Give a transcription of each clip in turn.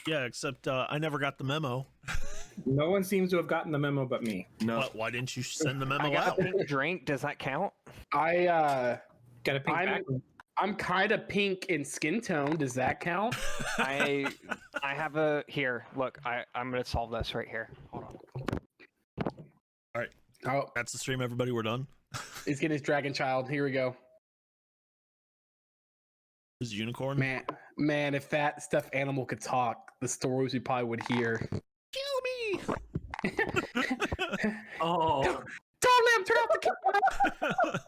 Yeah, except I never got the memo. No one seems to have gotten the memo but me. No. Why didn't you send the I memo got out? a pink drink. Does that count? Got a pink back. I'm kind of pink in skin tone. Does that count? I have a here. Look, I'm gonna solve this right here. Hold on. All right, Oh, that's the stream, everybody. We're done. he's getting his dragon child. Here we go. Is unicorn? Man, if that stuffed animal could talk, the stories we probably would hear. Kill me! Oh. Don't let him turn off the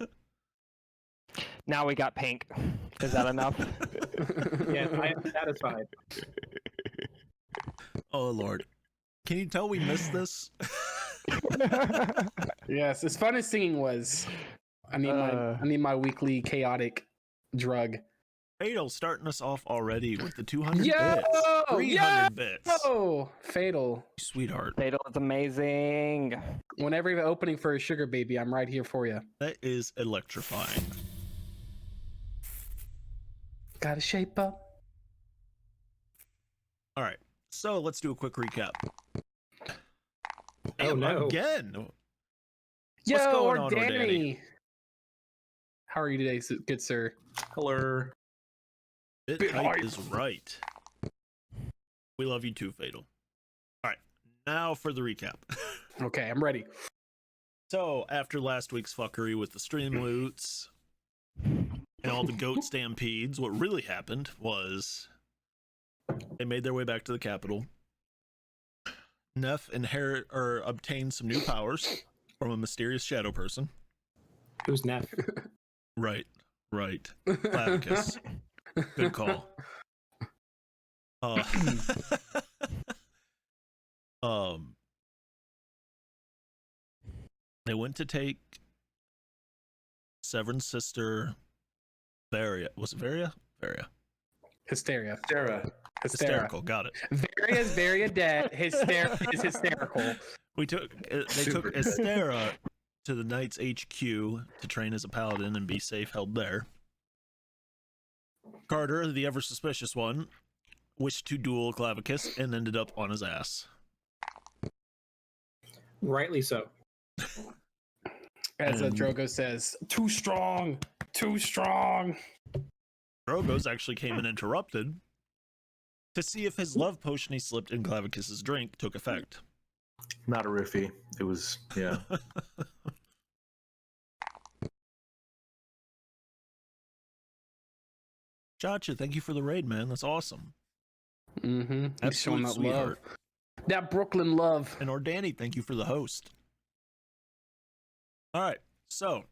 camera. Now we got pink. Is that enough? Yes, I am satisfied. Oh Lord, can you tell we missed this? Yes, as fun as singing was, I need my weekly chaotic drug. Fatal starting us off already with the 200 Yo! bits, 300 bits. Oh, Fatal. Sweetheart, Fatal is amazing. Whenever you have an opening for a sugar baby, I'm right here for you. that is electrifying. Gotta shape up. All right, so let's do a quick recap. Oh, Damn, no. again. Yo, What's going or on, Danny. How are you today, good sir? Hello. Bit Bit height height. is right. We love you too, Fatal. All right, now for the recap. Okay, I'm ready. So, after last week's fuckery with the stream loots and all the goat stampedes, what really happened was they made their way back to the capital. Neff obtained some new powers from a mysterious shadow person. Who's Neff? Right. Klavicus. Good call. They went to take Severn's sister, Varia. Was it Varia? Varia. Hysteria. Sarah. Hysterical. Got it. Varia is very dead. Hysteria is hysterical. They took Super. Estera to the Knights HQ to train as a paladin and be safe held there. Carter, the ever suspicious one, wished to duel Klavicus and ended up on his ass. Rightly so. As And- Drogo says, too strong. Too strong. Drogo's actually came and interrupted to see if his love potion he slipped in Klavicus's drink took effect. Not a riffy. It was, yeah. Chacha, thank you for the raid, man. That's awesome. Mm-hmm. He's Absolute showing that love. sweetheart. That Brooklyn love. And Ordani, thank you for the host. All right, so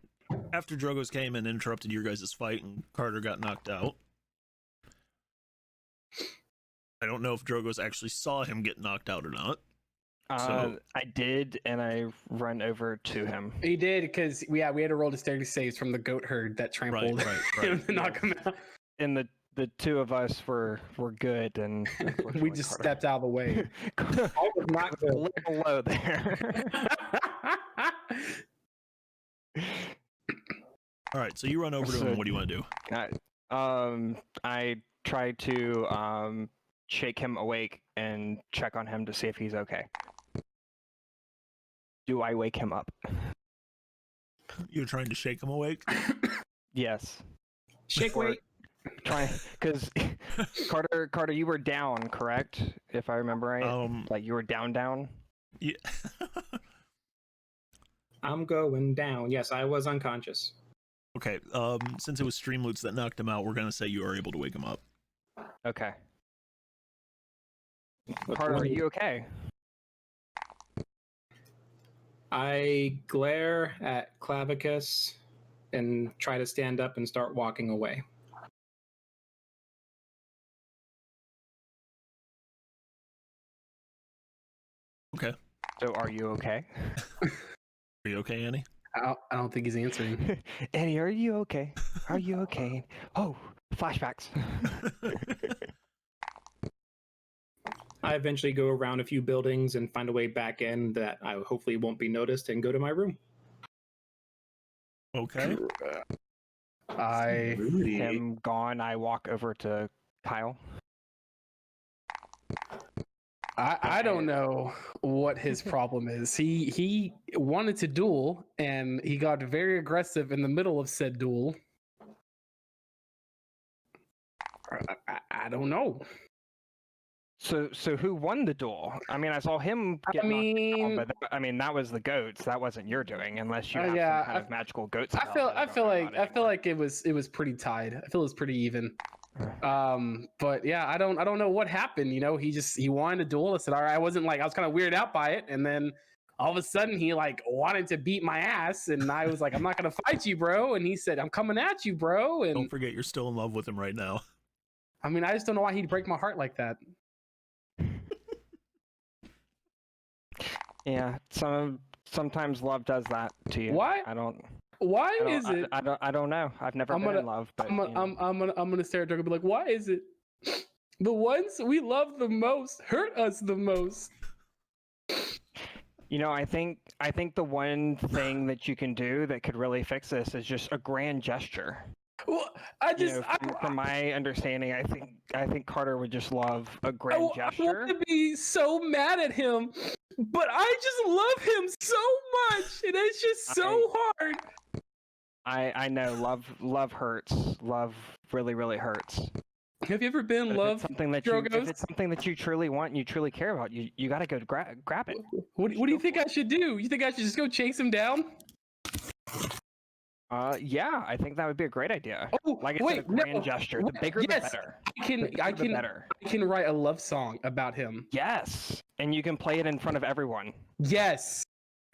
after Drogo's came and interrupted your guys' fight and Carter got knocked out, I don't know if Drogo's actually saw him get knocked out or not. So- I did, and I run over to him. He did, because we had to roll dexterity saves from the goat herd that trampled him to knock him out. And the two of us were good, and We just stepped out of the way. I was not good. a little low there. All right, so you run over to him. What do you want to do? I tried to shake him awake and check on him to see if he's okay. Do I wake him up? You're trying to shake him awake? Yes. Shake Or- weight. Try, because Carter, you were down, correct? If I remember right, like you were down. Yeah. I'm going down. Yes, I was unconscious. Okay, since it was stream loots that knocked him out, we're gonna say you are able to wake him up. Okay. Carter, are you okay? I glare at Klavicus and try to stand up and start walking away. Okay. So are you okay? Are you okay, Annie? I don't think he's answering. Annie, are you okay? Are you okay? Oh, flashbacks. I eventually go around a few buildings and find a way back in that I hopefully won't be noticed and go to my room. Okay. I Rudy. Him gone, I walk over to Kyle. I don't know what his problem is. He wanted to duel, and he got very aggressive in the middle of said duel. I don't know. So who won the duel? I mean, I saw him get knocked down, but I mean that was the goats. That wasn't your doing, unless you have some kind of magical goat. I feel like it was pretty tied. I feel it was pretty even. But yeah, I don't know what happened. You know, he wanted a duel. I said, all right. I was kind of weirded out by it, and then all of a sudden he like wanted to beat my ass, and I was like, I'm not gonna fight you, bro. And he said, I'm coming at you, bro. And don't forget, you're still in love with him right now. I mean, I just don't know why he'd break my heart like that. Yeah, sometimes love does that to you. Why? Why is it? I don't know. I've never been in love, but I'm gonna stare at Dirk and be like, why is it the ones we love the most hurt us the most? You know, I think the one thing that you can do that could really fix this is just a grand gesture. Well, from my understanding, I think Carter would just love a grand gesture. I want to be so mad at him, but I just love him so much, and it's just so hard. I know love hurts. Love really, really hurts. Have you ever been in love? If it's something that you truly want and you truly care about, you gotta go grab it. What do you think I should do? You think I should just go chase him down? Yeah, I think that would be a great idea. Oh, like I said, a grand gesture. The bigger, the better. I can write a love song about him. Yes, and you can play it in front of everyone. Yes,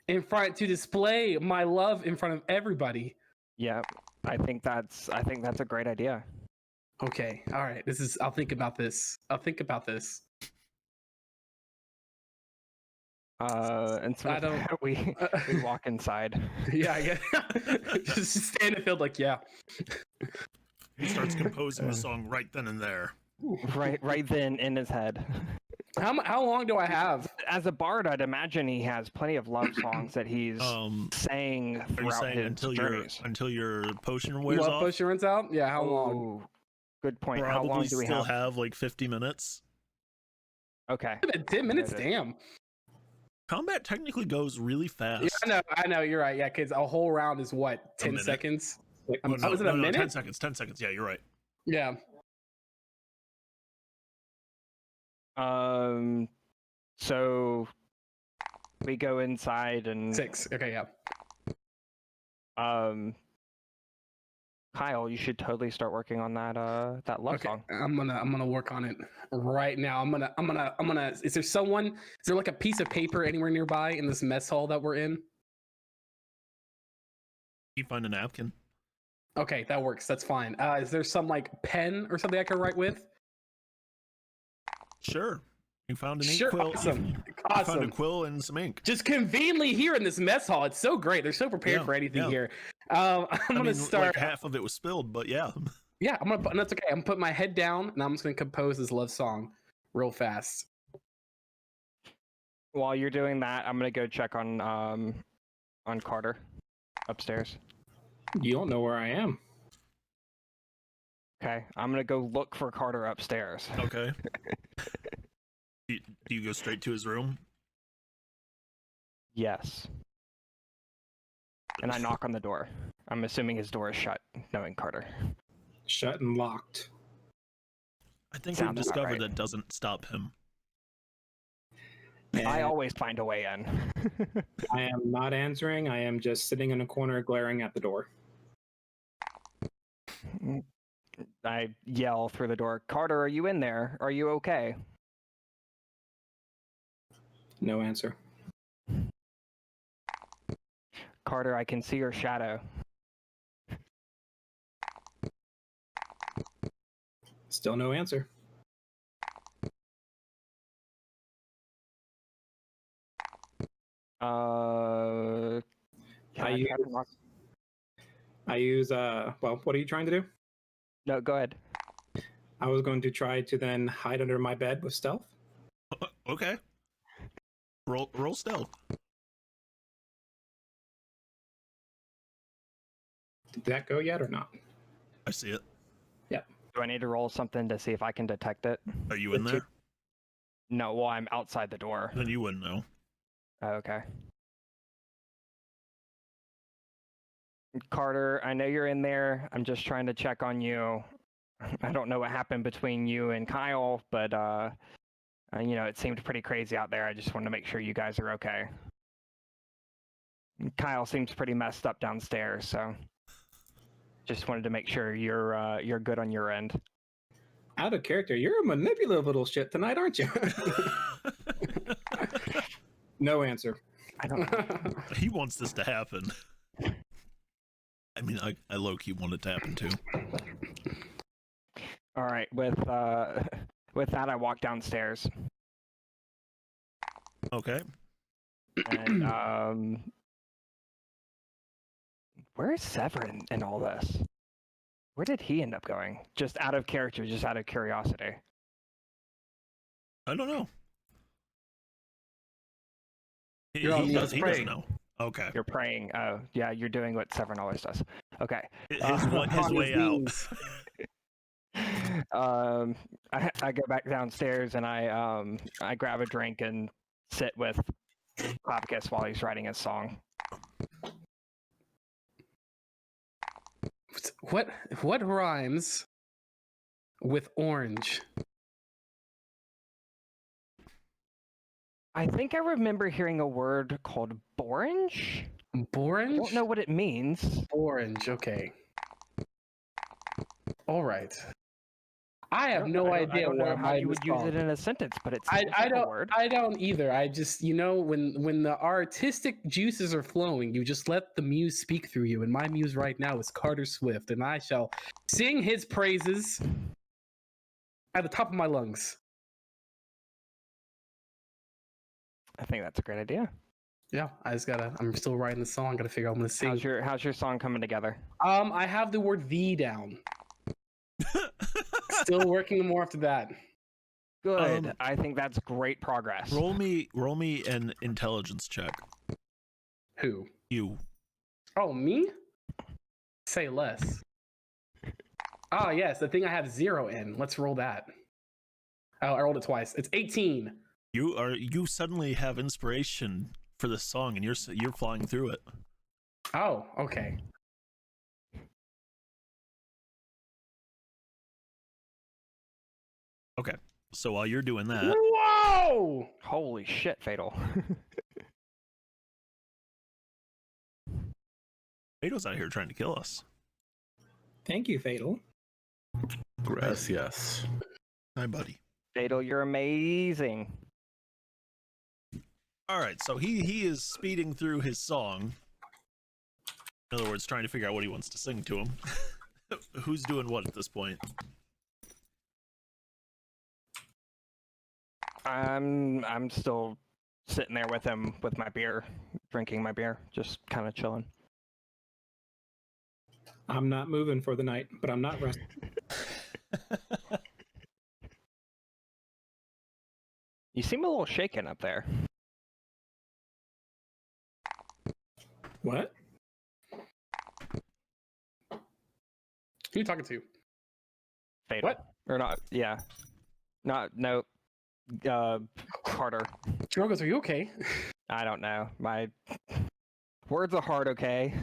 to display my love in front of everybody. Yeah, I think that's a great idea. Okay, all right. I'll think about this. And so we walk inside. Yeah, I guess. Just stand in the field like, yeah. He starts composing the song right then and there. Right then in his head. How long do I have? As a bard, I'd imagine he has plenty of love songs that he's sang throughout his journeys. Until your potion wears off? Potion runs out? Yeah, how long? Good point. Probably how long do we still have like 50 minutes. Okay. 10 minutes? Damn. Combat technically goes really fast. Yeah, I know, you're right. Yeah, because a whole round is what, 10 seconds? Was it a minute? 10 seconds. 10 seconds. Yeah, you're right. Yeah. So we go inside and 6. Okay, yeah. Kyle, you should totally start working on that love song. I'm gonna work on it right now. I'm gonna is there like a piece of paper anywhere nearby in this mess hall that we're in? You find a napkin. Okay, that works. That's fine. Is there some like pen or something I can write with? Sure. You found an ink quill. Awesome. You found a quill and some ink. Just conveniently here in this mess hall. It's so great. They're so prepared for anything here. I'm gonna start. Like half of it was spilled, but yeah. Yeah, that's okay. I'm gonna put my head down and I'm just gonna compose this love song real fast. While you're doing that, I'm gonna go check on Carter upstairs. You don't know where I am. Okay, I'm gonna go look for Carter upstairs. Okay. Do you go straight to his room? Yes. And I knock on the door. I'm assuming his door is shut, knowing Carter. Shut and locked. I think we've discovered that doesn't stop him. I always find a way in. I am not answering. I am just sitting in a corner glaring at the door. I yell through the door, Carter, are you in there? Are you okay? No answer. Carter, I can see your shadow. Still no answer. I use well, what are you trying to do? No, go ahead. I was going to try to then hide under my bed with stealth. Okay. Roll stealth. Did that go yet or not? I see it. Yeah. Do I need to roll something to see if I can detect it? Are you in there? No, well, I'm outside the door. Then you wouldn't know. Oh, okay. Carter, I know you're in there. I'm just trying to check on you. I don't know what happened between you and Kyle, but it seemed pretty crazy out there. I just wanted to make sure you guys are okay. Kyle seems pretty messed up downstairs, so just wanted to make sure you're good on your end. Out of character, you're a manipulative little shit tonight, aren't you? No answer. I don't. He wants this to happen. I mean, I low-key want it to happen too. All right, with that, I walk downstairs. Okay. And where's Severin in all this? Where did he end up going? Just out of character, just out of curiosity. I don't know. He praying. doesn't know. Okay. You're praying. Oh, yeah, you're doing what Severin always does. Okay. His way out. I go back downstairs and I grab a drink and sit with Klavicus while he's writing his song. What rhymes with orange? I think I remember hearing a word called borange. Borange? I don't know what it means. Orange, okay. All right. I have no idea I don't know what how you would use it in a sentence, but it's I don't. a word. I don't either. I just, when the artistic juices are flowing, you just let the muse speak through you. And my muse right now is Carter Swift, and I shall sing his praises at the top of my lungs. I think that's a great idea. Yeah, I'm still writing the song. Gotta figure out what I'm gonna sing. How's your song coming together? I have the word "the" down. Still working more after that. Good. I think that's great progress. Roll me an intelligence check. Who? You. Oh, me? Say less. Oh, yes, the thing I have 0 in. Let's roll that. Oh, I rolled it twice. It's 18. You suddenly have inspiration for this song, and you're flying through it. Oh, okay. Okay. So while you're doing that, Whoa! Holy shit, Fatal. Fato's out here trying to kill us. Thank you, Fatal. Gracias. Hi, buddy. Fatal, you're amazing. All right, so he is speeding through his song. In other words, trying to figure out what he wants to sing to him. Who's doing what at this point? I'm still sitting there with him with my beer, drinking my beer, just kind of chilling. I'm not moving for the night, but I'm not resting. You seem a little shaken up there. What? Who are you talking to? Fatal. What? Or not? Yeah. No. Carter. Drogos, are you okay? I don't know. My words are hard, okay?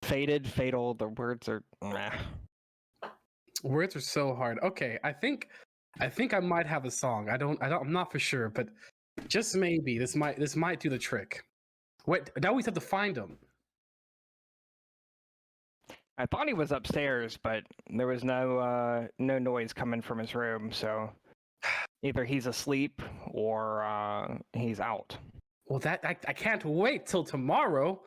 Faded, fatal, the words are meh. Words are so hard. Okay, I think I might have a song. I'm not for sure, but just maybe this might do the trick. Wait, I always have to find him. I thought he was upstairs, but there was no noise coming from his room, so either he's asleep or he's out. Well, I can't wait till tomorrow.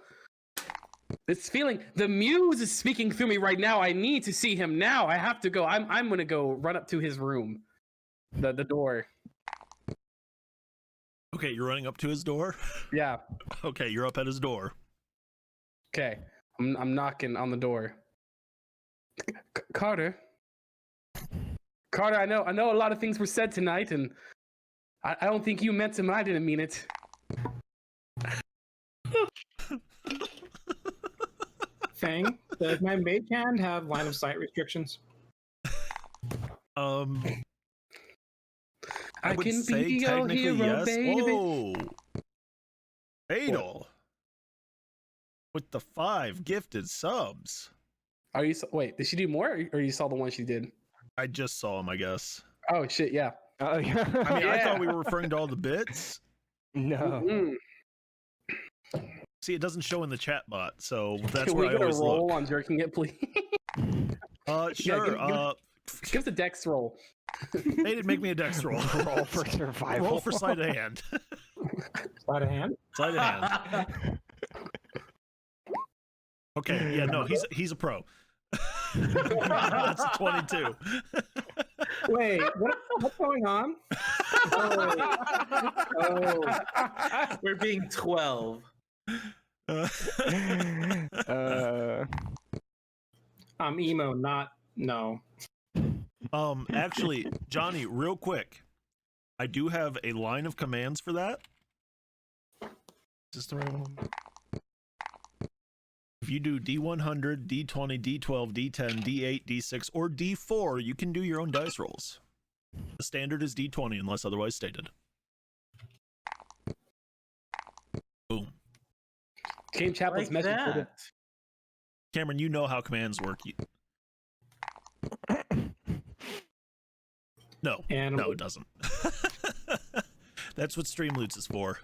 This feeling, the muse is speaking through me right now. I need to see him now. I have to go. I'm gonna go run up to his room, the door. Okay, you're running up to his door? Yeah. Okay, you're up at his door. Okay. I'm knocking on the door. Carter, I know a lot of things were said tonight, and I don't think you meant them. I didn't mean it. Fang, does my mage hand have line of sight restrictions? I would can say be your technically hero, yes. baby. Whoa. Fatal. With the 5 gifted subs. Are you? Wait, did she do more, or you saw the one she did? I just saw him, I guess. Oh shit, yeah. Oh yeah. I mean, I Yeah. thought we were referring to all the bits. no. Mm. See, it doesn't show in the chat bot, so that's Can we where I get a always roll look. on jerking it, please? Sure. Give us a dex roll. They did make me a dex roll. Roll for survival. Roll for sleight of hand. Sleight of hand. Sleight of hand. Okay, yeah, no, he's a pro. That's a 22. Wait, what's going on? Oh. We're being 12. I'm emo, not no. Actually, Johnny, real quick, I do have a line of commands for that. Is this the right one? If you do D100, D20, D12, D10, D8, D6, or D4, you can do your own dice rolls. The standard is D20 unless otherwise stated. Boom. Game Chaplin's Like message. for the- that. Cameron, you know how commands work. No, And no, it doesn't. That's what Streamloots is for.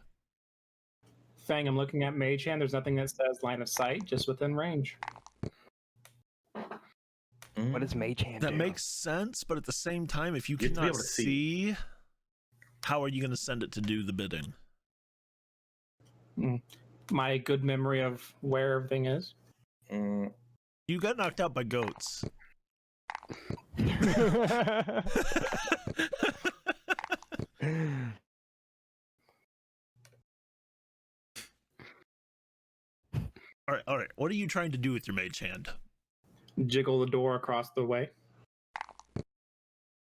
Fang, I'm looking at Mage Hand. There's nothing that says line of sight, just within range. What does Mage Hand That do? makes sense, but at the same time, if you You have to be cannot able to see, how are you going to send it to do the bidding? My good memory of where everything is. Mm. You got knocked out by goats. All right. What are you trying to do with your mage hand? Jiggle the door across the way.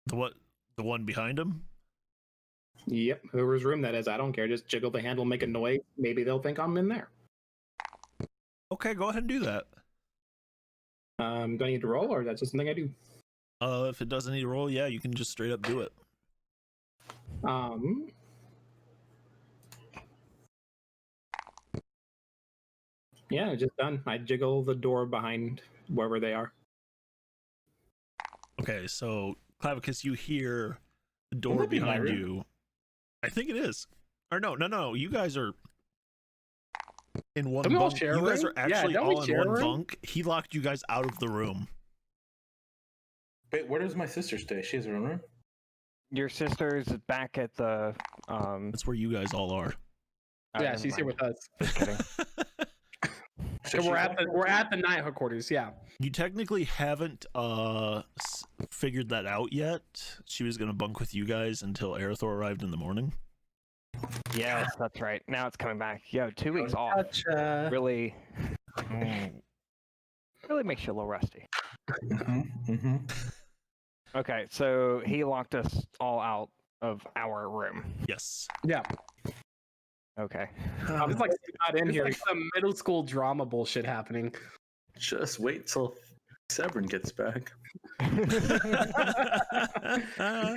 The what? The one behind him? Yep, whoever's room that is, I don't care. Just jiggle the handle, make a noise. Maybe they'll think I'm in there. Okay, go ahead and do that. Do I need to roll, or that's just something I do? If it doesn't need a roll, yeah, you can just straight up do it. Yeah, just done. I jiggle the door behind wherever they are. Okay, so Clavicus, you hear the Wouldn't door that be my behind room? you. I think it is. Or no. You guys are in one Don't we all bunk. share a You guys room? are Yeah, actually don't we all in share a one room? bunk. He locked you guys out of the room. Wait, where does my sister stay? She has her own room? Your sister's back at the. That's where you guys all are. Yeah, never she's here mind. with us. Just kidding. So we're at the night headquarters. Yeah. You technically haven't figured that out yet. She was gonna bunk with you guys until Arathor arrived in the morning. Yes, that's right. Now it's coming back. Yo, 2 weeks off. Gotcha. Really, really makes you a little rusty. Okay, so he locked us all out of our room. Yes. Yeah. Okay. I'm just like not in It's here. like some middle school drama bullshit happening. Just wait till Severin gets back.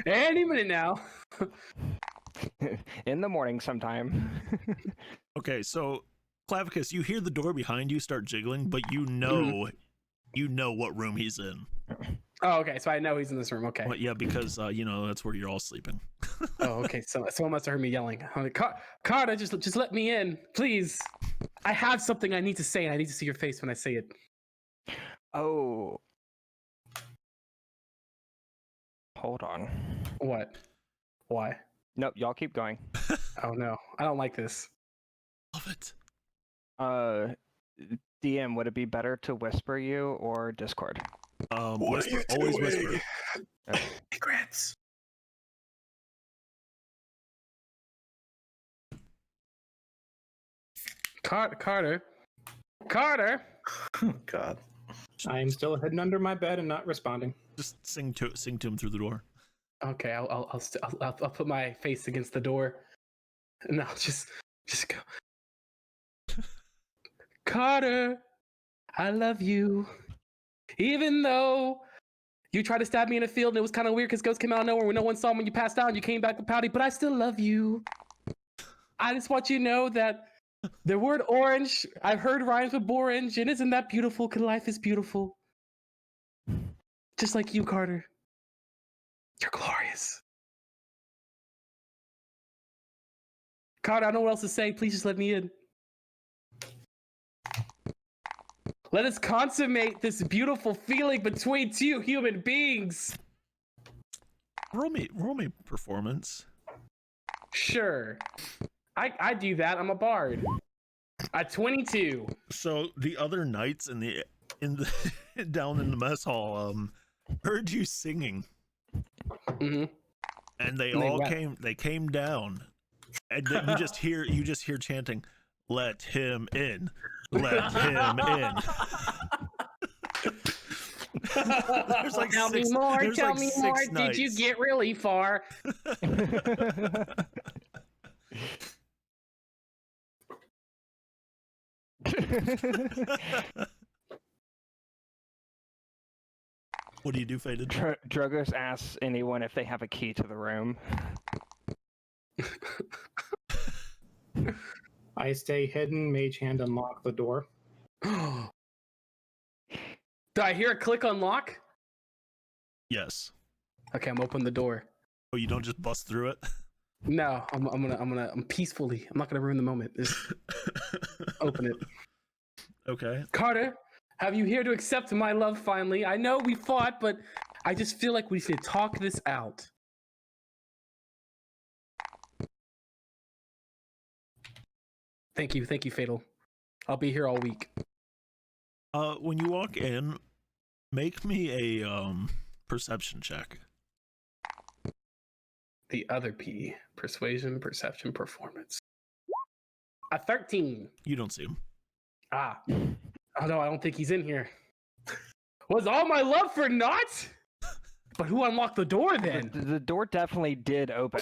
Any minute now. In the morning sometime. Okay, so Clavicus, you hear the door behind you start jiggling, but you know what room he's in. Oh, okay. So I know he's in this room. Okay. Well, yeah, because that's where you're all sleeping. Oh, okay. So someone must have heard me yelling. I'm like, Carter, just let me in, please. I have something I need to say, and I need to see your face when I say it. Oh. Hold on. What? Why? Nope, y'all keep going. Oh no, I don't like this. Love it. DM, would it be better to whisper you or Discord? Whisper, always whisper. Congrats. Carter. Oh, God. I'm still hidden under my bed and not responding. Just sing to him through the door. Okay, I'll put my face against the door, and I'll just go. Carter, I love you, even though You tried to stab me in a field, and it was kind of weird because ghosts came out of nowhere when no one saw them when you passed out and you came back with pouty, but I still love you. I just want you to know that the word orange, I've heard rhymes with orange, and isn't that beautiful? Because life is beautiful. Just like you, Carter. You're glorious. Carter, I don't know what else to say. Please just let me in. Let us consummate this beautiful feeling between two human beings. Roll me performance. Sure. I do that. I'm a bard. At 22. So the other knights in the down in the mess hall heard you singing. Mm-hmm. And they And they all wept. came down. And then you just hear chanting, "Let him in. Let him in." There's like Tell six, me more. there's Tell like me six more. Did you knights. get really far? What do you do, Faded? Drogos asks anyone if they have a key to the room. I stay hidden, mage hand unlock the door. Do I hear a click unlock? Yes. Okay, I'm opening the door. Oh, you don't just bust through it? No, I'm peacefully. I'm not gonna ruin the moment. Just open it. Okay. Carter, have you here to accept my love finally? I know we fought, but I just feel like we should talk this out. Thank you, Fatal. I'll be here all week. When you walk in, make me a perception check. The other P, persuasion, perception, performance. A 13. You don't see him. Ah. Oh no, I don't think he's in here. Was all my love for naught? But who unlocked the door then? The door definitely did open.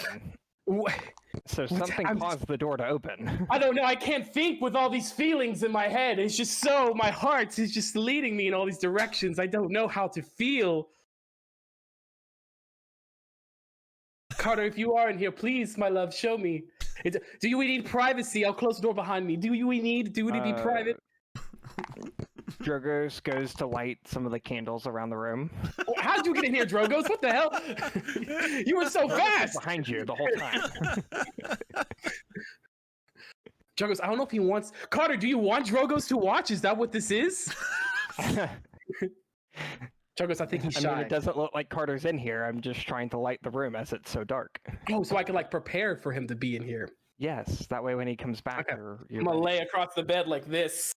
So something caused the door to open. I don't know. I can't think with all these feelings in my head. It's just so, my heart is just leading me in all these directions. I don't know how to feel. Carter, if you are in here, please, my love, show me. Do we need privacy? I'll close the door behind me. Do we need private? Drogos goes to light some of the candles around the room. How'd you get in here, Drogos? What the hell? You were so Drogos fast. was behind you the whole time. Drogos, I don't know if he wants. Carter, do you want Drogos to watch? Is that what this is? Drogos, I think he's shy. I mean, it doesn't look like Carter's in here. I'm just trying to light the room as it's so dark. Oh, so I can like prepare for him to be in here. Yes, that way when he comes back, Okay. you're I'm gonna ready. lay across the bed like this,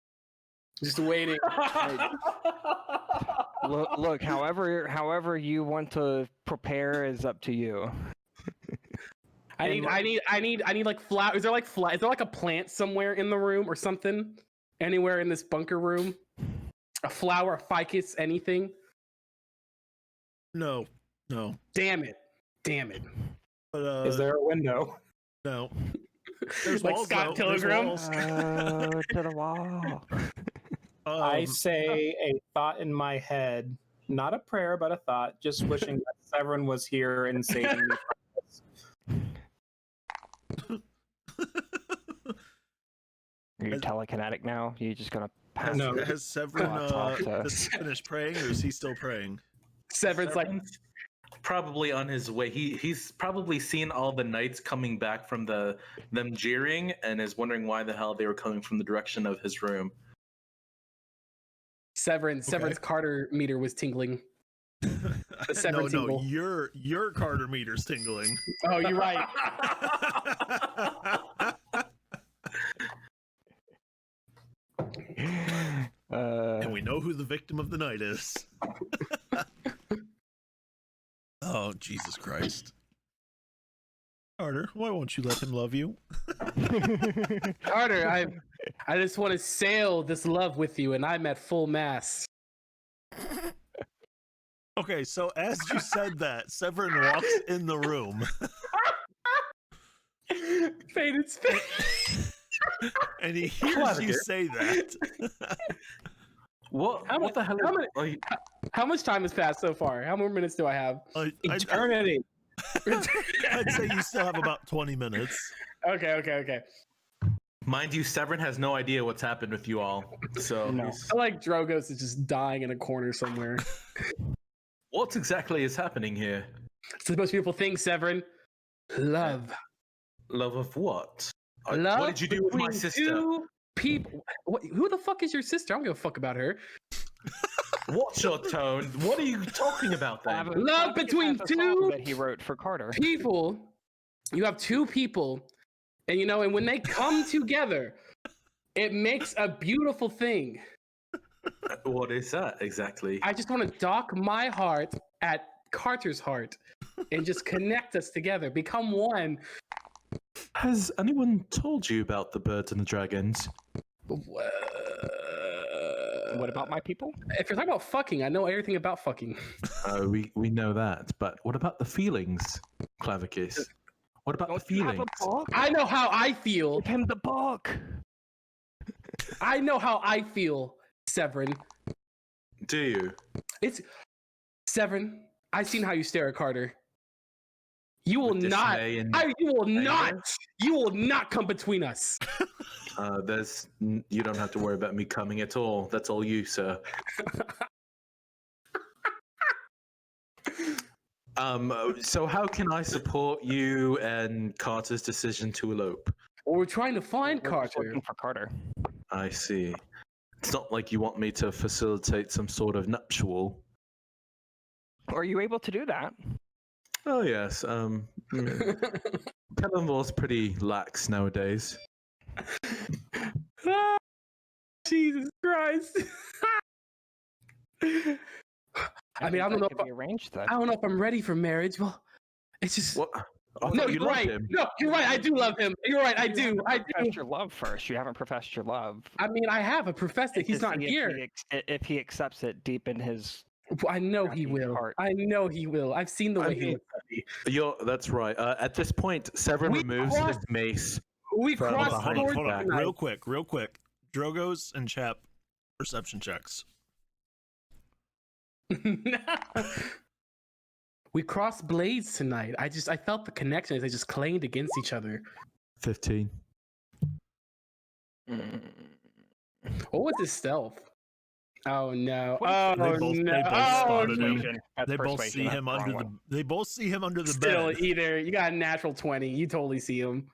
just waiting. Look, however you want to prepare is up to you. I need like flower. Is there like is there like a plant somewhere in the room or something? Anywhere in this bunker room? A flower, a ficus, anything? No. Damn it. But, Is there a window? No. There's Like walls, Scott though. There's Pilgrim? walls. To the wall. I say a thought in my head, not a prayer, but a thought, just wishing that Severin was here and saving me from this. Are you telekinetic now? You just gonna pass? No. Has Severin talk to- just finished praying, or is he still praying? Severin's like, Probably on his way. He's probably seen all the knights coming back from them jeering and is wondering why the hell they were coming from the direction of his room. Severin's Carter meter was tingling. The Severin tingle. Your Carter meter's tingling. Oh, you're right. And we know who the victim of the night is. Oh, Jesus Christ. Carter, why won't you let him love you? Carter, I just want to sail this love with you, and I'm at full mass. Okay, so as you said that, Severin walks in the room. Faded space. And he hears you say that. What the hell? How How much time has passed so far? How many more minutes do I have? Eternity. I'd say you still have about 20 minutes. Okay. Mind you, Severin has no idea what's happened with you all. So No. I feel like Drogos is just dying in a corner somewhere. what exactly is happening here? It's the most beautiful thing, Severin. Love. Love of what? Love. What did you do with my between sister? two people. Who the fuck is your sister? I don't give a fuck about her. What's your tone? What are you talking about then? Love between two that he wrote for Carter. people. You have two people, and and when they come together, it makes a beautiful thing. What is that exactly? I just want to dock my heart at Carter's heart and just connect us together, become one. Has anyone told you about the birds and the dragons? What about my people? If you're talking about fucking, I know everything about fucking. We know that, but what about the feelings, Clavicus? What about the feelings? I know how I feel. Give him the book. I know how I feel, Severin. Do you? It's Severin. I've seen how you stare at Carter. You will With not. dismay and You will anger? not. You will not come between us. You don't have to worry about me coming at all. That's all you, sir. So how can I support you and Carter's decision to elope? Well, we're trying to find We're just Carter. looking for Carter. I see. It's not like you want me to facilitate some sort of nuptial. Are you able to do that? Oh yes. Kellenvol's pretty lax nowadays. Ah, Jesus Christ. I mean, I don't know if arranged that. I don't know if I'm ready for marriage. Well, it's just What? I no. thought you You're loved right. him. No, you're right. I do love him. You're right. I do. Profess your love first. You haven't professed your love. I mean, I have a professor. He's To not see here. if he accepts it deep in his. I know he Happy will. heart. I know he will. I've seen the I way he mean, looks at me. That's right. At this point, Severin We removes his crossed- mace. We Hold on, crossed hold on, swords Hold on, tonight. real quick. Drogos and Chap, perception checks. We crossed blades tonight. I felt the connection as they just clanged against each other. 15. What was his stealth? Oh no! What Oh They both no! spotted Oh, him. no. They both see him under the. They both see him under the Still, bed. either you got a natural 20. You totally see him.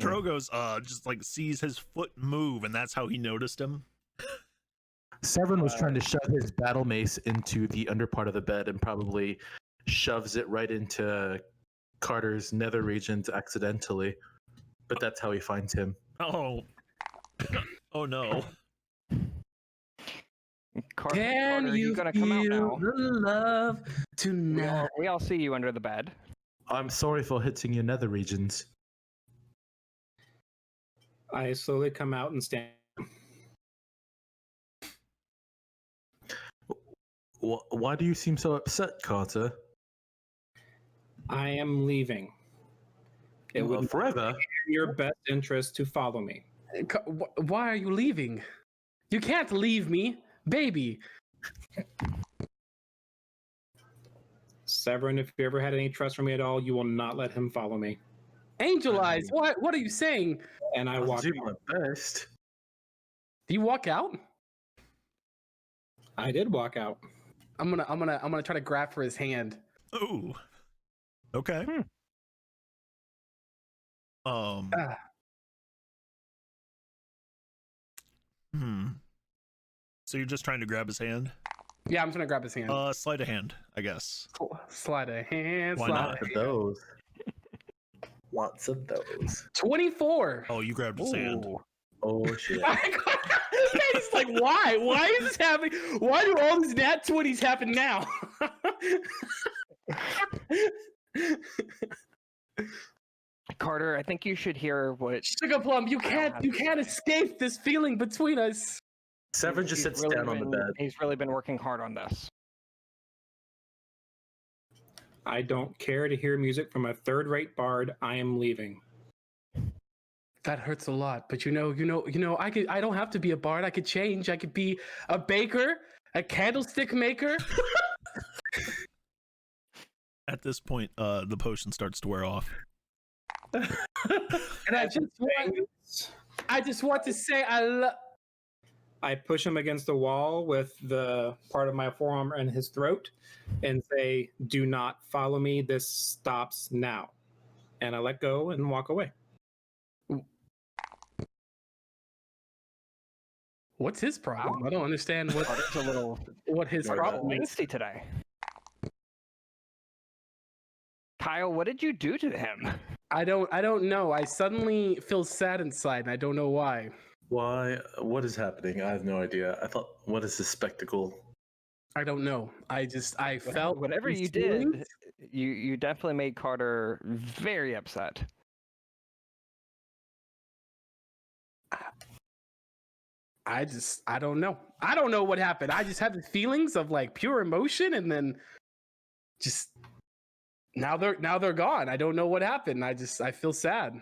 Drogo's just like sees his foot move, and that's how he noticed him. Severin was trying to shove his battle mace into the under part of the bed and probably shoves it right into Carter's nether regions accidentally. But that's how he finds him. Oh. Oh no. Can Carter, you gonna come out feel now? the love tonight? We all see you under the bed. I'm sorry for hitting your nether regions. I slowly come out and stand. Why do you seem so upset, Carter? I am leaving. It would Forever? be in your best interest to follow me. Why are you leaving? You can't leave me, baby. Severin, if you ever had any trust for me at all, you will not let him follow me. Angel Eyes, what are you saying? And I I'll walk do out. my best. Do you walk out? I did walk out. I'm gonna try to grab for his hand. Ooh. Okay. Ah. So you're just trying to grab his hand? Yeah, I'm just gonna grab his hand. Sleight of hand, I guess. Slide a hand. Why slide not? a hand. Those. Lots of those. 24. Oh, you grabbed his hand. Ooh. Oh shit. It's like, why? Why is this happening? Why do all these nat 20s happen now? Carter, I think you should hear what. Sugar Plum, you can't escape this feeling between us. Severin just he's sits really down on the been- bed. He's really been working hard on this. I don't care to hear music from a third-rate bard. I am leaving. That hurts a lot, but I don't have to be a bard. I could change. I could be a baker. A candlestick maker? At this point, the potion starts to wear off. And I just want to say I push him against the wall with the part of my forearm in his throat and say, "Do not follow me. This stops now." And I let go and walk away. What's his problem? I don't understand what Carter's a little what his problem is. angsty today. Kyle, what did you do to him? I don't know. I suddenly feel sad inside, and I don't know why. Why? What is happening? I have no idea. I thought, what is this spectacle? I don't know. I felt Whatever these you feelings. did, you definitely made Carter very upset. I don't know. I don't know what happened. I just had the feelings of like pure emotion, and then just now they're gone. I don't know what happened. I feel sad.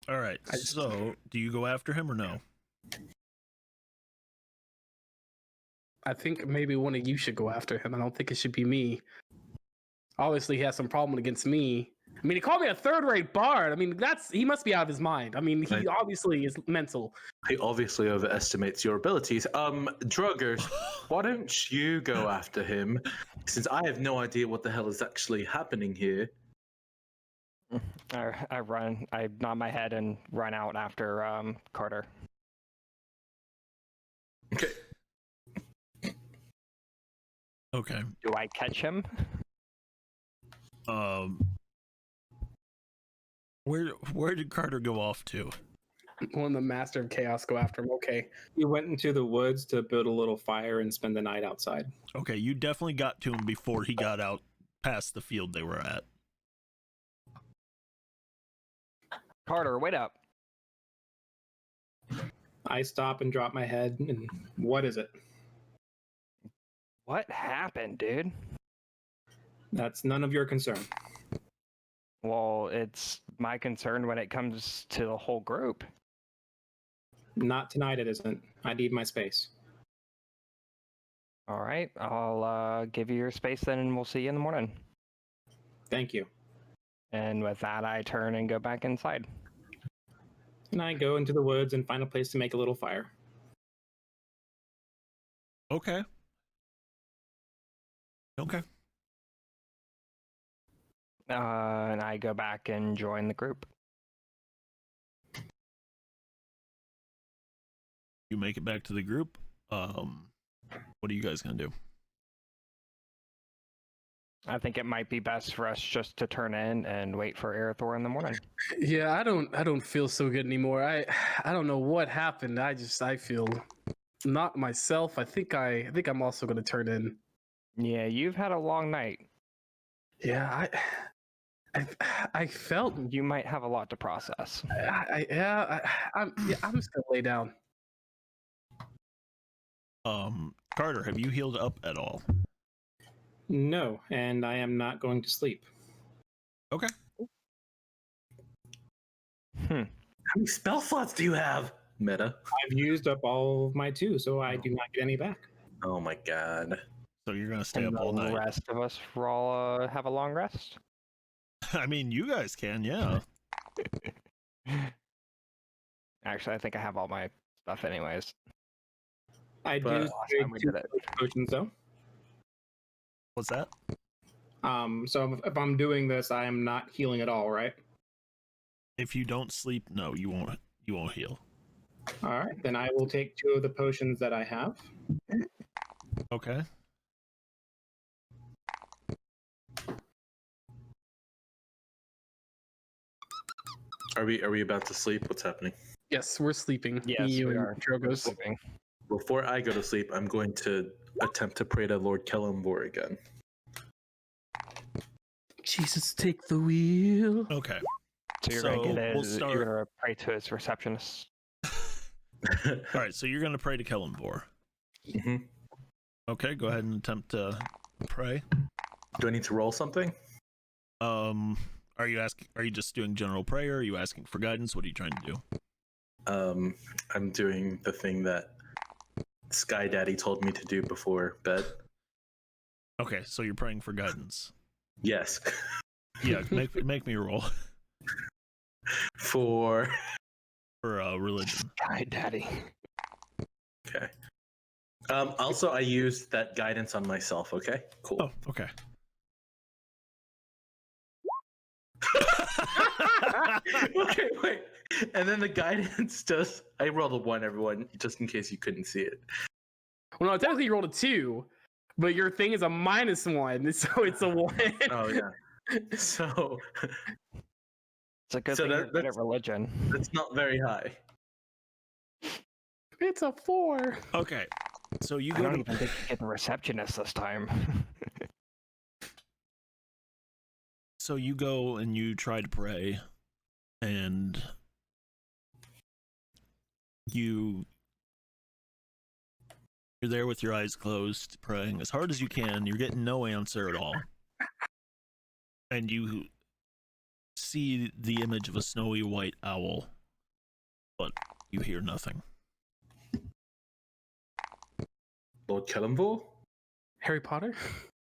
All right. So, do you go after him or no? I think maybe one of you should go after him. I don't think it should be me. Obviously, he has some problem against me. I mean, he called me a third-rate bard. I mean, he must be out of his mind. I mean, he obviously is mental. He obviously overestimates your abilities. Druggers, why don't you go after him? Since I have no idea what the hell is actually happening here. I nod my head and run out after Carter. Okay. Okay. Do I catch him? Where did Carter go off to? When the Master of Chaos go after him. Okay. We went into the woods to build a little fire and spend the night outside. Okay, you definitely got to him before he got out past the field they were at. Carter, wait up. I stop and drop my head, and what is it? What happened, dude? That's none of your concern. Well, it's my concern when it comes to the whole group. Not tonight, it isn't. I need my space. All right, I'll give you your space then, and we'll see you in the morning. Thank you. And with that, I turn and go back inside. And I go into the woods and find a place to make a little fire. Okay. Okay. And I go back and join the group. You make it back to the group. What are you guys gonna do? I think it might be best for us just to turn in and wait for Arathor in the morning. Yeah, I don't feel so good anymore. I don't know what happened. I feel not myself. I think I'm also going to turn in. Yeah, you've had a long night. Yeah, I felt you might have a lot to process. I'm just going to lay down. Carter, have you healed up at all? No, and I am not going to sleep. Okay. How many spell slots do you have? Meta. I've used up all of my 2, so I do not get any back. Oh my god. So you're gonna stay and up all night. The rest of us will all have a long rest. I mean, you guys can, yeah. Actually, I think I have all my stuff anyways. I But- do trade 2 potions though. What's that? So if I'm doing this, I am not healing at all, right? If you don't sleep, no, you won't heal. All right, then I will take 2 of the potions that I have. Okay. Are we about to sleep? What's happening? Yes, we're sleeping. Yes, you we and are. Drogos. Sleeping. Before I go to sleep, I'm going to attempt to pray to Lord Kellenbor again. Jesus, take the wheel. Okay. So you're So, gonna we'll start- you're gonna pray to his receptionist. All right, so you're gonna pray to Kellenbor. hmm Okay, go ahead and attempt to pray. Do I need to roll something? Are you just doing general prayer? Are you asking for guidance? What are you trying to do? I'm doing the thing that Sky Daddy told me to do before bed. Okay, so you're praying for guidance. Yes. Yeah, make me roll For religion. Hi, Daddy. okay. Also, I used that guidance on myself. Okay, cool. Oh, okay. Okay, wait. And then the guidance does. I rolled a 1, everyone, just in case you couldn't see it. Well, no, technically you rolled a 2, but your thing is a -1, so it's a 1. Oh yeah. So It's a good So thing you're good that's- at religion. that's not very high. It's a 4. Okay, so you I go don't to even think you get the receptionist this time. so you go and you try to pray, and you're there with your eyes closed, praying as hard as you can. You're getting no answer at all, and you see the image of a snowy white owl, but you hear nothing. Lord Kellenvor? Harry Potter?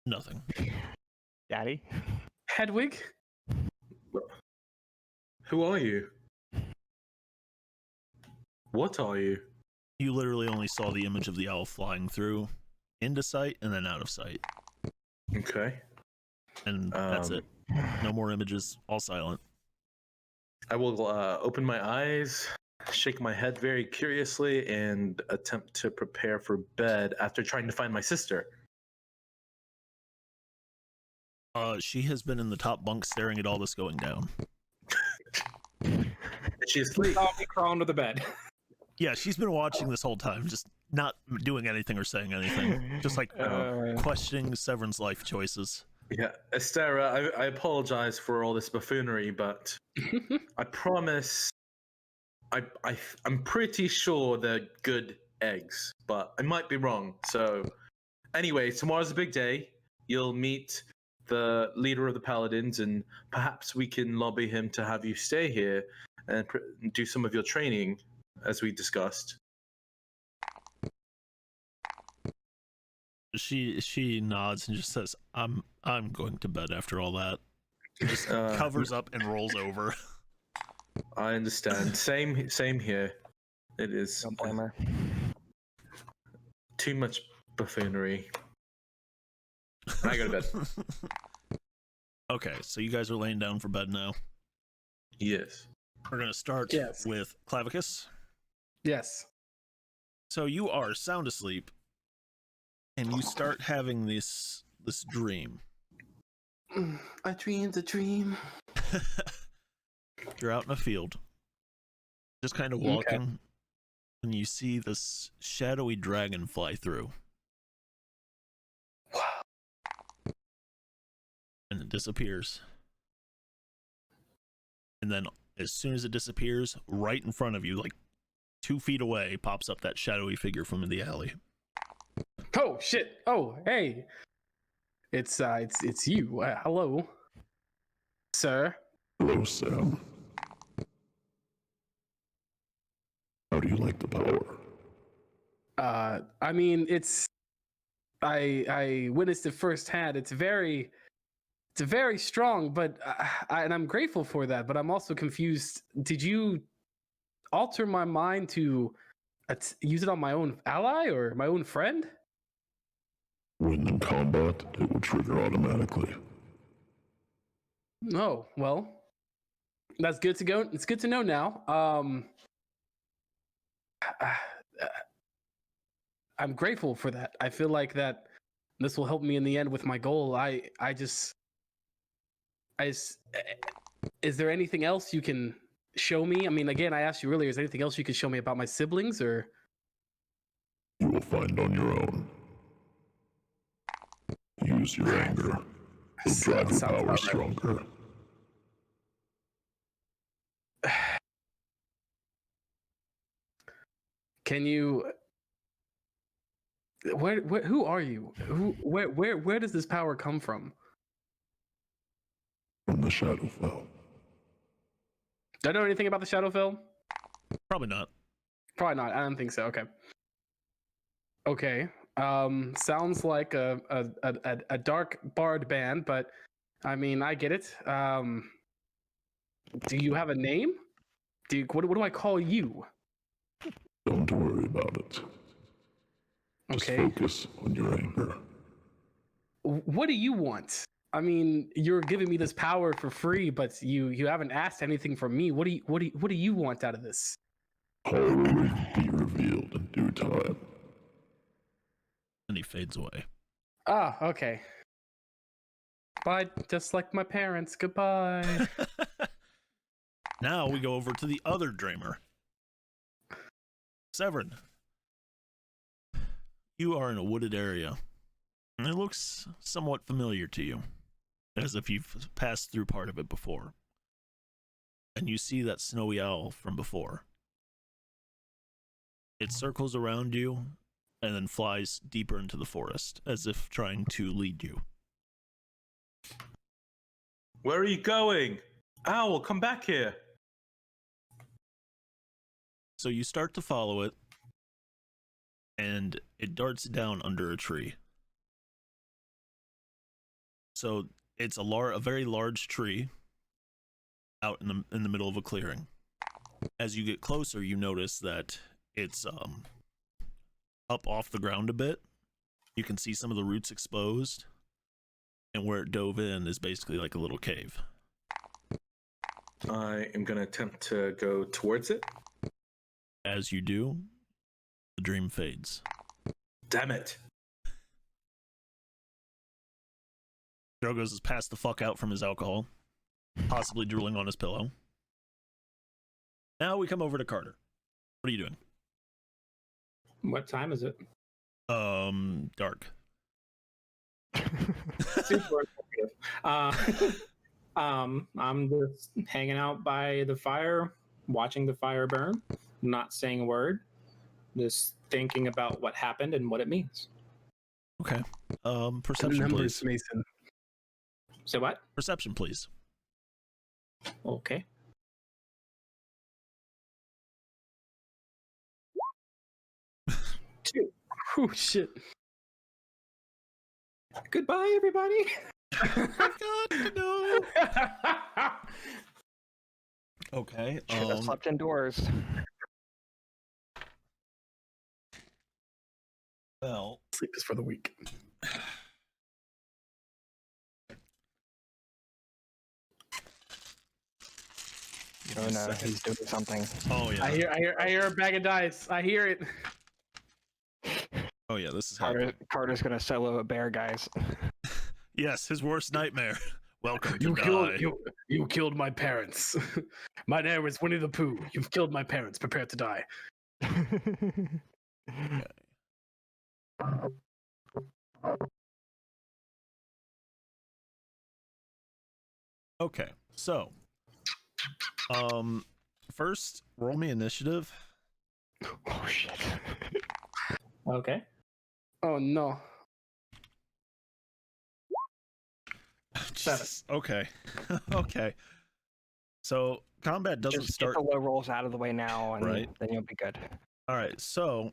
Nothing. Daddy? Hedwig? Who are you? What are you? You literally only saw the image of the owl flying through into sight and then out of sight, Okay. and that's it. No more images. All silent. I will open my eyes, shake my head very curiously, and attempt to prepare for bed after trying to find my sister. She has been in the top bunk staring at all this going down. She's asleep. I'll be crawling to the bed. Yeah, she's been watching this whole time, just not doing anything or saying anything. Just like questioning Severn's life choices. Yeah, Estera, I apologize for all this buffoonery, but I promise I'm pretty sure they're good eggs, but I might be wrong. So anyway, tomorrow's a big day. You'll meet the leader of the Paladins, and perhaps we can lobby him to have you stay here and do some of your training, as we discussed. She nods and just says, I'm going to bed after all that. Just covers up and rolls over. I understand. Same here. It is Don't blame her. too much buffoonery. I go to bed. Okay, so you guys are laying down for bed now. Yes. We're gonna start Yes. with Clavicus. Yes. So you are sound asleep, and you start having this dream. I dreamed a dream. You're out in a field, just kind of walking, and you see this shadowy dragon fly through. And it disappears. And then as soon as it disappears, right in front of you, like 2 feet away, pops up that shadowy figure from the alley. Oh shit! Oh hey, it's you. Hello, sir. Hello, Sam. How do you like the power? I mean, I witnessed it firsthand. It's very strong, but and I'm grateful for that. But I'm also confused. Did you alter my mind to use it on my own ally or my own friend? When in combat, it will trigger automatically. Oh, well, that's good to go. It's good to know now. I'm grateful for that. I feel like that this will help me in the end with my goal. Is there anything else you can show me? I mean, again, I asked you earlier, is there anything else you can show me about my siblings, or? You will find on your own. Use your anger. It'll drive your power stronger. Can you? Who are you? Where does this power come from? From the Shadowfell. Do I know anything about the Shadowfell? Probably not. Probably not. I don't think so. Okay. Okay. Sounds like a dark bard band, but I mean, I get it. Do you have a name? What do I call you? Don't worry about it. Just Okay. focus on your anger. What do you want? I mean, you're giving me this power for free, but you haven't asked anything from me. What do you want out of this? Horror will be revealed in due time. And he fades away. Ah, okay. Bye, just like my parents. Goodbye. Now we go over to the other dreamer. Severin. You are in a wooded area. And it looks somewhat familiar to you, as if you've passed through part of it before. And you see that snowy owl from before. It circles around you and then flies deeper into the forest, as if trying to lead you. Where are you going? Owl, come back here. So you start to follow it, and it darts down under a tree. So it's a very large tree out in the middle of a clearing. As you get closer, you notice that it's up off the ground a bit. You can see some of the roots exposed, and where it dove in is basically like a little cave. I am going to attempt to go towards it. As you do, the dream fades. Damn it. Drogos has passed the fuck out from his alcohol, possibly drooling on his pillow. Now we come over to Carter. What are you doing? What time is it? Dark. Super informative. I'm just hanging out by the fire, watching the fire burn, not saying a word, just thinking about what happened and what it means. Okay. Perception, Numbers, please. Mason. So what? Perception, please. Okay. Two. Oh shit. Goodbye, everybody. God, no. Okay. Should have slept indoors. Well, Sleep is for the weak. Oh no, he's doing something. oh yeah. I hear a bag of dice. I hear it. Oh yeah, this is happening. Carter's gonna solo a bear, guys. Yes, his worst nightmare. Welcome to You die. you killed my parents. My name is Winnie the Pooh. You've killed my parents. Prepare to die. Okay, so first roll me initiative. Oh shit. Okay. Oh no. Jesus. Okay. Okay. So combat doesn't Just start. get the low rolls out of the way now, and Right. then you'll be good. All right, so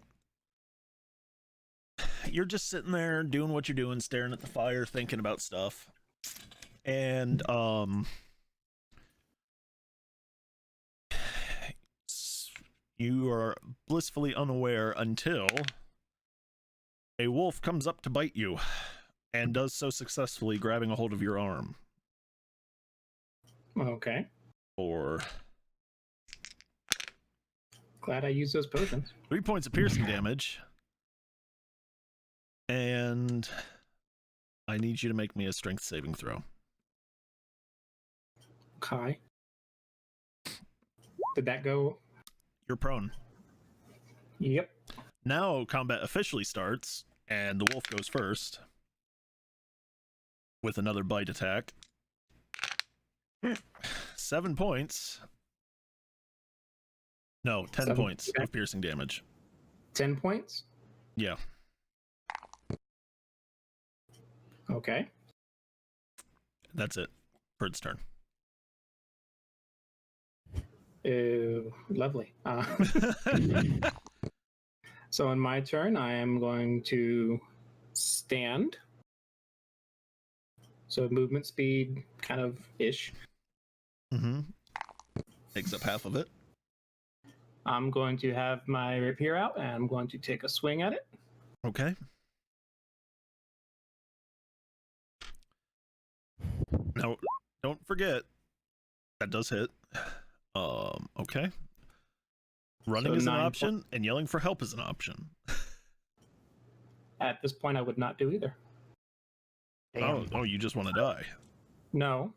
you're just sitting there doing what you're doing, staring at the fire, thinking about stuff, and you are blissfully unaware until a wolf comes up to bite you, and does so successfully, grabbing a hold of your arm Okay. for Glad I used those potions. 3 points of piercing damage. And I need you to make me a strength saving throw. Okay. Did that go? You're prone. Yep. Now combat officially starts, and the wolf goes first with another bite attack. 7 points. No, 10 7, points okay. of piercing damage. 10 points? Yeah. Okay. That's it for its turn. Ew, lovely. So in my turn, I am going to stand. So movement speed, kind of ish. Mm-hmm. Takes up half of it. I'm going to have my rapier out, and I'm going to take a swing at it. Okay. Now, don't forget that does hit. Okay. Running So is an 9 option, and yelling for help is an option. At this point, I would not do either. Oh, you just want to die. No.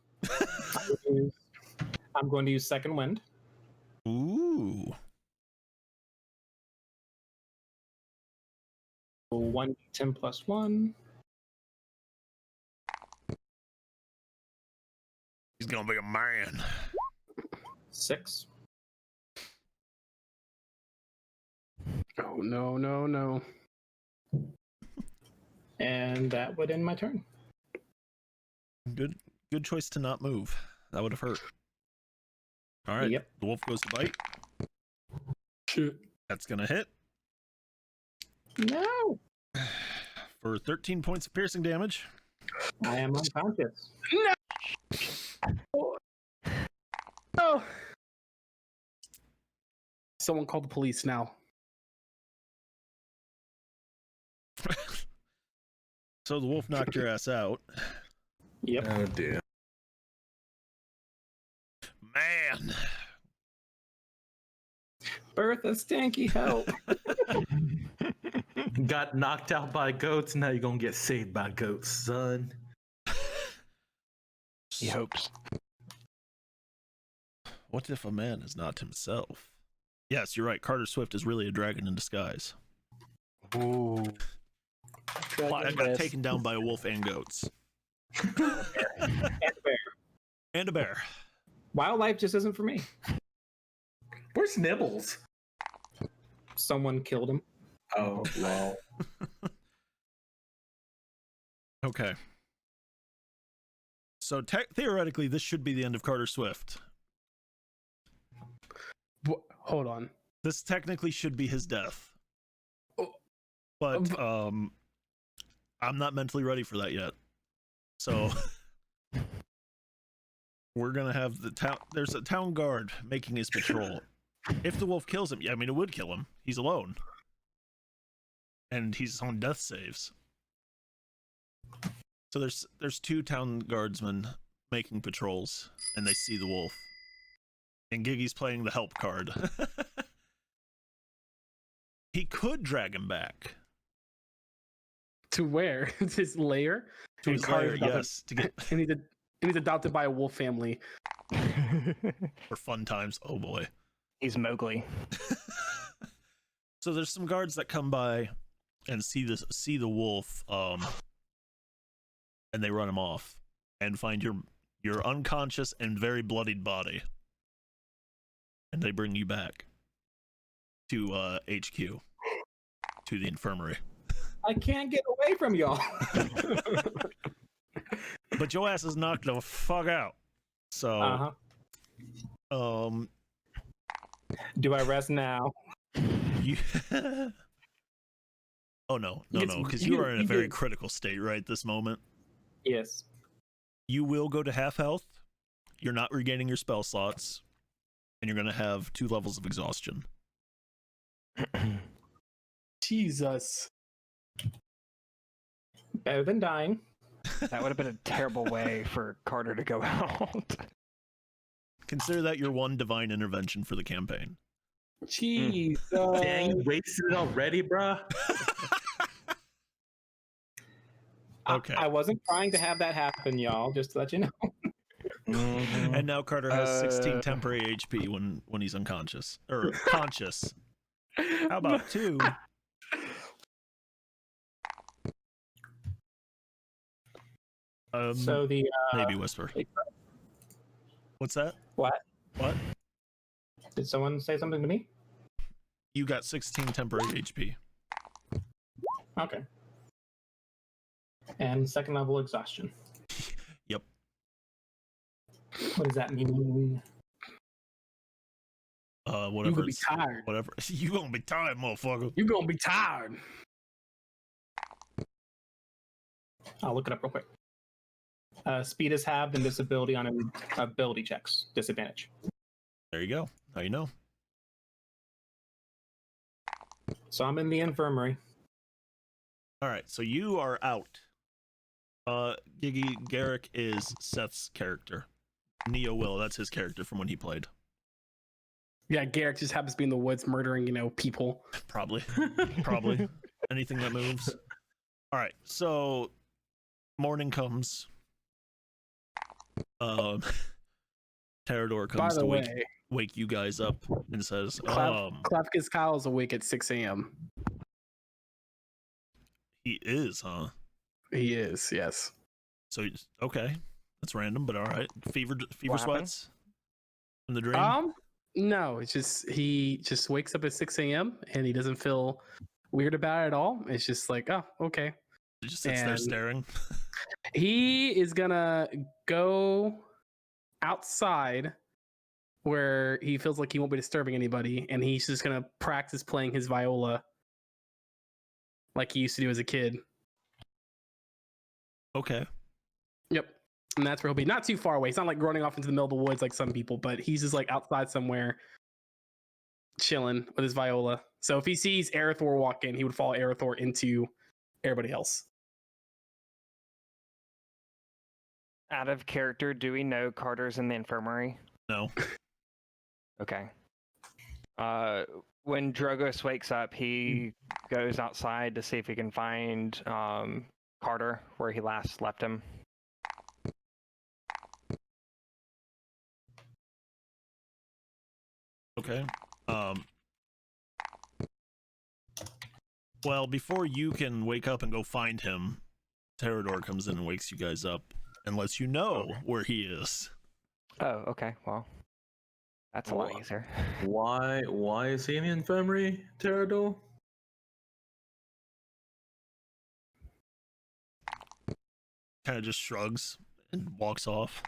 I'm going to use second wind. Ooh. 1d10 plus 1. He's gonna be a man. 6. Oh no, no, no. And that would end my turn. Good choice to not move. That would have hurt. All right. Yep. The wolf goes to bite. Shit. That's gonna hit No! for 13 points of piercing damage. I am unconscious. Oh. Someone call the police now. So the wolf knocked your ass out. Yep. Oh dear. Man. Bertha Stanky, help. Got knocked out by goats, now you're gonna get saved by goats, son. He hopes. What if a man is not himself? Yes, you're right. Carter Swift is really a dragon in disguise. Ooh. I got taken down by a wolf and goats. And a bear. And a bear. Wildlife just isn't for me. Where's Nibbles? Someone killed him. Oh, wow. Okay. So theoretically, this should be the end of Carter Swift. Hold on. This technically should be his death. Oh. But I'm not mentally ready for that yet. So we're gonna have the town. There's a town guard making his patrol. If the wolf kills him, yeah, I mean it would kill him. He's alone, and he's on death saves. So there's 2 town guardsmen making patrols, and they see the wolf. And Giggy's playing the help card. He could drag him back To where? It's his lair? to And his Carter's lair, adopted- yes, to get And he's adopted by a wolf family. for fun times. Oh boy. He's Mowgli. So there's some guards that come by and see the wolf, and they run him off and find your unconscious and very bloodied body, and they bring you back to HQ, to the infirmary. I can't get away from y'all. But your ass is knocked the fuck out. So Do I rest now? you oh no, because you are in a very critical state right this moment. Yes. You will go to half health. You're not regaining your spell slots, and you're gonna have 2 levels of exhaustion. Jesus. Better than dying. That would have been a terrible way for Carter to go out. Consider that your one divine intervention for the campaign. Jesus. Dang, you wasted it already, bruh. Okay. I wasn't trying to have that happen, y'all, just to let you know. And now Carter has 16 temporary HP when he's unconscious or conscious. How about 2? So the maybe whisper. What's that? what? What? Did someone say something to me? You got 16 temporary HP. Okay. And second level exhaustion. Yep. What does that mean? Whatever. You gonna be tired. Whatever. You gonna be tired, motherfucker. You gonna be tired. I'll look it up real quick. Speed is halved and disability on ability checks. Disadvantage. There you go. Now you know. So I'm in the infirmary. All right, so you are out. Giggy Garrick is Seth's character. Neo Will, that's his character from when he played. Yeah, Garrick just happens to be in the woods murdering, people. Probably. Probably. Anything that moves. All right, so morning comes. Terrador By comes the to way, wake you guys up and says, Klavicus Kyle's awake at 6 a.m. he is, huh? He is, yes. So, okay. That's random, but all right. Fever What sweats in the dream? No, it's just he just wakes up at 6 a.m. and he doesn't feel weird about it at all. It's just like, oh, okay. He just sits there staring. He is gonna go outside where he feels like he won't be disturbing anybody, and he's just gonna practice playing his viola like he used to do as a kid. Okay. Yep. And that's where he'll be. Not too far away. He's not like running off into the middle of the woods like some people, but he's just like outside somewhere chilling with his viola. So if he sees Arathor walk in, he would follow Arathor into everybody else. Out of character, do we know Carter's in the infirmary? No. Okay. When Drogos wakes up, he goes outside to see if he can find Carter where he last left him. Okay. Well, before you can wake up and go find him, Terrador comes in and wakes you guys up and lets you know where he is. Oh, okay. Well, that's a lot easier. Why is he in the infirmary, Terrador? Kind of just shrugs and walks off.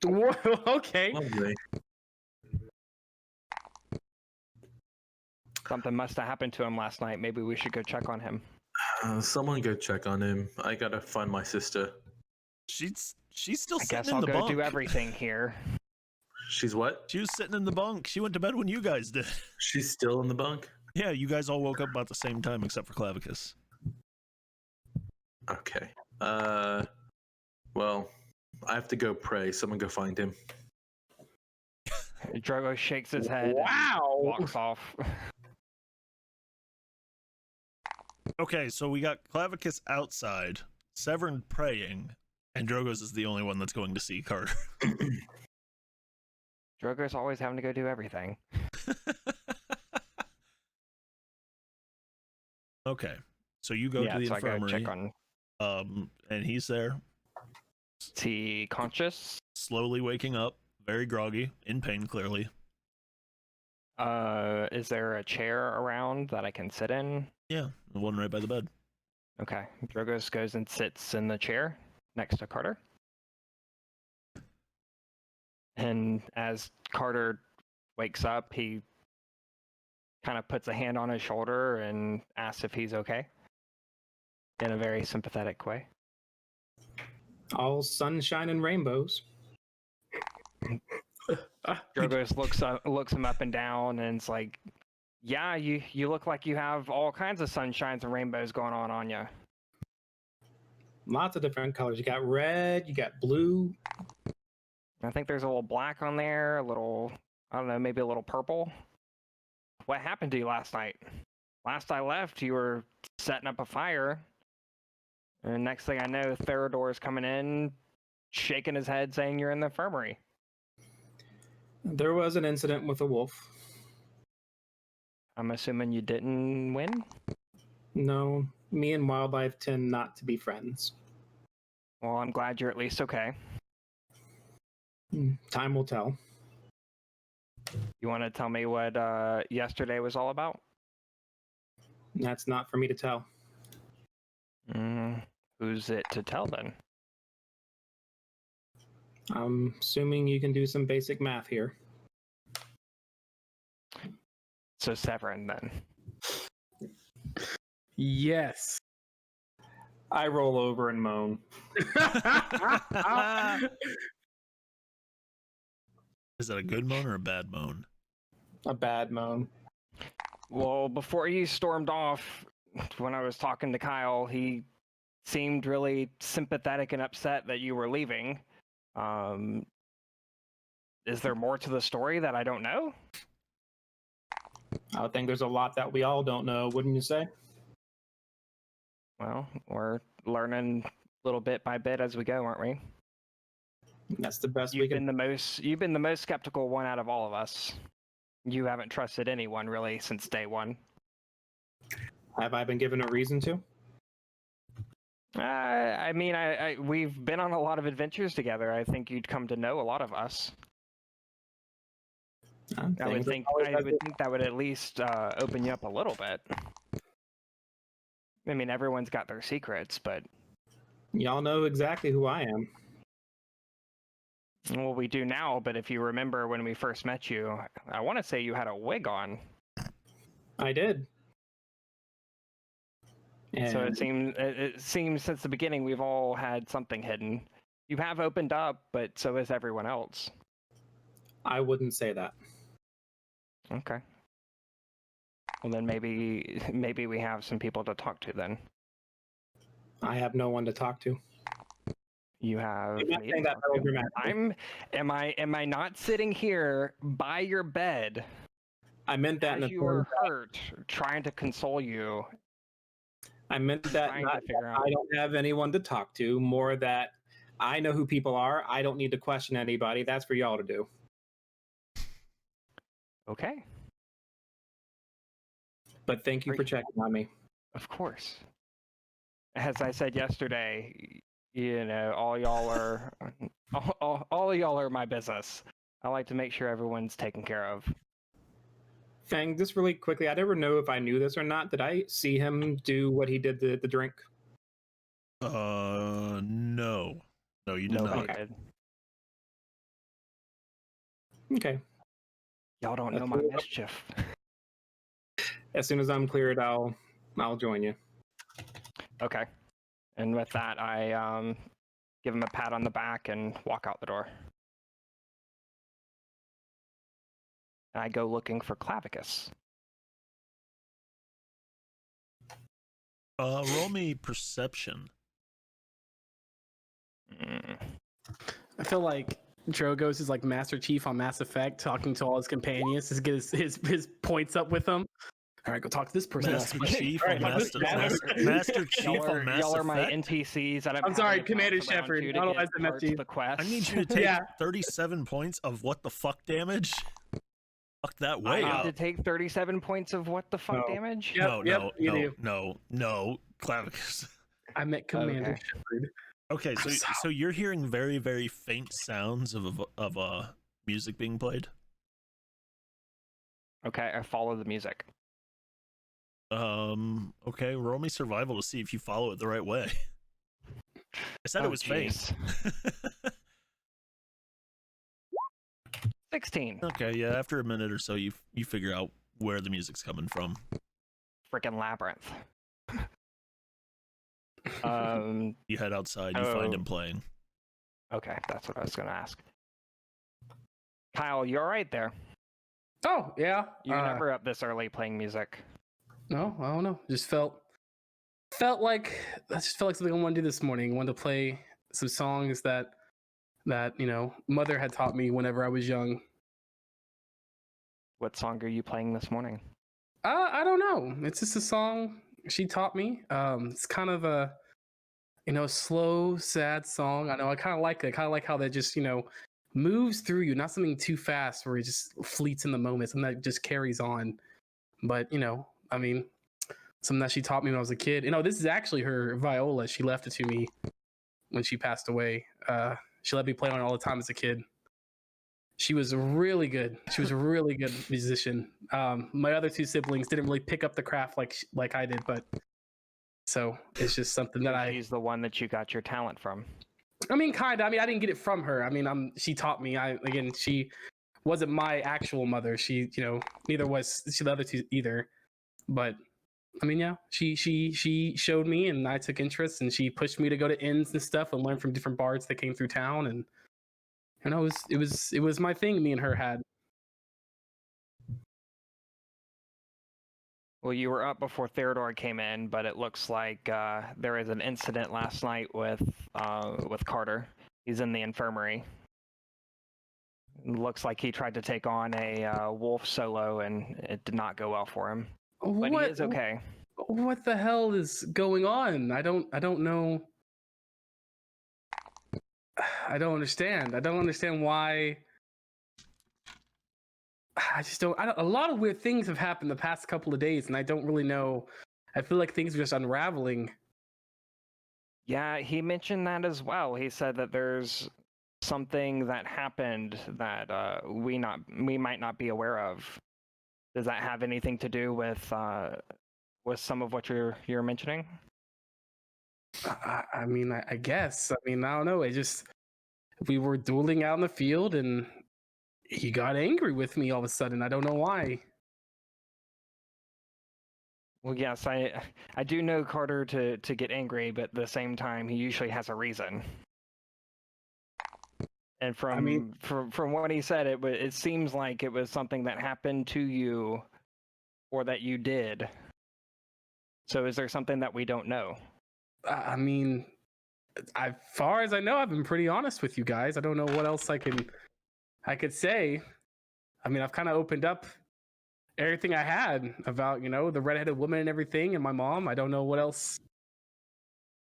Okay. Lovely. Something must have happened to him last night. Maybe we should go check on him. Someone go check on him. I gotta find my sister. She's still I sitting guess in I'll the go bunk. do everything here. She's what? She was sitting in the bunk. She went to bed when you guys did. She's still in the bunk? Yeah, you guys all woke up about the same time except for Clavicus. Okay. Well, I have to go pray. Someone go find him. Drogo shakes his head Wow. and walks off. Okay, so we got Clavicus outside, Severn praying, and Drogo's is the only one that's going to see Carter. Drogo's always having to go do everything. Okay, so you go to the so I go infirmary, check on. and he's there, Is he conscious? slowly waking up, very groggy, in pain clearly. Is there a chair around that I can sit in? Yeah, the one right by the bed. Okay. Drogos goes and sits in the chair next to Carter. And as Carter wakes up, he kind of puts a hand on his shoulder and asks if he's okay in a very sympathetic way. All sunshine and rainbows. Drogos looks him up and down and it's like, yeah, you look like you have all kinds of sunshines and rainbows going on you. Lots of different colors. You got red, you got blue. I think there's a little black on there, a little, I don't know, maybe a little purple. What happened to you last night? Last I left, you were setting up a fire. And next thing I know, Theodor's coming in, shaking his head, saying you're in the infirmary. There was an incident with a wolf. I'm assuming you didn't win? No, me and wildlife tend not to be friends. Well, I'm glad you're at least okay. Time will tell. You want to tell me what yesterday was all about? That's not for me to tell. Who's it to tell then? I'm assuming you can do some basic math here. So Severin then. Yes. I roll over and moan. Is that a good moan or a bad moan? A bad moan. Well, before you stormed off, when I was talking to Kyle, he seemed really sympathetic and upset that you were leaving. Is there more to the story that I don't know? I would think there's a lot that we all don't know, wouldn't you say? Well, we're learning little bit by bit as we go, aren't we? That's the best we You've can. been the most skeptical one out of all of us. You haven't trusted anyone really since day one. Have I been given a reason to? I mean, we've been on a lot of adventures together. I think you'd come to know a lot of us. I would think that would at least open you up a little bit. I mean, everyone's got their secrets, but Y'all know exactly who I am. well, we do now. But if you remember when we first met you, I want to say you had a wig on. I did. And So it seems since the beginning we've all had something hidden. You have opened up, but so has everyone else. I wouldn't say that. Okay. Well, then maybe we have some people to talk to then. I have no one to talk to. You have I'm not me saying to that talk to. melodramatically. Am I not sitting here by your bed I meant that in as a you were hurt, trying to console you? I meant that trying not to figure that out. I don't have anyone to talk to, more that I know who people are. I don't need to question anybody. That's for y'all to do. Okay, But thank you for checking on me. of course. As I said yesterday, you know, all y'all are my business. I like to make sure everyone's taken care of. Fang, just really quickly, I never know if I knew this or not. Did I see him do what he did to the drink? No. No, you did Nobody not. did. Okay. Y'all don't know That's my cool. mischief. As soon as I'm cleared, I'll join you. Okay. And with that, I give him a pat on the back and walk out the door. And I go looking for Clavicus. Roll me perception. I feel like Drogo's is like Master Chief on Mass Effect, talking to all his companions to get his points up with them. All right, go talk to this person. Master Chief All on right, Master Chief on Mass Y'all are my Effect. NPCs that I'm sorry, Commander Shepard. I don't know why I said Master Chief. the quest. I need you to take Yeah. 37 points of what the fuck damage. Fuck that I way need up. to take 37 points of what the fuck No. damage? Yep, you do. No, Clavicus. I met Commander Okay. Shepard. Okay, so you're hearing very, very faint sounds of music being played. Okay, I follow the music. Okay, roll me survival to see if you follow it the right way. I said it was faint. jeez. 16. Okay, yeah, after a minute or so you figure out where the music's coming from. Freaking labyrinth. You head outside, you find him playing. Okay, that's what I was gonna ask. Kyle, you alright there? Oh yeah, You're never up this early playing music. No, I don't know. Just felt like something I wanted to do this morning. I wanted to play some songs that mother had taught me whenever I was young. What song are you playing this morning? I don't know. It's just a song she taught me. It's kind of a slow, sad song. I know. I kind of like it. I kind of like how that just moves through you. Not something too fast where it just fleets in the moment. Something that just carries on. But I mean, something that she taught me when I was a kid. This is actually her viola. She left it to me when she passed away. She let me play on it all the time as a kid. She was really good. She was a really good musician. My other two siblings didn't really pick up the craft like I did, but so it's just something that She's the one that you got your talent from. I mean, kind of. I mean, I didn't get it from her. I mean, she taught me. wasn't my actual mother. She, neither was the other two either. But I mean, yeah, she showed me, and I took interest, and she pushed me to go to inns and stuff and learn from different bards that came through town, and it was my thing. Me and her had. Well, you were up before Theodore came in, but it looks like there was an incident last night with Carter. He's in the infirmary. It looks like he tried to take on a wolf solo, and it did not go well for him. But he is okay. What the hell is going on? I don't know. I don't understand. I don't understand why. I just don't. A lot of weird things have happened the past couple of days, and I don't really know. I feel like things are just unraveling. Yeah, he mentioned that as well. He said that there's something that happened that we might not be aware of. Does that have anything to do with some of what you're mentioning? I mean, I guess. I mean, I don't know. We were dueling out in the field, and he got angry with me all of a sudden. I don't know why. Well, yes, I do know Carter to get angry, but at the same time, he usually has a reason. And from what he said, it seems like it was something that happened to you, or that you did. So, is there something that we don't know? I mean, as far as I know, I've been pretty honest with you guys. I don't know what else I could say. I mean, I've kind of opened up everything I had about, the redheaded woman and everything, and my mom. I don't know what else.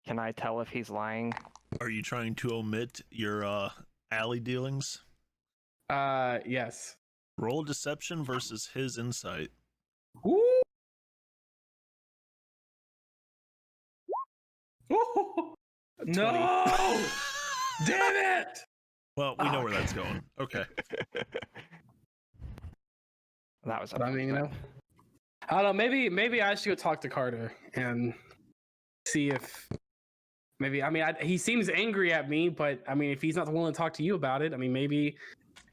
Can I tell if he's lying? Are you trying to omit your alley dealings? Yes. Roll deception versus his insight. Ooh. No! Damn it! Well, we know where that's going. Okay. That was. But I mean, I don't know. Maybe I should go talk to Carter and see if maybe. I mean, he seems angry at me, but I mean, if he's not willing to talk to you about it, I mean, maybe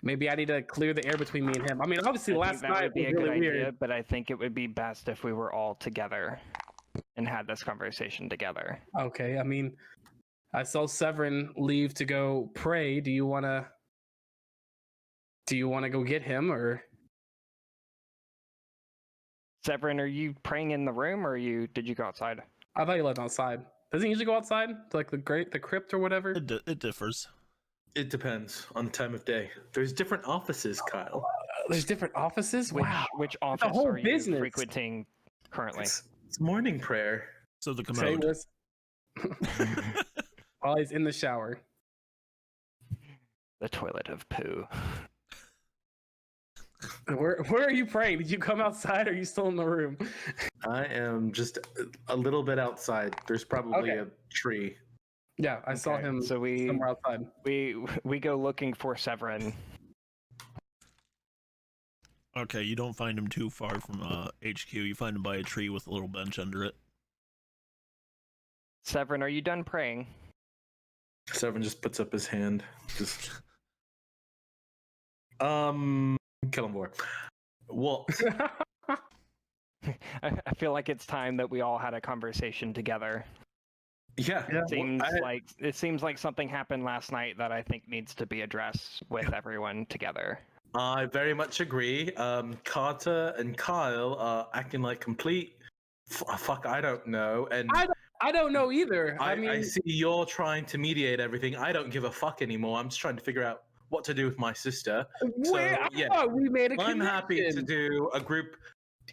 I need to clear the air between me and him. I mean, obviously, last night would be was a really good weird. idea, but I think it would be best if we were all together and had this conversation together. Okay, I mean, I saw Severin leave to go pray. Do you want to go get him, or? Severin, are you praying in the room, or did you go outside? I thought you left outside. Doesn't he usually go outside to like the crypt or whatever? It differs. It depends on the time of day. There's different offices, Kyle. There's different offices. Wow. Which office whole are you business. frequenting currently? It's morning prayer. So the Say commode. was while he's in the shower. The toilet of poo. Where are you praying? Did you come outside or are you still in the room? I am just a little bit outside. There's probably Okay. a tree. Yeah, I saw him So somewhere outside. we go looking for Severin. Okay, you don't find him too far from HQ. You find him by a tree with a little bench under it. Severin, are you done praying? Severin just puts up his hand. Just kill him more. What? I feel like it's time that we all had a conversation together. Yeah. It seems like something happened last night that I think needs to be addressed with everyone together. I very much agree. Carter and Kyle are acting like complete fuck. I don't know, and I don't know either. I mean, I see you're trying to mediate everything. I don't give a fuck anymore. I'm just trying to figure out what to do with my sister. I thought we made a I'm happy to connection. do a group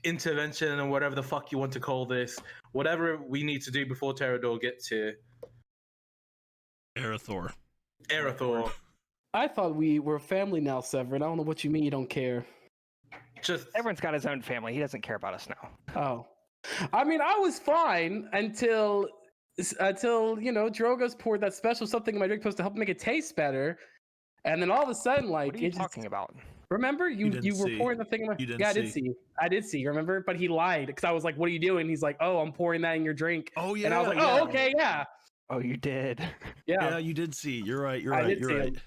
intervention and whatever the fuck you want to call this. Whatever we need to do before Terrador gets here. Arathor. I thought we were family now, Severin. I don't know what you mean you don't care. Just Everyone's got his own family. He doesn't care about us now. Oh. I mean, I was fine until Drogo's poured that special something in my drink supposed to help make it taste better. And then all of a sudden, like, What are you talking about? Remember, you didn't were see. pouring the thing in my. You didn't Yeah, I did see. Remember, but he lied because I was like, "What are you doing?" He's like, "Oh, I'm pouring that in your drink." Oh yeah. And I was like, yeah. "Oh, okay, yeah, Oh, you did. Yeah, you did see. You're right. I did You're see right. him.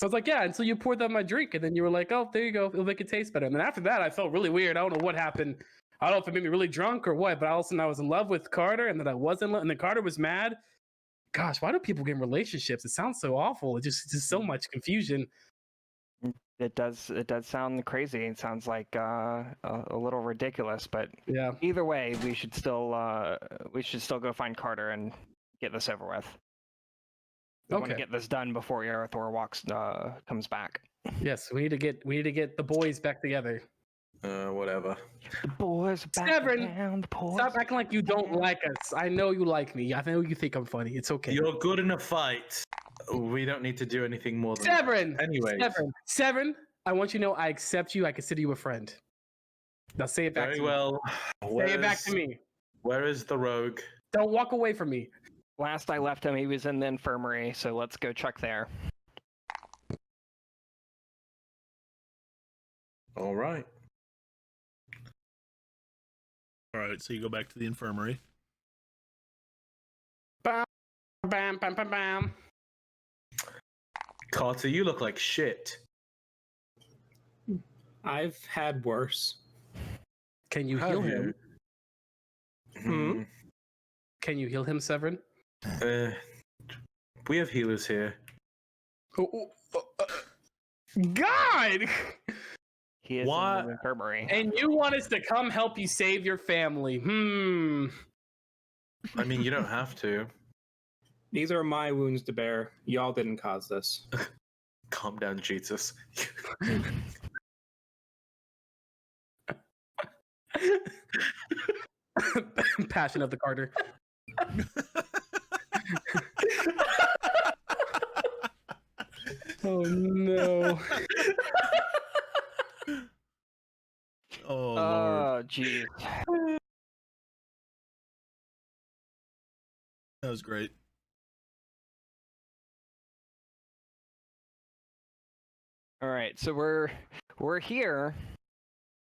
So I was like, yeah, until you poured that in my drink. And then you were like, oh, there you go. It'll make it taste better. And then after that, I felt really weird. I don't know what happened. I don't know if it made me really drunk or what, but all of a sudden I was in love with Carter and then I wasn't. And then Carter was mad. Gosh, why do people get in relationships? It sounds so awful. It's just so much confusion. It does sound crazy. It sounds like a little ridiculous, but Yeah. either way, we should still go find Carter and get this over with. We want to Okay. get this done before Arathor comes back. Yes, we need to get the boys back together. Whatever. The boys are back Severin, down. The boys Stop acting like you don't down. like us. I know you like me. I know you think I'm funny. It's okay. You're good in a fight. We don't need to do anything more than Severin. that. Anyway, Severin. I want you to know I accept you. I consider you a friend. Now say it back very to me. well. Say it back to me. Where is the rogue? Don't walk away from me. Last I left him, he was in the infirmary, so let's go check there. All right. All right, so you go back to the infirmary. Bam, bam, bam, bam, bam. Carter, you look like shit. I've had worse. Can you Have heal you? him? Hmm. Can you heal him, Severin? We have healers here. God! He is What? in the infirmary. And you want us to come help you save your family? I mean, you don't have to. These are my wounds to bear. Y'all didn't cause this. Calm down, Jesus. Passion of the Carter. Oh no. Oh, Lord. Oh, jeez. That was great. All right, so we're here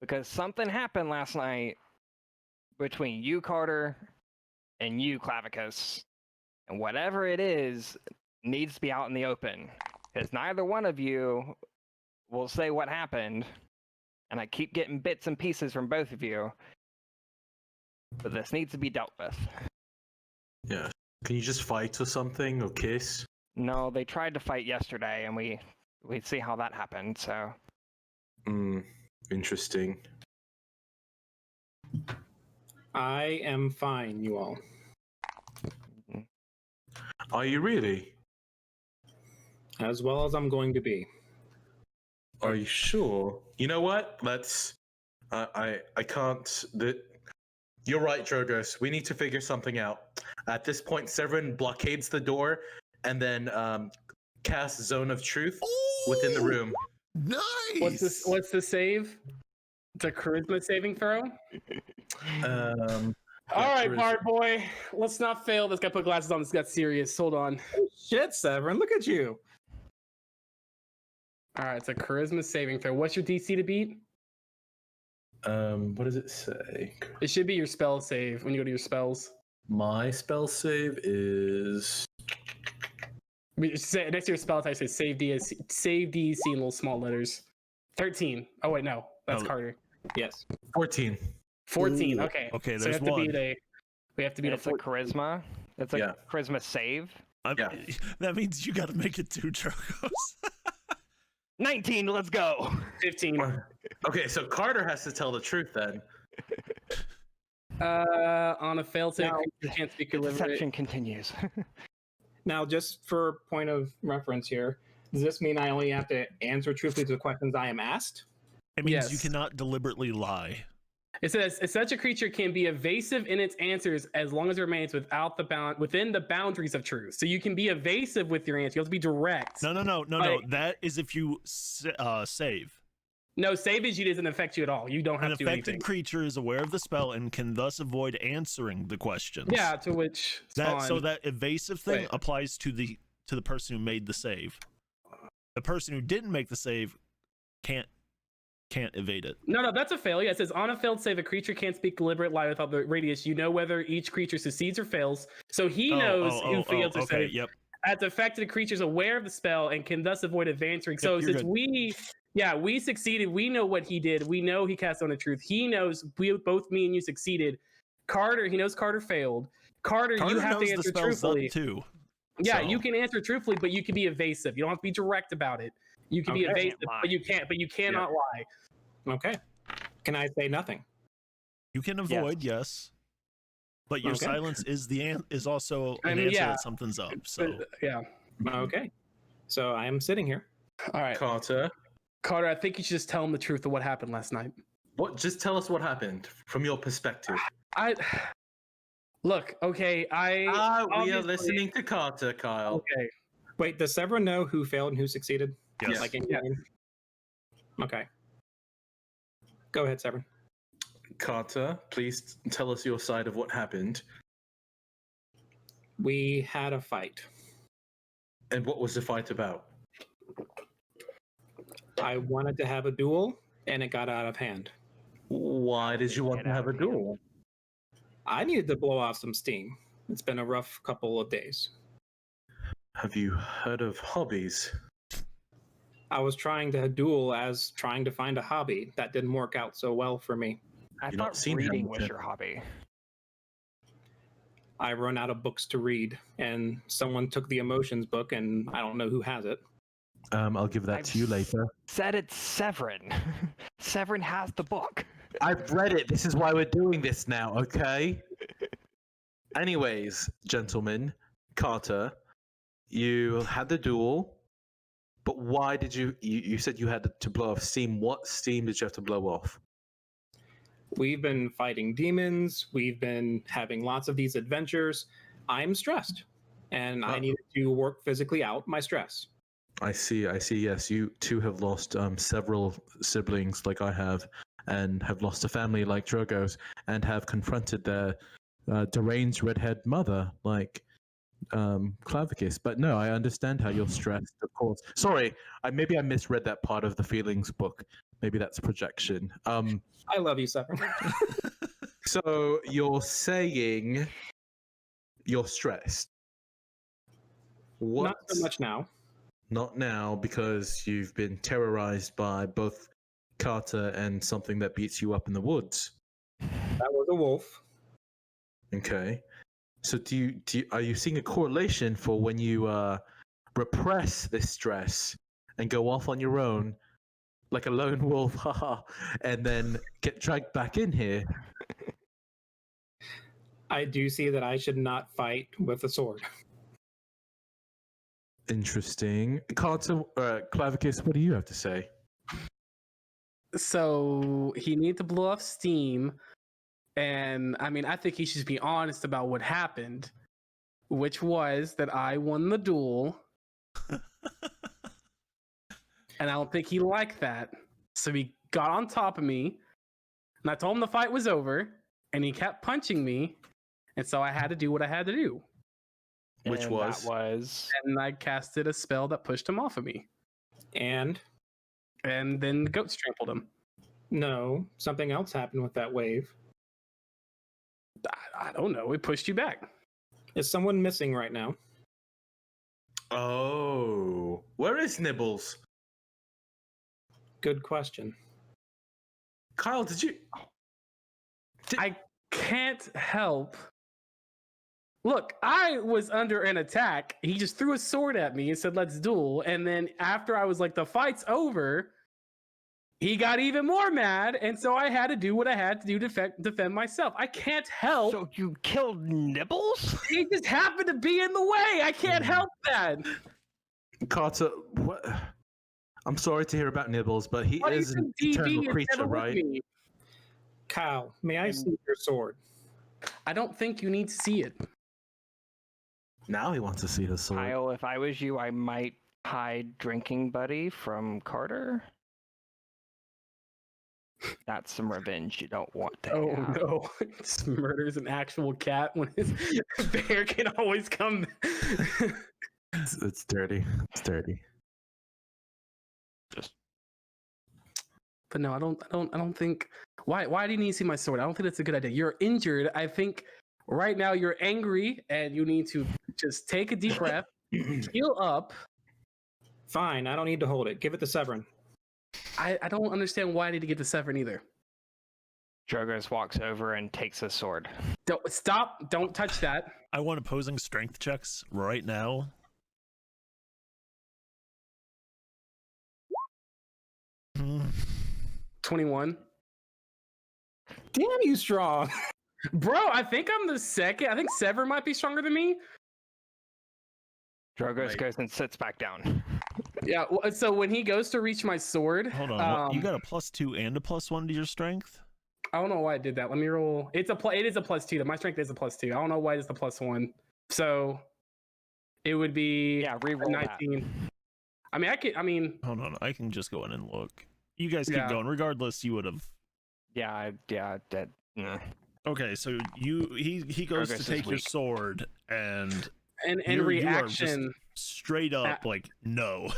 because something happened last night between you, Carter, and you, Clavicus. And whatever it is needs to be out in the open. Because neither one of you will say what happened. And I keep getting bits and pieces from both of you. But this needs to be dealt with. Yeah. Can you just fight or something or kiss? No, they tried to fight yesterday, and we see how that happened, so... Interesting. I am fine, you all. Are you really? As well as I'm going to be. Are you sure? You know what? Let's. I can't. You're right, Drogos. We need to figure something out. At this point, Severin blockades the door and then casts Zone of Truth within the room. Nice. What's the save? It's a charisma saving throw. All right, charisma. part boy. Let's not fail. This guy put glasses on. This got serious. Hold on. Shit, Severin, look at you. All right, it's a charisma saving throw. What's your DC to beat? What does it say? It should be your spell save when you go to your spells. My spell save is. Next to your spell type says save DC in little small letters. 13. Oh wait, no, that's Oh. Carter. Yes. 14. 14. Ooh, Okay. okay, So there's we have one. to beat a. We have to beat It's a. a charisma. It's a Yeah. charisma save. Yeah. That means you got to make it 2 Drogos. 19, let's go. 15. Okay, so Carter has to tell the truth then. On a failed save, Now, you can't speak The or deliver it. deception continues. Now, just for point of reference here, does this mean I only have to answer truthfully to the questions I am asked? It means you Yes. cannot deliberately lie. It says such a creature can be evasive in its answers as long as it remains within the boundaries of truth. So you can be evasive with your answer. You have to be direct. No. Like- That is if you save. No, savage doesn't affect you at all. You don't An have to do affected anything. creature is aware of the spell and can thus avoid answering the questions. Yeah, to which So that evasive thing Wait. applies to the person who made the save. The person who didn't make the save can't evade it. No, that's a fail. Yeah, it says on a failed save, a creature can't speak deliberate lie without the radius. You know whether each creature succeeds or fails. So he knows who fails or okay, saves. yep. as affected creatures aware of the spell and can thus avoid advancing. So Yep, you're since good. we succeeded, we know what he did. We know he cast on the truth. He knows both me and you succeeded. Carter, he knows Carter failed. Carter, you have knows to the answer spell's truthfully. up too. Yeah, So- you can answer truthfully, but you can be evasive. You don't have to be direct about it. You can be Okay. evasive, but you cannot lie. Okay. Can I say nothing? You can avoid, yes. But your Okay. silence is also an answer that something's up. So Yeah. Okay. So I am sitting here. All right. Carter, Carter, I think you should just tell him the truth of what happened last night. what? Just tell us what happened from your perspective. Look, okay, we are obviously- listening to Carter, Kyle. Okay. Wait, does Severin know who failed and who succeeded? yes. Like in Yeah. game? Okay. Go ahead, Severin. Carter, please tell us your side of what happened. We had a fight. And what was the fight about? I wanted to have a duel, and it got out of hand. Why did you want to have a duel? I needed to blow off some steam. It's been a rough couple of days. Have you heard of hobbies? I was trying to duel as trying to find a hobby. That didn't work out so well for me. I You've not thought seen reading was Hamilton. your hobby. I run out of books to read, and someone took the emotions book, and I don't know who has it. I'll give that to you later. Said it's Severin. Severin has the book. I've read it. This is why we're doing this now, okay? Anyways, gentlemen, Carter, you had the duel, but why did you said you had to blow off steam. What steam did you have to blow off? We've been fighting demons. We've been having lots of these adventures. I'm stressed, and I needed to work physically out my stress. I see. Yes, you too have lost several siblings like I have, and have lost a family like Drogo's, and have confronted their deranged redhead mother like Klavicus. But no, I understand how you're stressed, of course. Sorry, maybe I misread that part of the feelings book. Maybe that's projection. I love you, Severin. So you're saying you're stressed? What? Not so much now. Not now, because you've been terrorized by both Carter and something that beats you up in the woods. That was a wolf. Okay. So are you seeing a correlation for when you repress this stress and go off on your own like a lone wolf, haha, and then get dragged back in here? I do see that I should not fight with a sword. Interesting. Carter, Klavicus, what do you have to say? So he needed to blow off steam, and I mean, I think he should just be honest about what happened, which was that I won the duel, and I don't think he liked that. So he got on top of me, and I told him the fight was over, and he kept punching me, and so I had to do what I had to do, Which And was? that was and I casted a spell that pushed him off of me, And and then the goats trampled him. no, something else happened with that wave. I don't know. It pushed you back. Is someone missing right now? Oh, where is Nibbles? Good question. Kyle, did you? I can't help. Look, I was under an attack. He just threw a sword at me and said, "Let's duel." And then after I was like, "The fight's over," he got even more mad, and so I had to do what I had to do to defend myself. I can't help. So you killed Nibbles? He just happened to be in the way. I can't help that. Carter, what? I'm sorry to hear about Nibbles, but he What is is an DB eternal is creature, never with right? me. Kyle, may I see your sword? I don't think you need to see it. Now he wants to see his sword. Kyle, if I was you, I might hide Drinking Buddy from Carter. That's some revenge you don't want to Oh have. no! Just murders an actual cat when his bear can always come. It's dirty. It's dirty. Just But no, I don't think. Why do you need to see my sword? I don't think that's a good idea. You're injured. I think right now you're angry, and you need to just take a deep breath Heal up. Fine, I don't need to hold it. Give it to Severin. I don't understand why I need to get to Severin either. Drogos walks over and takes his sword. Don't stop. Don't touch that. I want opposing strength checks right now. Hmm. 21. Damn you strong. Bro, I think I'm the second. I think Severin might be stronger than me. Drogos Right. goes and sits back down. Yeah, so when he goes to reach my sword, Hold on. What, you got a +2 and a +1 to your strength? I don't know why I did that. Let me roll. It is a +2. My strength is a +2. I don't know why it's a +1. So it would be Yeah, a reroll 19. that. I mean, Hold on. I can just go in and look. You guys keep Yeah. going. Regardless, you would have. Yeah, that. Okay, so he goes Drogos to is take your weak. sword and in you are just reaction, straight up like no.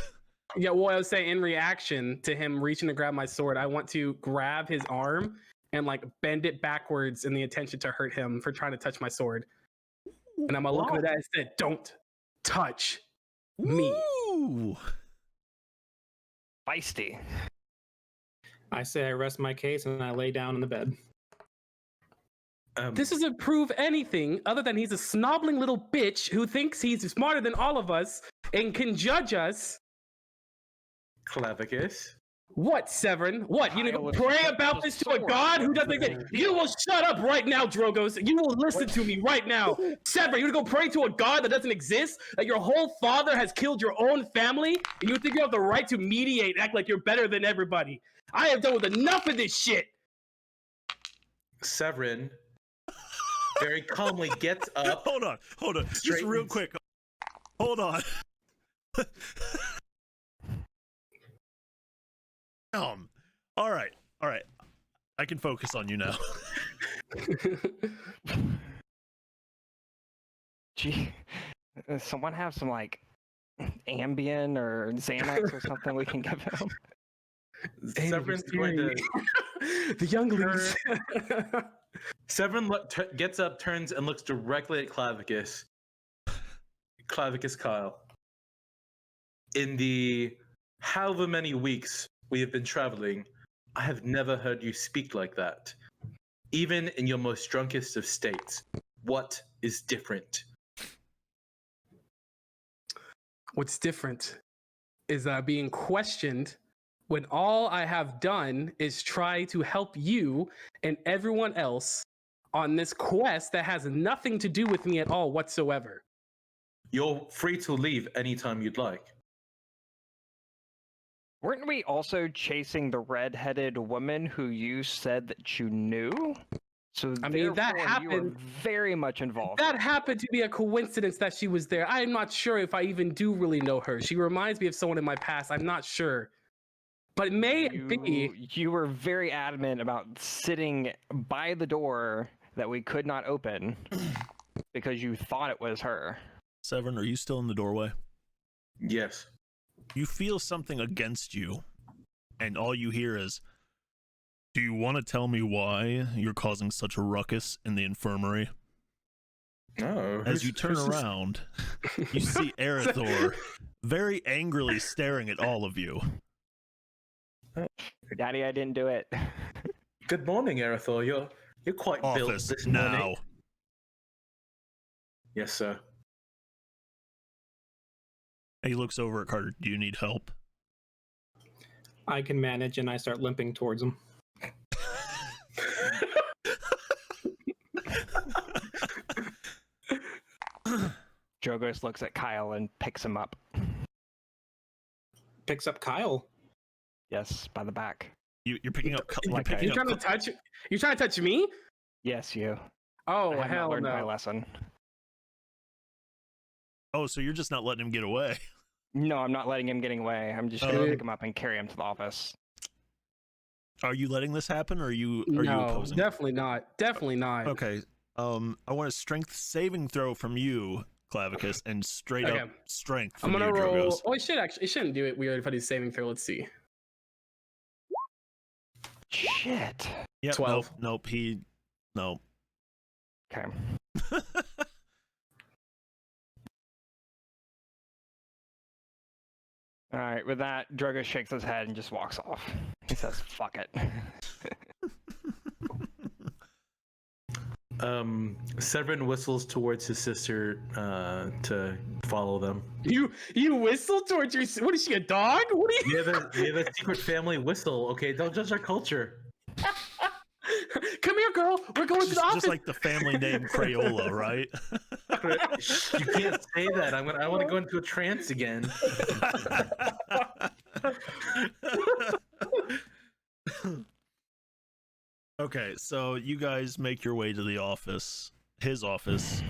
yeah. Well, I was saying in reaction to him reaching to grab my sword, I want to grab his arm and like bend it backwards in the intention to hurt him for trying to touch my sword. And I'm gonna look at that and said, "Don't touch me." Woo! Feisty. I say I rest my case and I lay down in the bed. This doesn't prove anything other than he's a snobbling little bitch who thinks he's smarter than all of us and can judge us. Clavicus. What, Severin? What? You need Kyle to is pray just about a this to a sword. god who doesn't exist? You will shut up right now, Drogos. You will listen to me right now. Severin, you're gonna go pray to a god that doesn't exist? That your whole father has killed your own family? And you think you have the right to mediate, act like you're better than everybody? I have done with enough of this shit. Severin very calmly gets up. Hold on. Just real Straightens- quick. Hold on. All right. I can focus on you now. Gee, someone have some like Ambien or Xanax or something we can give him. Severin's going to. The younglings. Severin gets up, turns, and looks directly at Clavicus. Clavicus Kyle. In the however many weeks we have been traveling, I have never heard you speak like that. Even in your most drunkest of states. What is different? What's different is being questioned when all I have done is try to help you and everyone else on this quest that has nothing to do with me at all whatsoever. You're free to leave anytime you'd like. Weren't we also chasing the red-headed woman who you said that you knew? So I mean, that therefore, you are happened- very much involved. That happened to be a coincidence that she was there. I'm not sure if I even do really know her. She reminds me of someone in my past. I'm not sure. But it may be. You were very adamant about sitting by the door that we could not open because you thought it was her. Severin, are you still in the doorway? Yes. You feel something against you, and all you hear is, "Do you want to tell me why you're causing such a ruckus in the infirmary?" Oh. As you turn around, you see Arathor very angrily staring at all of you. Daddy, I didn't do it. Good morning, Arathor. You're quite built Office this now. morning. Yes, sir. And he looks over at Carter. Do you need help? I can manage and I start limping towards him. Drogos looks at Kyle and picks him up. Picks up Kyle. Yes, by the back. You're picking up. You're Like picking You trying to up. touch? You trying to touch me? Yes, you. Oh I have not hell learned my no! lesson. Oh, so you're just not letting him get away? No, I'm not letting him getting away. I'm just gonna Um, pick him up and carry him to the office. Are you letting this happen, or are you No, opposing? definitely not. Definitely not. Okay. I want a strength saving throw from you, Clavicus, and straight up Okay. strength I'm from gonna you, roll. Drogos. Oh, it shouldn't do it weird if I do saving throw. Let's see. Shit. Yep, 12. Nope. Nope. Okay. All right, with that, Drogo shakes his head and just walks off. He says, "Fuck it." Severin whistles towards his sister to follow them. You whistle towards your. What is she, a dog? What are you? We have a secret family whistle. Okay, don't judge our culture. Come here, girl. We're going to the office. Just like the family name Crayola, right? You can't say that. I want to go into a trance again. Okay, so you guys make your way to the office, his office.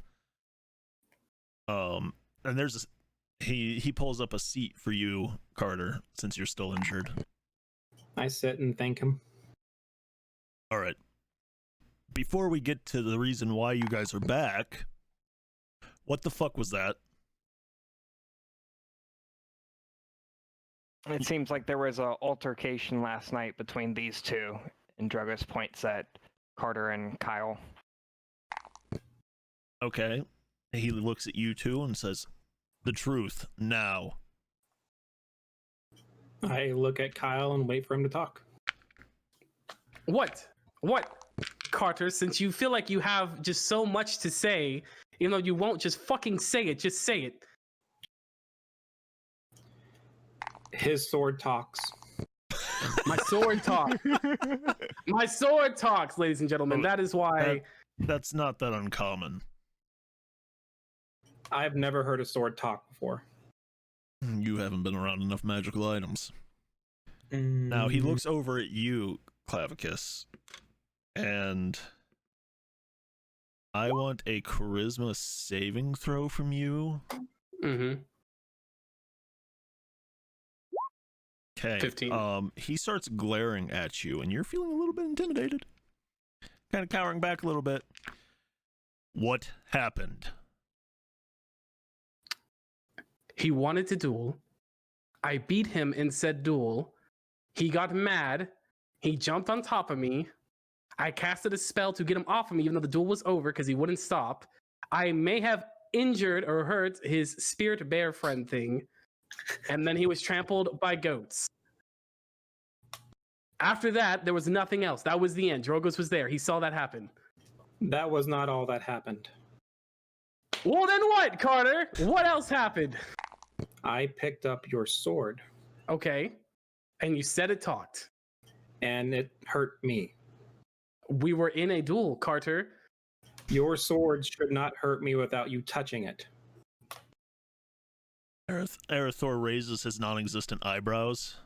And there's he pulls up a seat for you, Carter, since you're still injured. I sit and thank him. All right. Before we get to the reason why you guys are back, what the fuck was that? It seems like there was an altercation last night between these two, and Drogo's points at Carter and Kyle. Okay. He looks at you two and says, "The truth, now." I look at Kyle and wait for him to talk. What, Carter? Since you feel like you have just so much to say, even though you won't just fucking say it, just say it. His sword talks. My sword talks. My sword talks, ladies and gentlemen. That is why. That's not that uncommon. I've never heard a sword talk before. You haven't been around enough magical items. Now he looks over at you, Clavicus, and I want a charisma saving throw from you. Mm-hmm. Okay. 15. He starts glaring at you, and you're feeling a little bit intimidated. Kind of cowering back a little bit. What happened? He wanted to duel. I beat him in said duel. He got mad. He jumped on top of me. I casted a spell to get him off of me, even though the duel was over because he wouldn't stop. I may have injured or hurt his spirit bear friend thing. And then he was trampled by goats. After that, there was nothing else. That was the end. Drogos was there. He saw that happen. That was not all that happened. Well, then what, Carter? What else happened? I picked up your sword. Okay. And you said it talked. And it hurt me. We were in a duel, Carter. Your sword should not hurt me without you touching it. Arathor raises his non-existent eyebrows.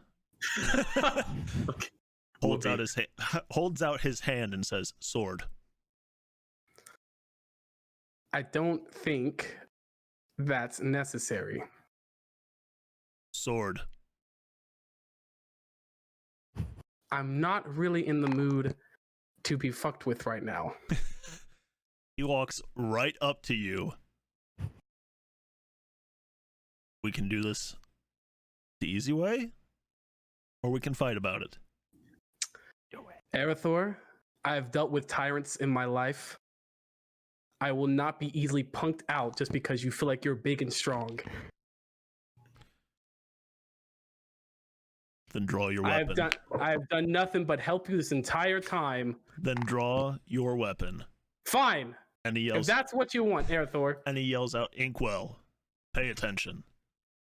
Okay. holds out his hand and says, "Sword." I don't think that's necessary. Sword. I'm not really in the mood to be fucked with right now. He walks right up to you. We can do this the easy way, or we can fight about it. Arathor, I've dealt with tyrants in my life. I will not be easily punked out just because you feel like you're big and strong. Then draw your weapon. I have done nothing but help you this entire time. Then draw your weapon. Fine. And he yells, if that's what you want, Arathor. And he yells out, "Inkwell, pay attention."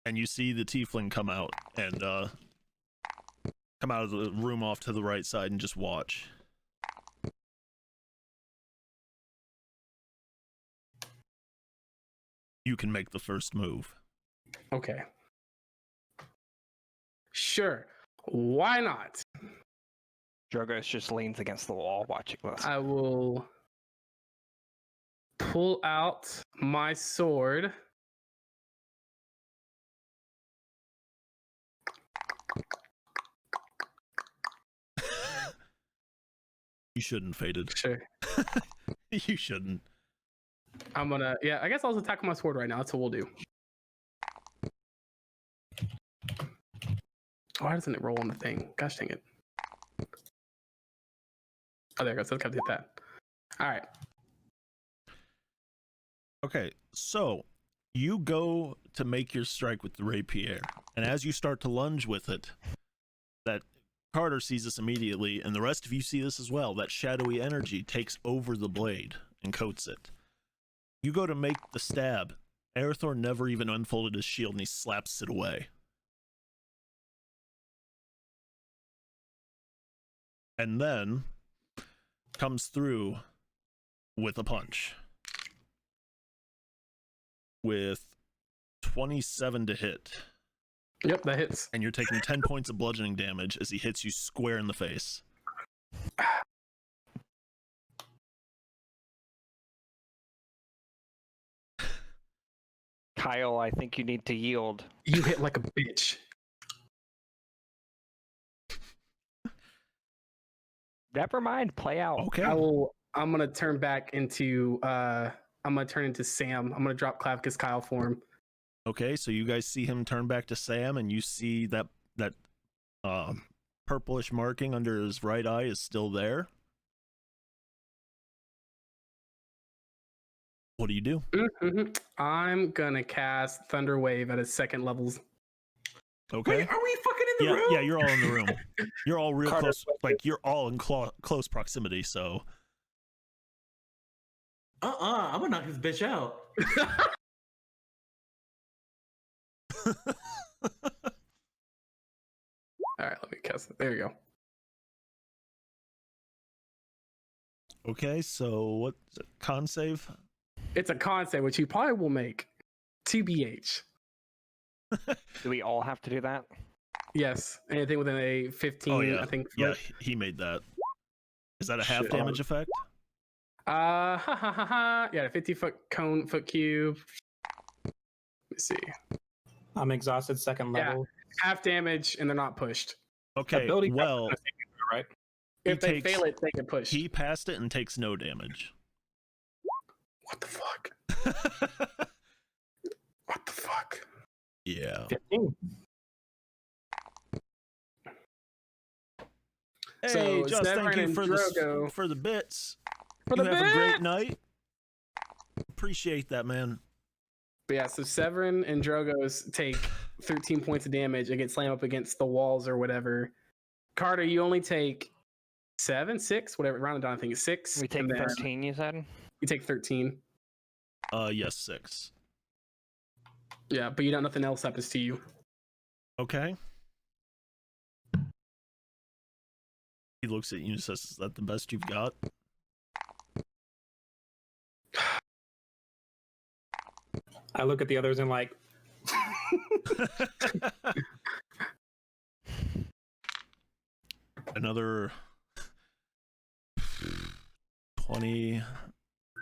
And you see the tiefling come out and come out of the room off to the right side and just watch. You can make the first move. Okay. Sure. Why not? Drogos just leans against the wall watching this. I will pull out my sword. You shouldn't, Faded. Sure. You shouldn't. I'm gonna, yeah, I guess I'll just attack with my sword right now. That's what we'll do. Why doesn't it roll on the thing? Gosh dang it. Oh, there it goes. Let's hit that. All right. Okay, so You go to make your strike with the rapier, and as you start to lunge with it, that Carter sees this immediately, and the rest of you see this as well. That shadowy energy takes over the blade and coats it. You go to make the stab. Arathor never even unfolded his shield, and he slaps it away. And then comes through with a punch. With 27 to hit. Yep, that hits. And you're taking 10 points of bludgeoning damage as he hits you square in the face. Kyle, I think you need to yield. You hit like a bitch. Never mind, play out. Okay. I'm gonna turn back into I'm gonna turn into Sam. I'm gonna drop Clavicus Kyle form. Okay, so you guys see him turn back to Sam, and you see that purplish marking under his right eye is still there. What do you do? I'm gonna cast Thunder Wave at his second levels. Okay. Wait, are we fucking in the room? Yeah, you're all in the room. You're all real Carter, close. Like, you're all in close proximity, so. I'm gonna knock this bitch out. All right, let me cast it. There you go. Okay, so what is it? Con save? It's a con save, which he probably will make. TBH. Do we all have to do that? Yes. Anything within a 15, Oh, yeah. I think. Yeah, he made that. Is that a half Shit. damage effect? Yeah, a 50-foot cone, foot cube. Let me see. I'm exhausted second Yeah. level. Half damage, and they're not pushed. Okay, Ability well, right? He If they takes- fail it, they get pushed. he passed it and takes no damage. What the fuck? What the fuck? Yeah. 15. Hey, So, just thank Severin you and for Drogo. for the bits. For You the have a great bits! night. Appreciate that, man. But yeah, so Severin and Drogos take 13 points of damage and get slammed up against the walls or whatever. Carter, you only take 7, 6, whatever. Rounded down, I think it's 6. We take and then 13, you said? You take 13. Yes, 6. Yeah, but you know nothing else happens to you. Okay. He looks at you and says, "Is that the best you've got?" I look at the others and like, Another 20,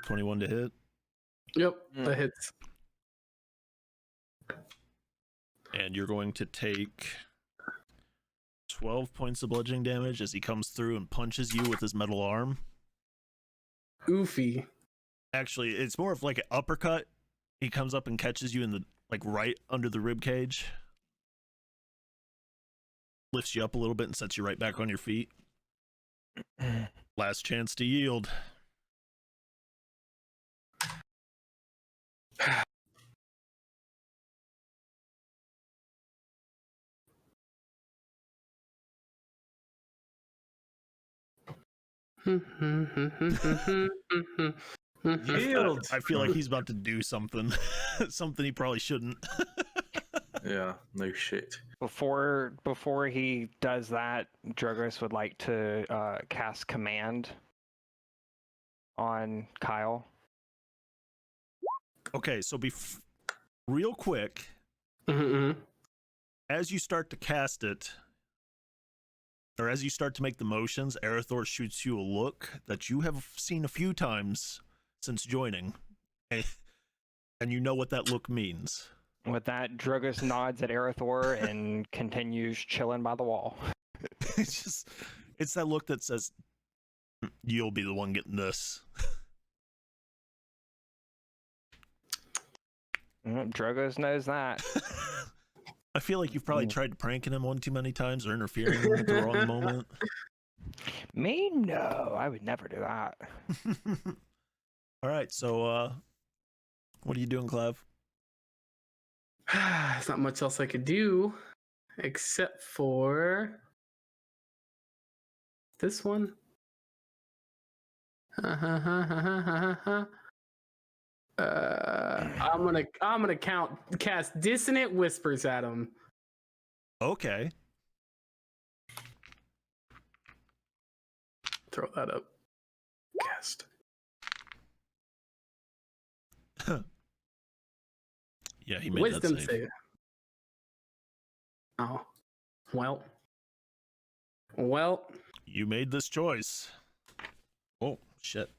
21 to hit. Yep, that hits. And you're going to take 12 points of bludgeoning damage as he comes through and punches you with his metal arm. Oofy. Actually, it's more of like an uppercut. He comes up and catches you in the, like, right under the rib cage. Lifts you up a little bit and sets you right back on your feet. Last chance to yield. Yield. I feel like he's about to do something. Something he probably shouldn't. Yeah, no shit. Before he does that, Drogos would like to cast command on Kyle. Okay, so real quick, as you start to cast it, or as you start to make the motions, Arathor shoots you a look that you have seen a few times since joining, and you know what that look means. With that, Drogos nods at Arathor and continues chilling by the wall. It's that look that says, "You'll be the one getting this." Drogos knows that. I feel like you've probably tried pranking him one too many times or interfering at the wrong moment. Me? No, I would never do that. All right, so what are you doing, Clav? There's not much else I could do except for this one. I'm gonna cast Dissonant Whispers at him. Okay. Throw that up. Cast. Yeah, he made Wisdom that save. save. Oh, well. You made this choice. Oh shit!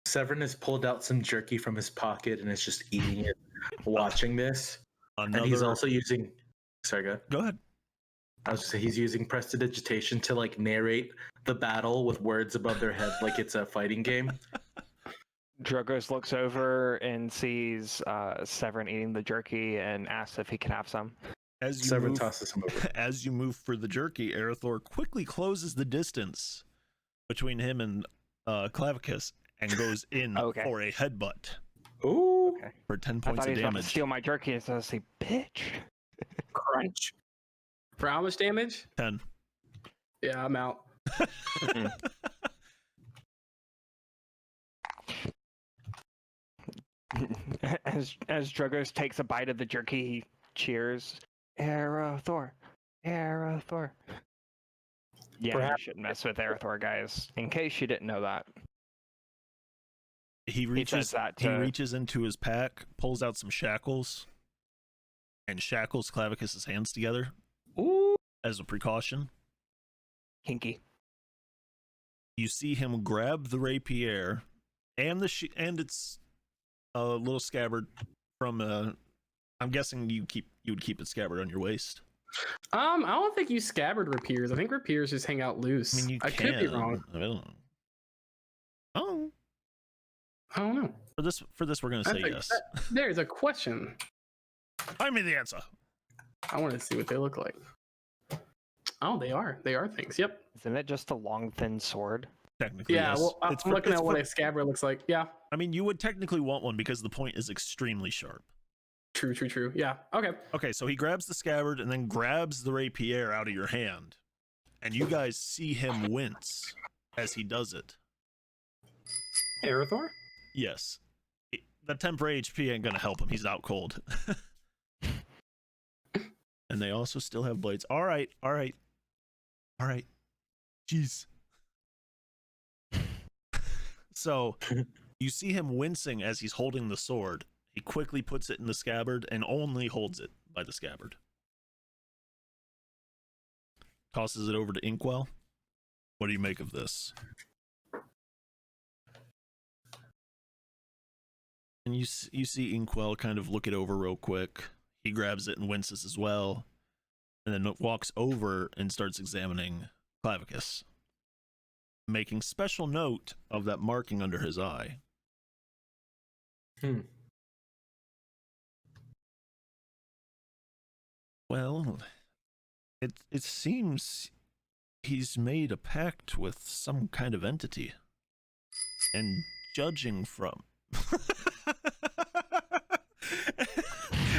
Severin has pulled out some jerky from his pocket and is just eating it, watching this. And he's also using. Sorry, go ahead. I was just saying he's using prestidigitation to like narrate the battle with words above their head, like it's a fighting game. Drogos looks over and sees Severin eating the jerky and asks if he can have some. As you Severin move, tosses him over. As you move for the jerky, Arathor quickly closes the distance between him and Clavicus and goes in for a headbutt. Ooh. Okay. For 10 I points thought of he was about to damage. steal my jerky, so I say, bitch. Crunch. For how much damage? 10. Yeah, I'm out. As Drogos takes a bite of the jerky, he cheers. Arathor. Arathor. Yeah, Perhaps- you shouldn't mess with Arathor, guys. In case you didn't know that. He reaches into his pack, pulls out some shackles, and shackles Clavicus's hands together. Ooh. As a precaution. Kinky. You see him grab the rapier and and its little scabbard from I'm guessing you would keep it scabbard on your waist. I don't think you scabbard rapiers. I think rapiers just hang out loose. I mean, I could be wrong. I don't know. Oh. I don't know. For this, we're gonna say yes. There's a question. Find me the answer. I want to see what they look like. Oh, they are. They are things. Yep. Isn't it just a long, thin sword? Technically, Yeah. yes. Well, I'm looking at what a scabbard looks like. Yeah. I mean, you would technically want one because the point is extremely sharp. True. Yeah. Okay. Okay, so he grabs the scabbard and then grabs the rapier out of your hand, and you guys see him wince as he does it. Arathor? Yes. That temporary HP ain't gonna help him. He's out cold. And they also still have blades. All right. Jeez. So you see him wincing as he's holding the sword. He quickly puts it in the scabbard and only holds it by the scabbard. Tosses it over to Inkwell. What do you make of this? And you see Inkwell kind of look it over real quick. He grabs it and winces as well, and then walks over and starts examining Clavicus, making special note of that marking under his eye. Well, it seems he's made a pact with some kind of entity, and judging from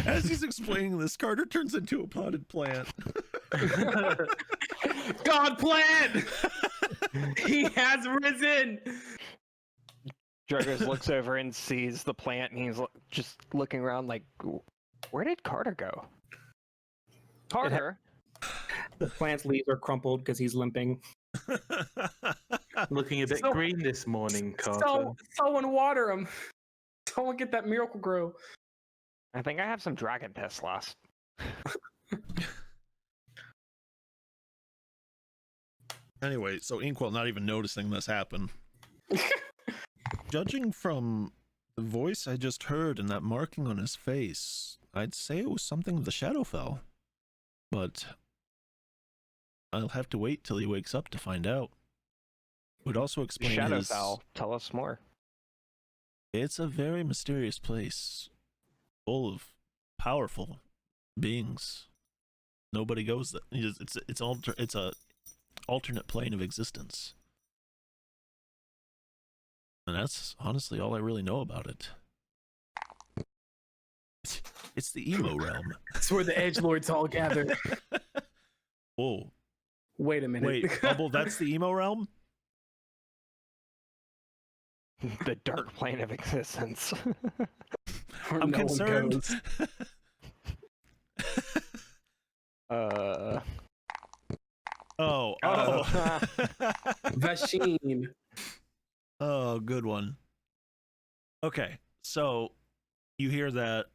as he's explaining this, Carter turns into a potted plant. God plant! He has risen! Drogos looks over and sees the plant, and he's just looking around like, where did Carter go? Carter? The plant's leaves are crumpled because he's limping. Looking a bit green this morning, Carter. Someone water him. Someone get that miracle grow. I think I have some dragon piss last. Anyway, so Inkwell not even noticing this happen. Judging from the voice I just heard and that marking on his face, I'd say it was something of the Shadowfell. But I'll have to wait till he wakes up to find out. Would also explain Shadowfell. Tell us more. It's a very mysterious place, full of powerful beings. Nobody goes there. It's a alternate plane of existence, and that's honestly all I really know about it. It's the emo realm. It's where the edgelords all gather. Whoa. Wait a minute. Wait, Bubble, that's the emo realm? The dark plane of existence. Where I'm no one concerned. goes. Oh. Vasheen. Oh, good one. Okay, so you hear that.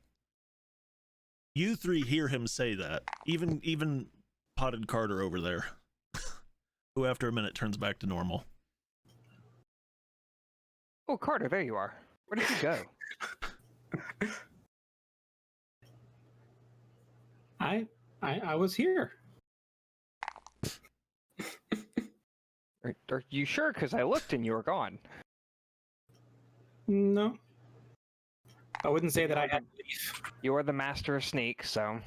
You three hear him say that. Even Potted Carter over there, who after a minute turns back to normal. Oh, Carter, there you are. Where did you go? I was here. Are you sure? Because I looked and you were gone. No. I wouldn't say that I had belief. You are the master of sneak, so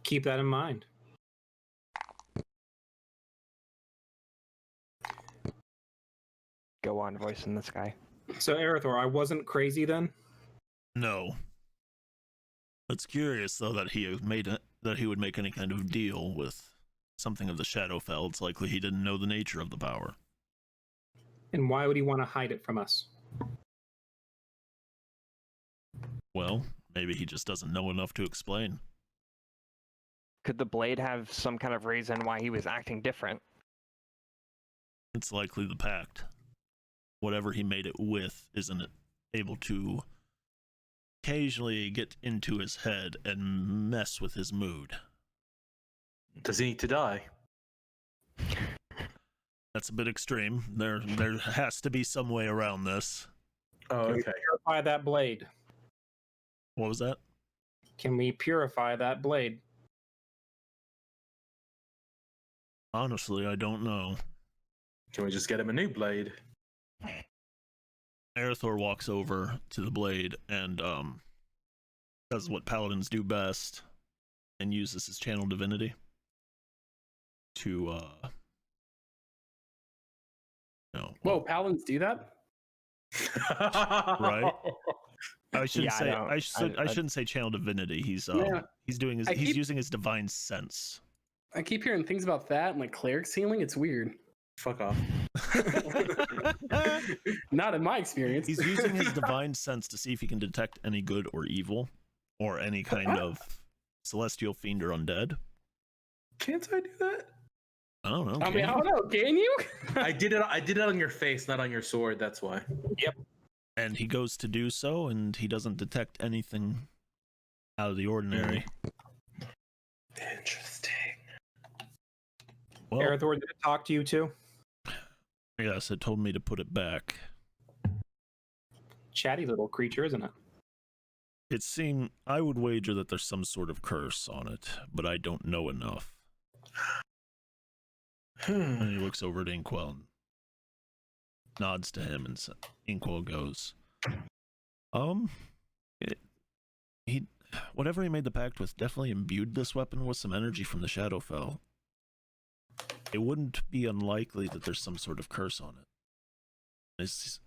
Keep that in mind. go on, voice in the sky. So, Arathor, I wasn't crazy then? No. It's curious though that he would make any kind of deal with something of the Shadowfell. It's likely he didn't know the nature of the power. And why would he want to hide it from us? Well, maybe he just doesn't know enough to explain. Could the blade have some kind of reason why he was acting different? It's likely the pact. Whatever he made it with isn't able to occasionally get into his head and mess with his mood. Does he need to die? That's a bit extreme. There has to be some way around this. Oh, Can we okay. purify that blade? What was that? Can we purify that blade? Honestly, I don't know. Can we just get him a new blade? Arathor walks over to the blade and does what paladins do best and uses his channel divinity to Whoa, paladins do that? Right? I shouldn't Yeah, say I shouldn't say channel divinity. He's doing his he's using his divine sense. I keep hearing things about that and like cleric's healing. It's weird. Fuck off. Not in my experience. He's using his divine sense to see if he can detect any good or evil or any kind of celestial fiend or undead. Can't I do that? I don't know. I can mean, I you? don't know. Can you? I did it on your face, not on your sword, that's why. And he goes to do so, and he doesn't detect anything out of the ordinary. Interesting. Well, Arathor, did it talk to you too? yes, it told me to put it back. Chatty little creature, isn't it? It seemed I would wager that there's some sort of curse on it, but I don't know enough. And he looks over at Inkwell and nods to him, and Inkwell goes, he whatever he made the pact with definitely imbued this weapon with some energy from the Shadowfell. It wouldn't be unlikely that there's some sort of curse on it. It's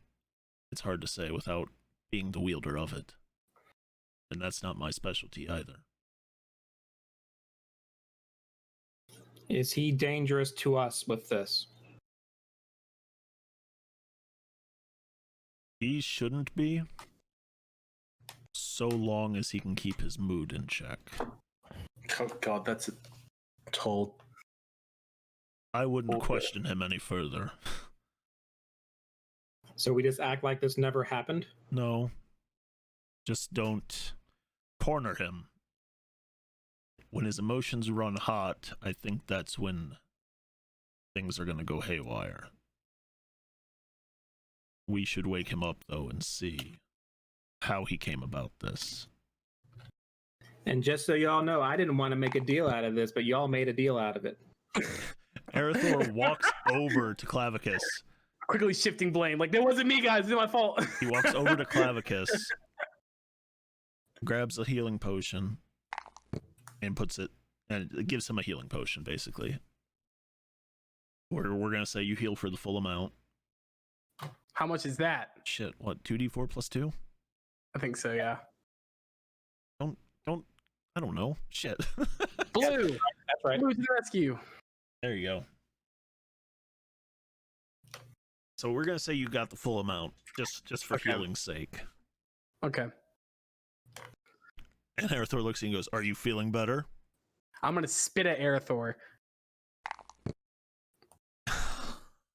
hard to say without being the wielder of it. And that's not my specialty either. Is he dangerous to us with this? He shouldn't be, so long as he can keep his mood in check. Oh god, that's told. I wouldn't question him any further. So we just act like this never happened? No. Just don't corner him. When his emotions run hot, I think that's when things are going to go haywire. We should wake him up, though, and see how he came about this. And just so y'all know, I didn't want to make a deal out of this, but y'all made a deal out of it. Arathor walks over to Clavicus. Quickly shifting blame. Like, that wasn't me, guys. It's my fault. He walks over to Clavicus, grabs a healing potion, and puts it, and it gives him a healing potion, basically. We're going to say you heal for the full amount. How much is that? Shit, what, 2d4 plus 2? I think so. Yeah. I don't know. Shit. Blue. That's right. Blue to the rescue. There you go. So we're gonna say you got the full amount, just for Okay. healing's sake. Okay. And Arathor looks at you and goes, "Are you feeling better?" I'm gonna spit at Arathor.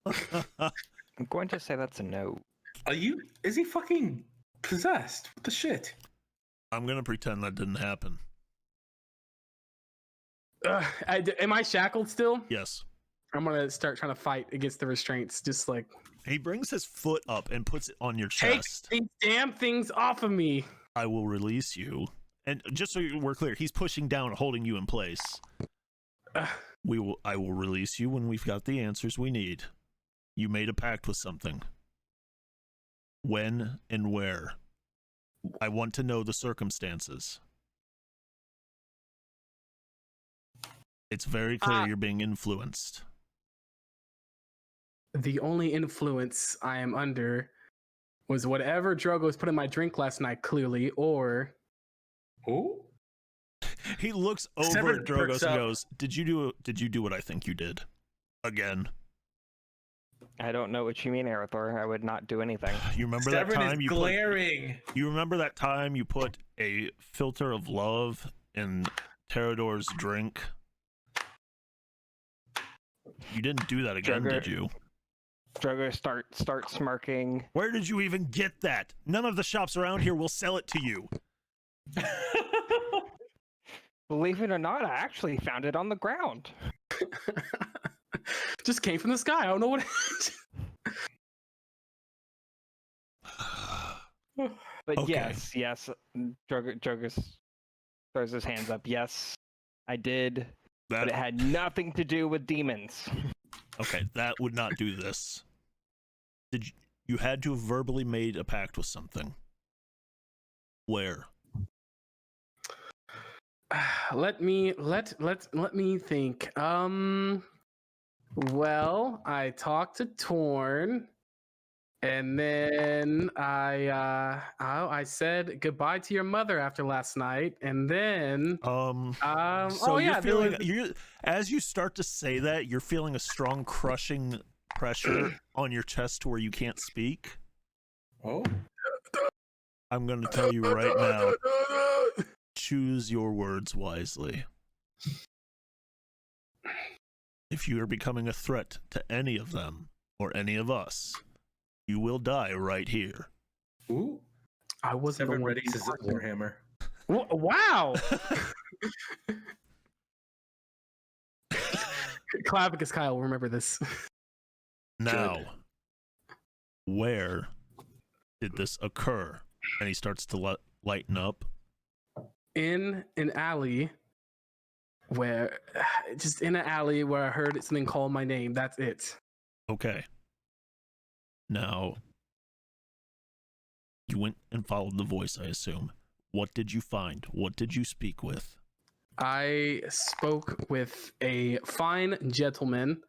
I'm going to say that's a no. Is he fucking possessed? What the shit? I'm gonna pretend that didn't happen. Am I shackled still? Yes. I'm gonna start trying to fight against the restraints. Just like He brings his foot up and puts it on your take chest. these damn things off of me. I will release you. And just so we're clear, he's pushing down, holding you in place. I will release you when we've got the answers we need. You made a pact with something. When and where? I want to know the circumstances. It's very clear you're being influenced. The only influence I am under was whatever drug was put in my drink last night, clearly, or Who? He looks over Severin at Drogos perks and up. goes, Did you do what I think you did? Again. I don't know what you mean, Arathor. I would not do anything. You remember Severin that time is you glaring. you remember that time you put a filter of love in Terador's drink? You didn't do that again, Jugger- did you? Drogo start smirking. Where did you even get that? None of the shops around here will sell it to you. Believe it or not, I actually found it on the ground. just came from the sky. I don't know what. But Okay. yes, Drogo throws his hands up. Yes, I did, but it had nothing to do with demons. Okay, that would not do this. You had to have verbally made a pact with something. Where? Let me think. Well, I talked to Torn, and then I said goodbye to your mother after last night, and then So oh you're yeah, feeling as you start to say that, you're feeling a strong crushing pressure on your chest to where you can't speak. Oh. I'm going to tell you right now, choose your words wisely. If you are becoming a threat to any of them or any of us, you will die right here. Ooh. I wasn't the Severin one. readies his warhammer. Wow. Klavicus Kyle will remember this. Now, where did this occur? And he starts to lighten up. In an alley where I heard something call my name. That's it. Okay. Now, you went and followed the voice, I assume. What did you find? What did you speak with? I spoke with a fine gentleman,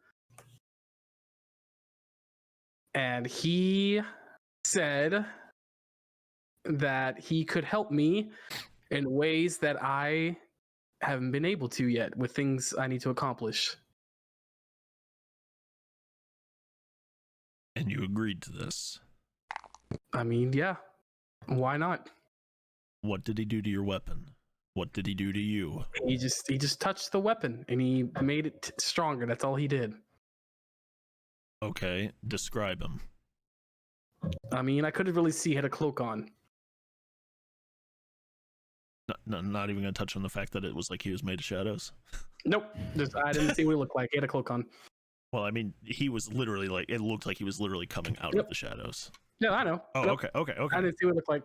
and he said that he could help me in ways that I haven't been able to yet with things I need to accomplish. And you agreed to this. I mean, yeah. Why not? What did he do to your weapon? What did he do to you? He just touched the weapon and he made it stronger. That's all he did. Okay, describe him. I mean, I couldn't really see he had a cloak on. Not even going to touch on the fact that it was like he was made of shadows. Nope. I didn't see what he looked like. He had a cloak on. Well, I mean, he was literally like, it looked like he was literally coming out of the shadows. Yeah, I know. Oh, Nope. okay. I didn't see what it looked like.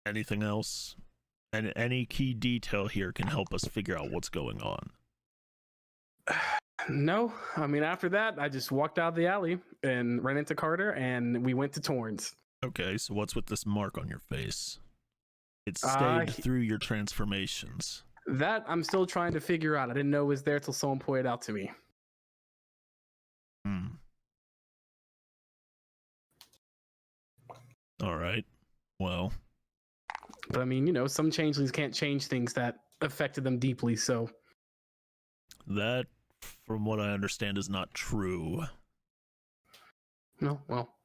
Anything else? And any key detail here can help us figure out what's going on. No. I mean, after that, I just walked out of the alley and ran into Carter and we went to Torrance. Okay, so what's with this mark on your face? It stayed through your transformations. That I'm still trying to figure out. I didn't know it was there till someone pointed out to me. All right. Well, But I mean, you know, some changelings can't change things that affected them deeply. So that, from what I understand, is not true. no, well,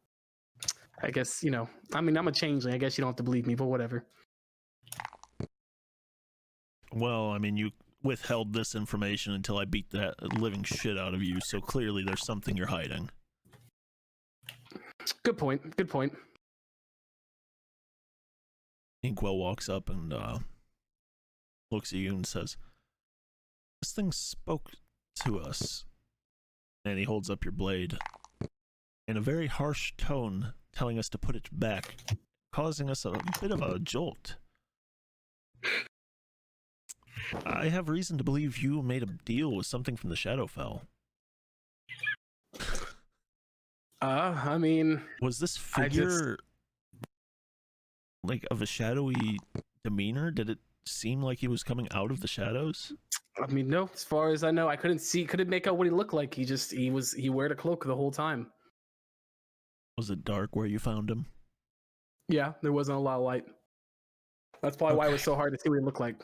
I guess, you know, I mean, I'm a changeling. I guess you don't have to believe me, but whatever. Well, I mean, you withheld this information until I beat that living shit out of you, so clearly there's something you're hiding. Good point. Good point. Inkwell walks up and looks at you and says, "This thing spoke to us." And he holds up your blade in a very harsh tone, telling us to put it back, causing us a bit of a jolt. I have reason to believe you made a deal with something from the Shadowfell. I mean, Was this figure like of a shadowy demeanor? Did it seem like he was coming out of the shadows? I mean, no. As far as I know, I couldn't make out what he looked like. He wore a cloak the whole time. Was it dark where you found him? Yeah, there wasn't a lot of light. That's probably why it was so hard to see what he looked like.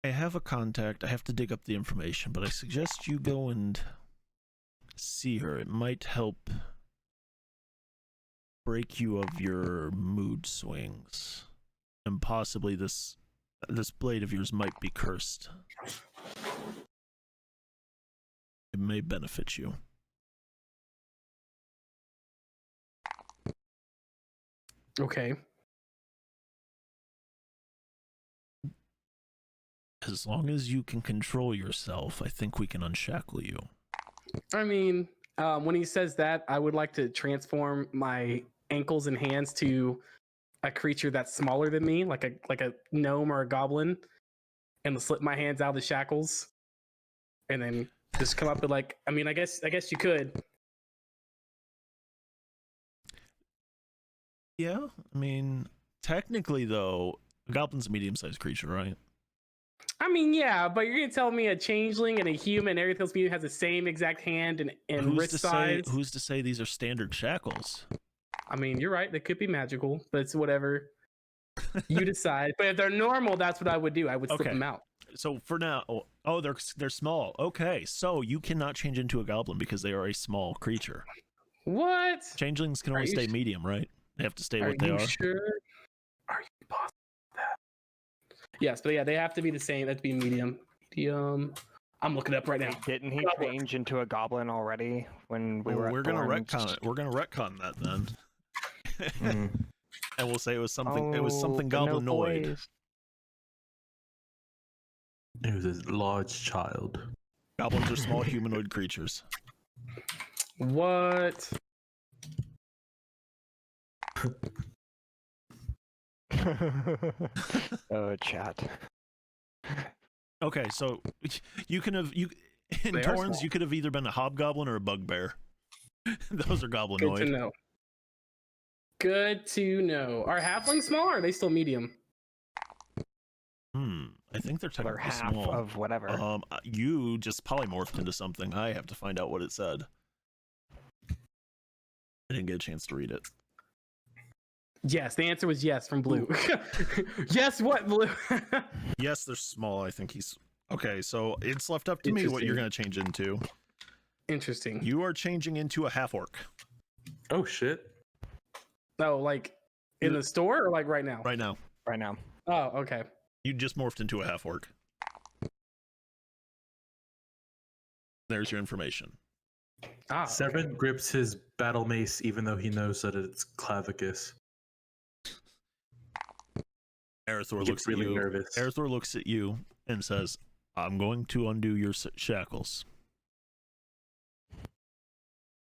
I have a contact. I have to dig up the information, but I suggest you go and see her. It might help break you of your mood swings. And possibly this blade of yours might be cursed. It may benefit you. Okay. As long as you can control yourself, I think we can unshackle you. I mean, when he says that, I would like to transform my ankles and hands to a creature that's smaller than me, like a gnome or a goblin, and slip my hands out of the shackles, and then just come up with like. I mean, I guess you could. Yeah, I mean, technically though, a goblin's a medium-sized creature, right? I mean, yeah, but you're gonna tell me a changeling and a human and everything else has the same exact hand and wrist size? Who's to say these are standard shackles? I mean, you're right. They could be magical, but it's whatever you decide. But if they're normal, that's what I would do. I would slip them out. So for now, oh, they're small. Okay, so you cannot change into a goblin because they are a small creature. What? Changelings can only stay medium, right? They have to stay what they are. Are you sure? Are you positive of that? Yes, but yeah, they have to be the same. They have to be medium. I'm looking up right now. Didn't he change into a goblin already when we were? We're gonna retcon it. We're gonna retcon that then. And we'll say it was something. It was something goblinoid. It was a large child. Goblins are small humanoid creatures. What? Oh, chat. Okay, so you can have in Torrens you could have either been a hobgoblin or a bugbear. Those are goblinoid. Good to know. Good to know. Are halflings small or are they still medium? I think they're technically half small. of whatever. You just polymorphed into something. I have to find out what it said. I didn't get a chance to read it. Yes, the answer was yes from Blue. Yes, what, Blue? Yes, they're small. I think he's okay. So it's left up to me what you're gonna change into. Interesting. You are changing into a half orc. Oh shit! Oh, like in the store or like right now? Right now. Right now. Oh, okay. You just morphed into a half orc. There's your information. Severin grips his battle mace even though he knows that it's Clavicus. Arathor looks at you. Nervous. Arathor looks at you and says, "I'm going to undo your shackles.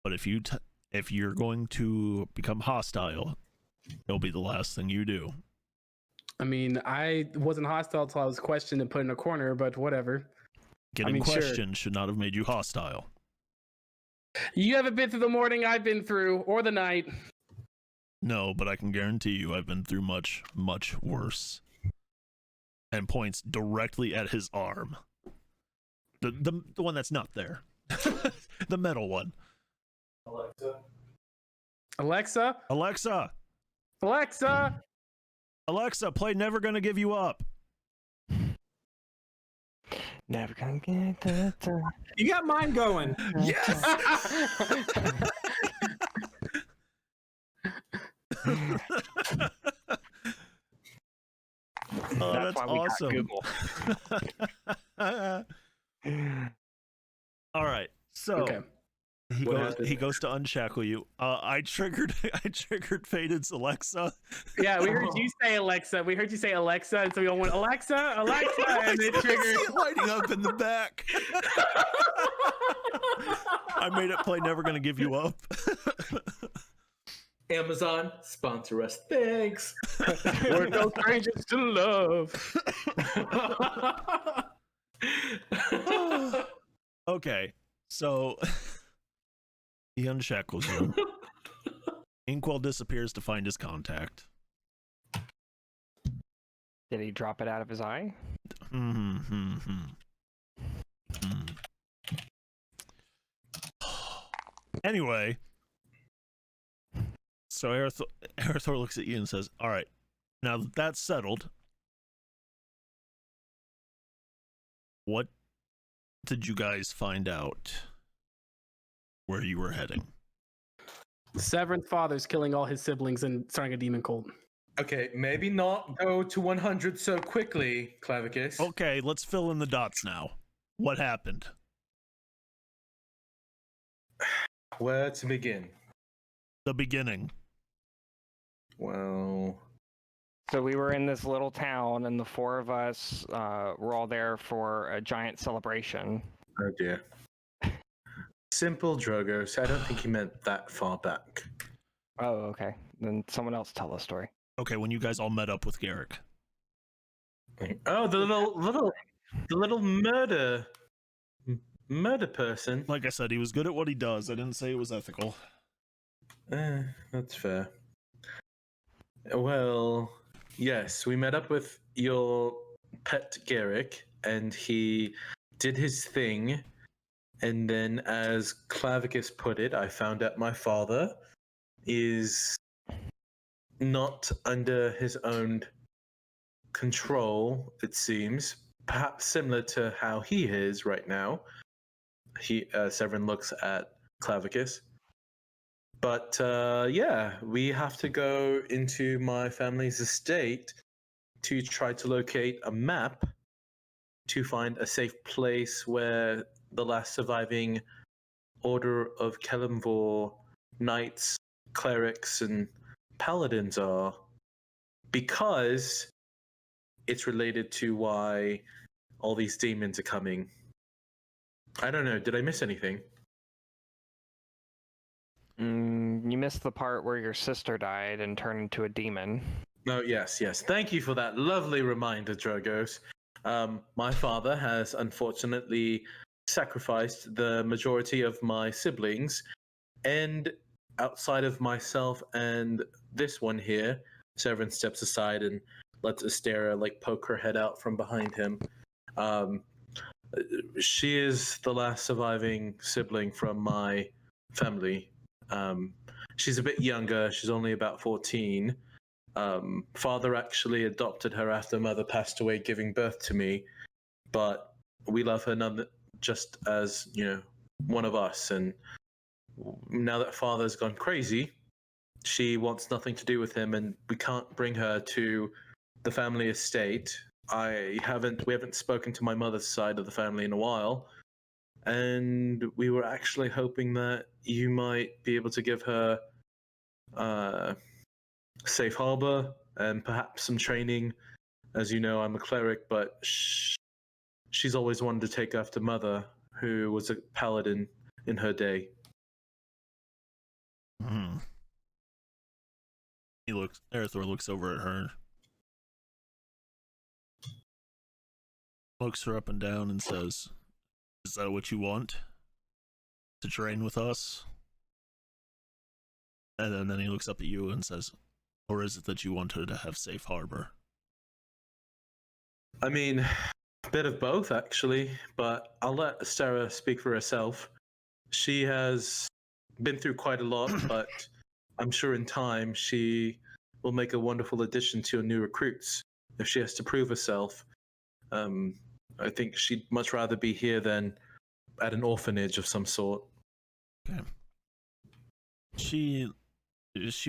But if you're going to become hostile, it'll be the last thing you do." I mean, I wasn't hostile until I was questioned and put in a corner, but whatever. Getting questioned should not have made you hostile. You haven't been through the morning I've been through, or the night. No, but I can guarantee you I've been through much, much worse. And points directly at his arm. The one that's not there. The metal one. Alexa, Alexa, Alexa. Alexa, play Never Gonna Give You Up. Never gonna get that. You got mine going. Yes! Oh, That's why we awesome. got Google. All right. So Okay. he goes to unshackle you. I triggered Faded's Alexa. Yeah, we heard you say Alexa. We heard you say Alexa, and so we all went Alexa, Alexa, and it I triggered. see it lighting up in the back. I made it play Never Gonna Give You Up. Amazon, sponsor us. Thanks. We're no strangers to love. Okay, so he unshackles you. Inkwell disappears to find his contact. Did he drop it out of his eye? Anyway, so Arathor looks at you and says, all right, now that that's settled, what did you guys find out where you were heading? Severin's father's killing all his siblings and starting a demon cult. Okay, maybe not go to 100 so quickly, Clavicus. Okay, let's fill in the dots now. What happened? Where to begin? The beginning. Well, So we were in this little town, and the four of us were all there for a giant celebration. oh dear. Simple Drogos. I don't think he meant that far back. Oh, okay. Then someone else tell the story. Okay, when you guys all met up with Garrick. Oh, the little murder person. Like I said, he was good at what he does. I didn't say it was ethical. That's fair. Well, yes, we met up with your pet Garrick, and he did his thing. And then, as Clavicus put it, I found out my father is not under his own control, it seems. Perhaps similar to how he is right now. Severin looks at Clavicus. But yeah, we have to go into my family's estate to try to locate a map to find a safe place where the last surviving Order of Kelemvor knights, clerics, and paladins are, because it's related to why all these demons are coming. I don't know. Did I miss anything? You missed the part where your sister died and turned into a demon. No, yes. Thank you for that lovely reminder, Drogos. My father has unfortunately sacrificed the majority of my siblings, and outside of myself and this one here, Severin steps aside and lets Astera poke her head out from behind him. She is the last surviving sibling from my family. She's a bit younger. She's only about 14. Father actually adopted her after mother passed away, giving birth to me. But we love her just as, one of us. And now that father's gone crazy, she wants nothing to do with him, and we can't bring her to the family estate. We haven't spoken to my mother's side of the family in a while. And we were actually hoping that you might be able to give her safe harbor and perhaps some training. As you know, I'm a cleric, but she's always wanted to take after mother, who was a paladin in her day. Arathor looks over at her, looks her up and down and says, "Is that what you want? To train with us?" And then he looks up at you and says, "Or is it that you want her to have safe harbor?" I mean, a bit of both, actually, but I'll let Astera speak for herself. She has been through quite a lot, but I'm sure in time she will make a wonderful addition to your new recruits. If she has to prove herself, I think she'd much rather be here than at an orphanage of some sort. Okay. She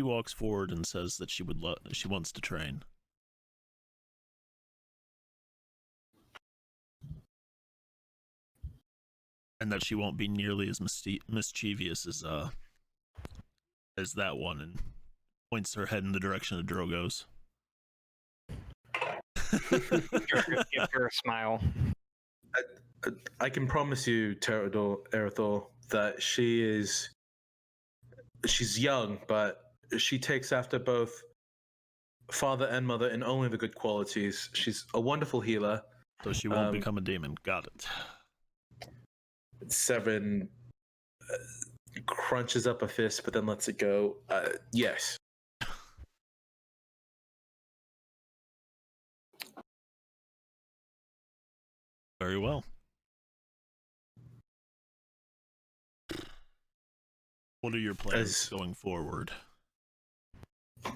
walks forward and says that she wants to train. And that she won't be nearly as mischievous as that one, and points her head in the direction of Drogo's. Give her a smile. I can promise you, Erythor, that she's young, but she takes after both father and mother in only the good qualities. She's a wonderful healer. So she won't become a demon. Got it. Severin crunches up a fist, but then lets it go. Yes. Very well. What are your plans going forward?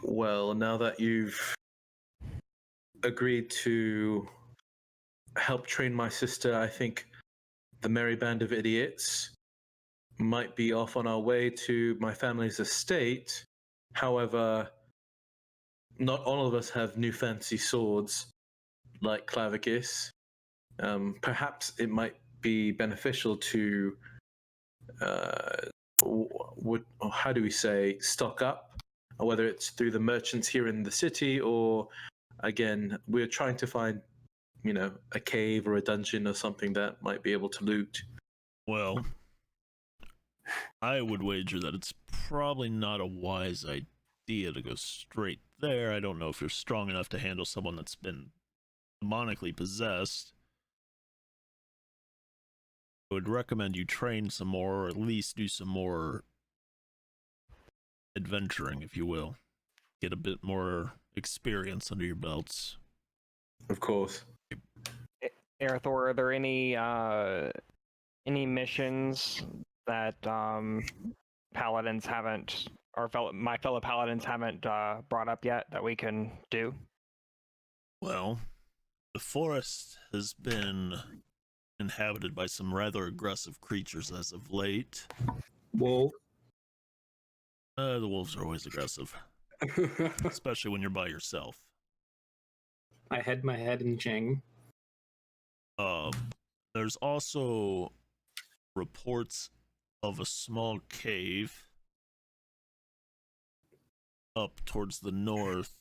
Well, now that you've agreed to help train my sister, I think the merry band of idiots might be off on our way to my family's estate. However, not all of us have new fancy swords like Klavicus. Perhaps it might be beneficial to, how do we say, stock up, whether it's through the merchants here in the city or, again, we're trying to find, a cave or a dungeon or something that might be able to loot. Well, I would wager that it's probably not a wise idea to go straight there. I don't know if you're strong enough to handle someone that's been demonically possessed. I would recommend you train some more, or at least do some more adventuring, if you will. Get a bit more experience under your belts. Of course. Erythor, are there any missions that paladins haven't, or my fellow paladins haven't brought up yet that we can do? Well, the forest has been inhabited by some rather aggressive creatures as of late. Wolf. The wolves are always aggressive, especially when you're by yourself. I had my head in Ching. There's also reports of a small cave up towards the north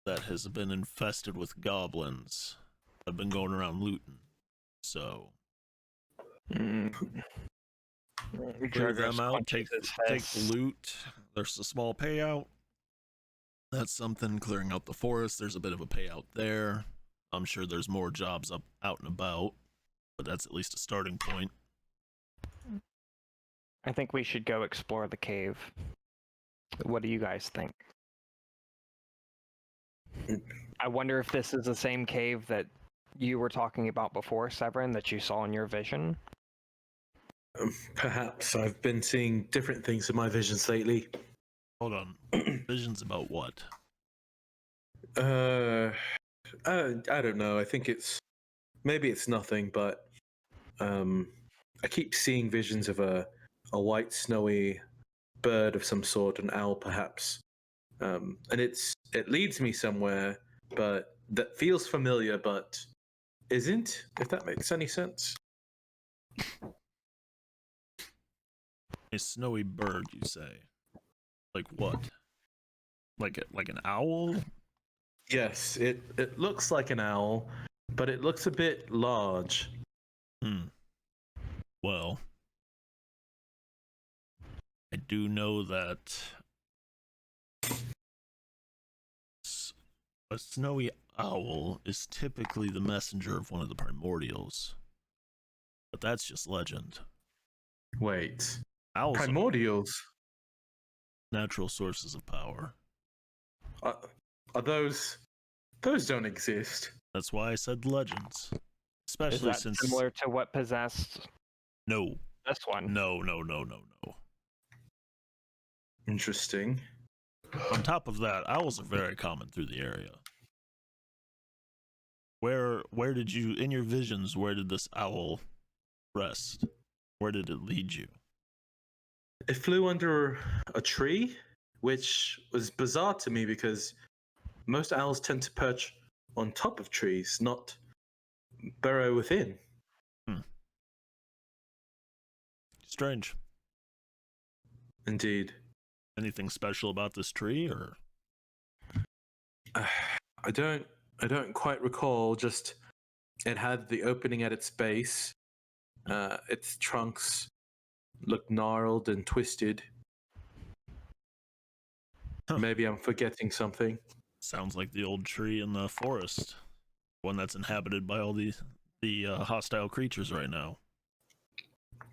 that has been infested with goblins that have been going around looting. So clear them out, take the loot. There's a small payout. That's something. Clearing out the forest, there's a bit of a payout there. I'm sure there's more jobs out and about, but that's at least a starting point. I think we should go explore the cave. What do you guys think? I wonder if this is the same cave that you were talking about before, Severin, that you saw in your vision? Perhaps. I've been seeing different things in my visions lately. Hold on. Visions about what? I don't know. I think maybe it's nothing, but I keep seeing visions of a white snowy bird of some sort, an owl perhaps, and it leads me somewhere, but that feels familiar, but isn't. If that makes any sense. A snowy bird, you say? Like what? Like an owl? Yes, it looks like an owl, but it looks a bit large. Well, I do know that a snowy owl is typically the messenger of one of the primordials. But that's just legend. Wait. Owls Primordials? are natural sources of power. Are those don't exist? That's why I said legends. Especially Is that since similar to what possessed No. this one? No. Interesting. On top of that, owls are very common through the area. Where did you, in your visions, where did this owl rest? Where did it lead you? It flew under a tree, which was bizarre to me because most owls tend to perch on top of trees, not burrow within. Strange. Indeed. Anything special about this tree, or? I don't quite recall. Just it had the opening at its base. Its trunks looked gnarled and twisted. Huh. Maybe I'm forgetting something. Sounds like the old tree in the forest, one that's inhabited by all the hostile creatures right now.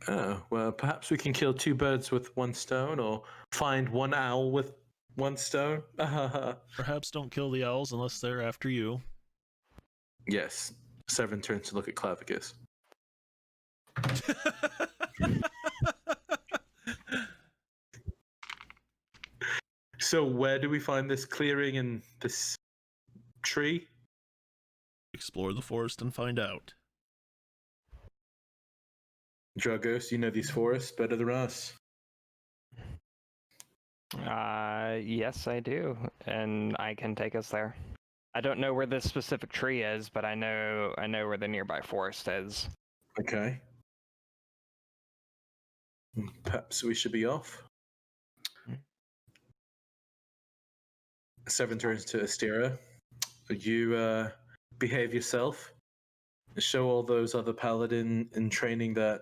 Oh, well, perhaps we can kill two birds with one stone, or find one owl with one stone. Perhaps don't kill the owls unless they're after you. Yes. Seven turns to look at Clavicus. So where do we find this clearing and this tree? Explore the forest and find out. Dragos, you know these forests better than us. Yes, I do, and I can take us there. I don't know where this specific tree is, but I know where the nearby forest is. Okay. Perhaps we should be off. Seven turns to Astera. You behave yourself. Show all those other paladin in training that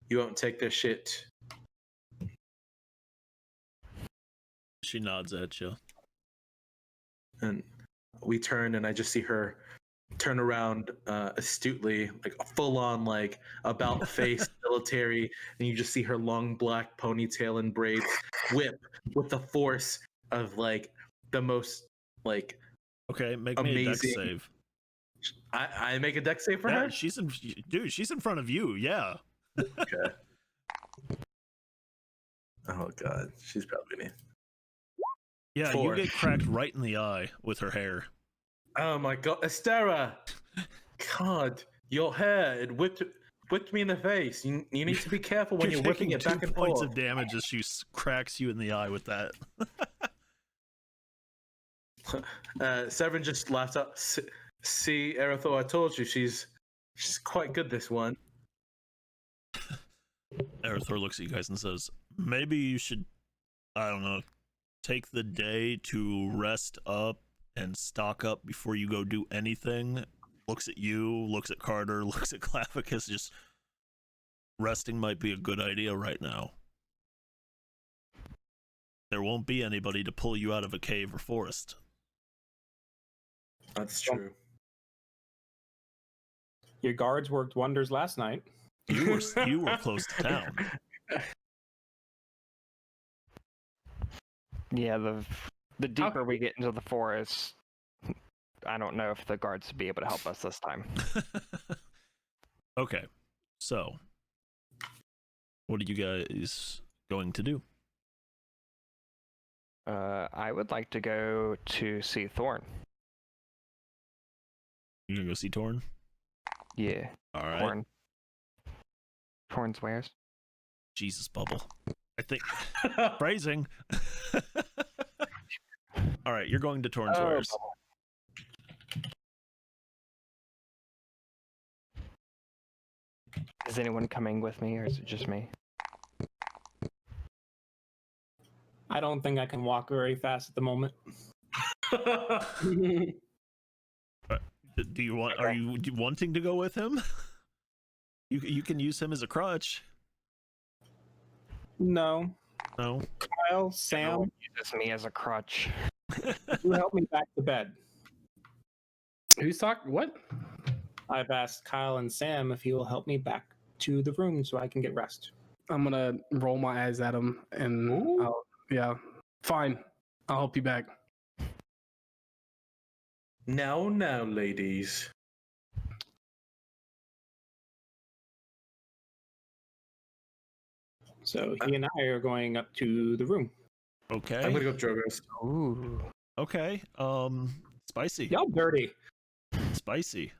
you won't take their shit. She nods at you. And we turn, and I just see her turn around astutely, like a full-on, like about face military, and you just see her long black ponytail and braids whip with the force of like the most like Okay, make me a dex amazing. save. I make a dex save for Yeah, her. she's in front of you. Yeah. Okay. Oh god, she's probably me. Yeah, 4. you get cracked right in the eye with her hair. Oh my god, Astera! God, your hair, it whipped me in the face. You need to be careful when you're whipping taking it back 2 and points forth. of damage as she cracks you in the eye with that. Severin just laughed up. See, Eretho, I told you, she's quite good, this one. Arathor looks at you guys and says, maybe you should, I don't know, take the day to rest up and stock up before you go do anything. Looks at you, looks at Carter, looks at Clavicus. Just resting might be a good idea right now. There won't be anybody to pull you out of a cave or forest. That's true. Your guards worked wonders last night. You were close to town. Yeah, the deeper we get into the forest, I don't know if the guards will be able to help us this time. Okay, so what are you guys going to do? I would like to go to see Thorn. You gonna go see Torn? Yeah, All right. Thorn. Thorn's wares. Jesus, Bubble. I think phrasing. All right, you're going to Torn's wares. Is anyone coming with me, or is it just me? I don't think I can walk very fast at the moment. Do you want? Are you wanting to go with him? You can use him as a crutch. No. No. Kyle, Sam, Just me as a crutch. you help me back to bed. Who's talking? What? I've asked Kyle and Sam if he will help me back to the room so I can get rest. I'm gonna roll my eyes at him, and yeah, fine. I'll help you back. Now, ladies. So he and I are going up to the room. Okay. I'm gonna go Drogos. Ooh. Okay. Spicy. Y'all dirty. Spicy.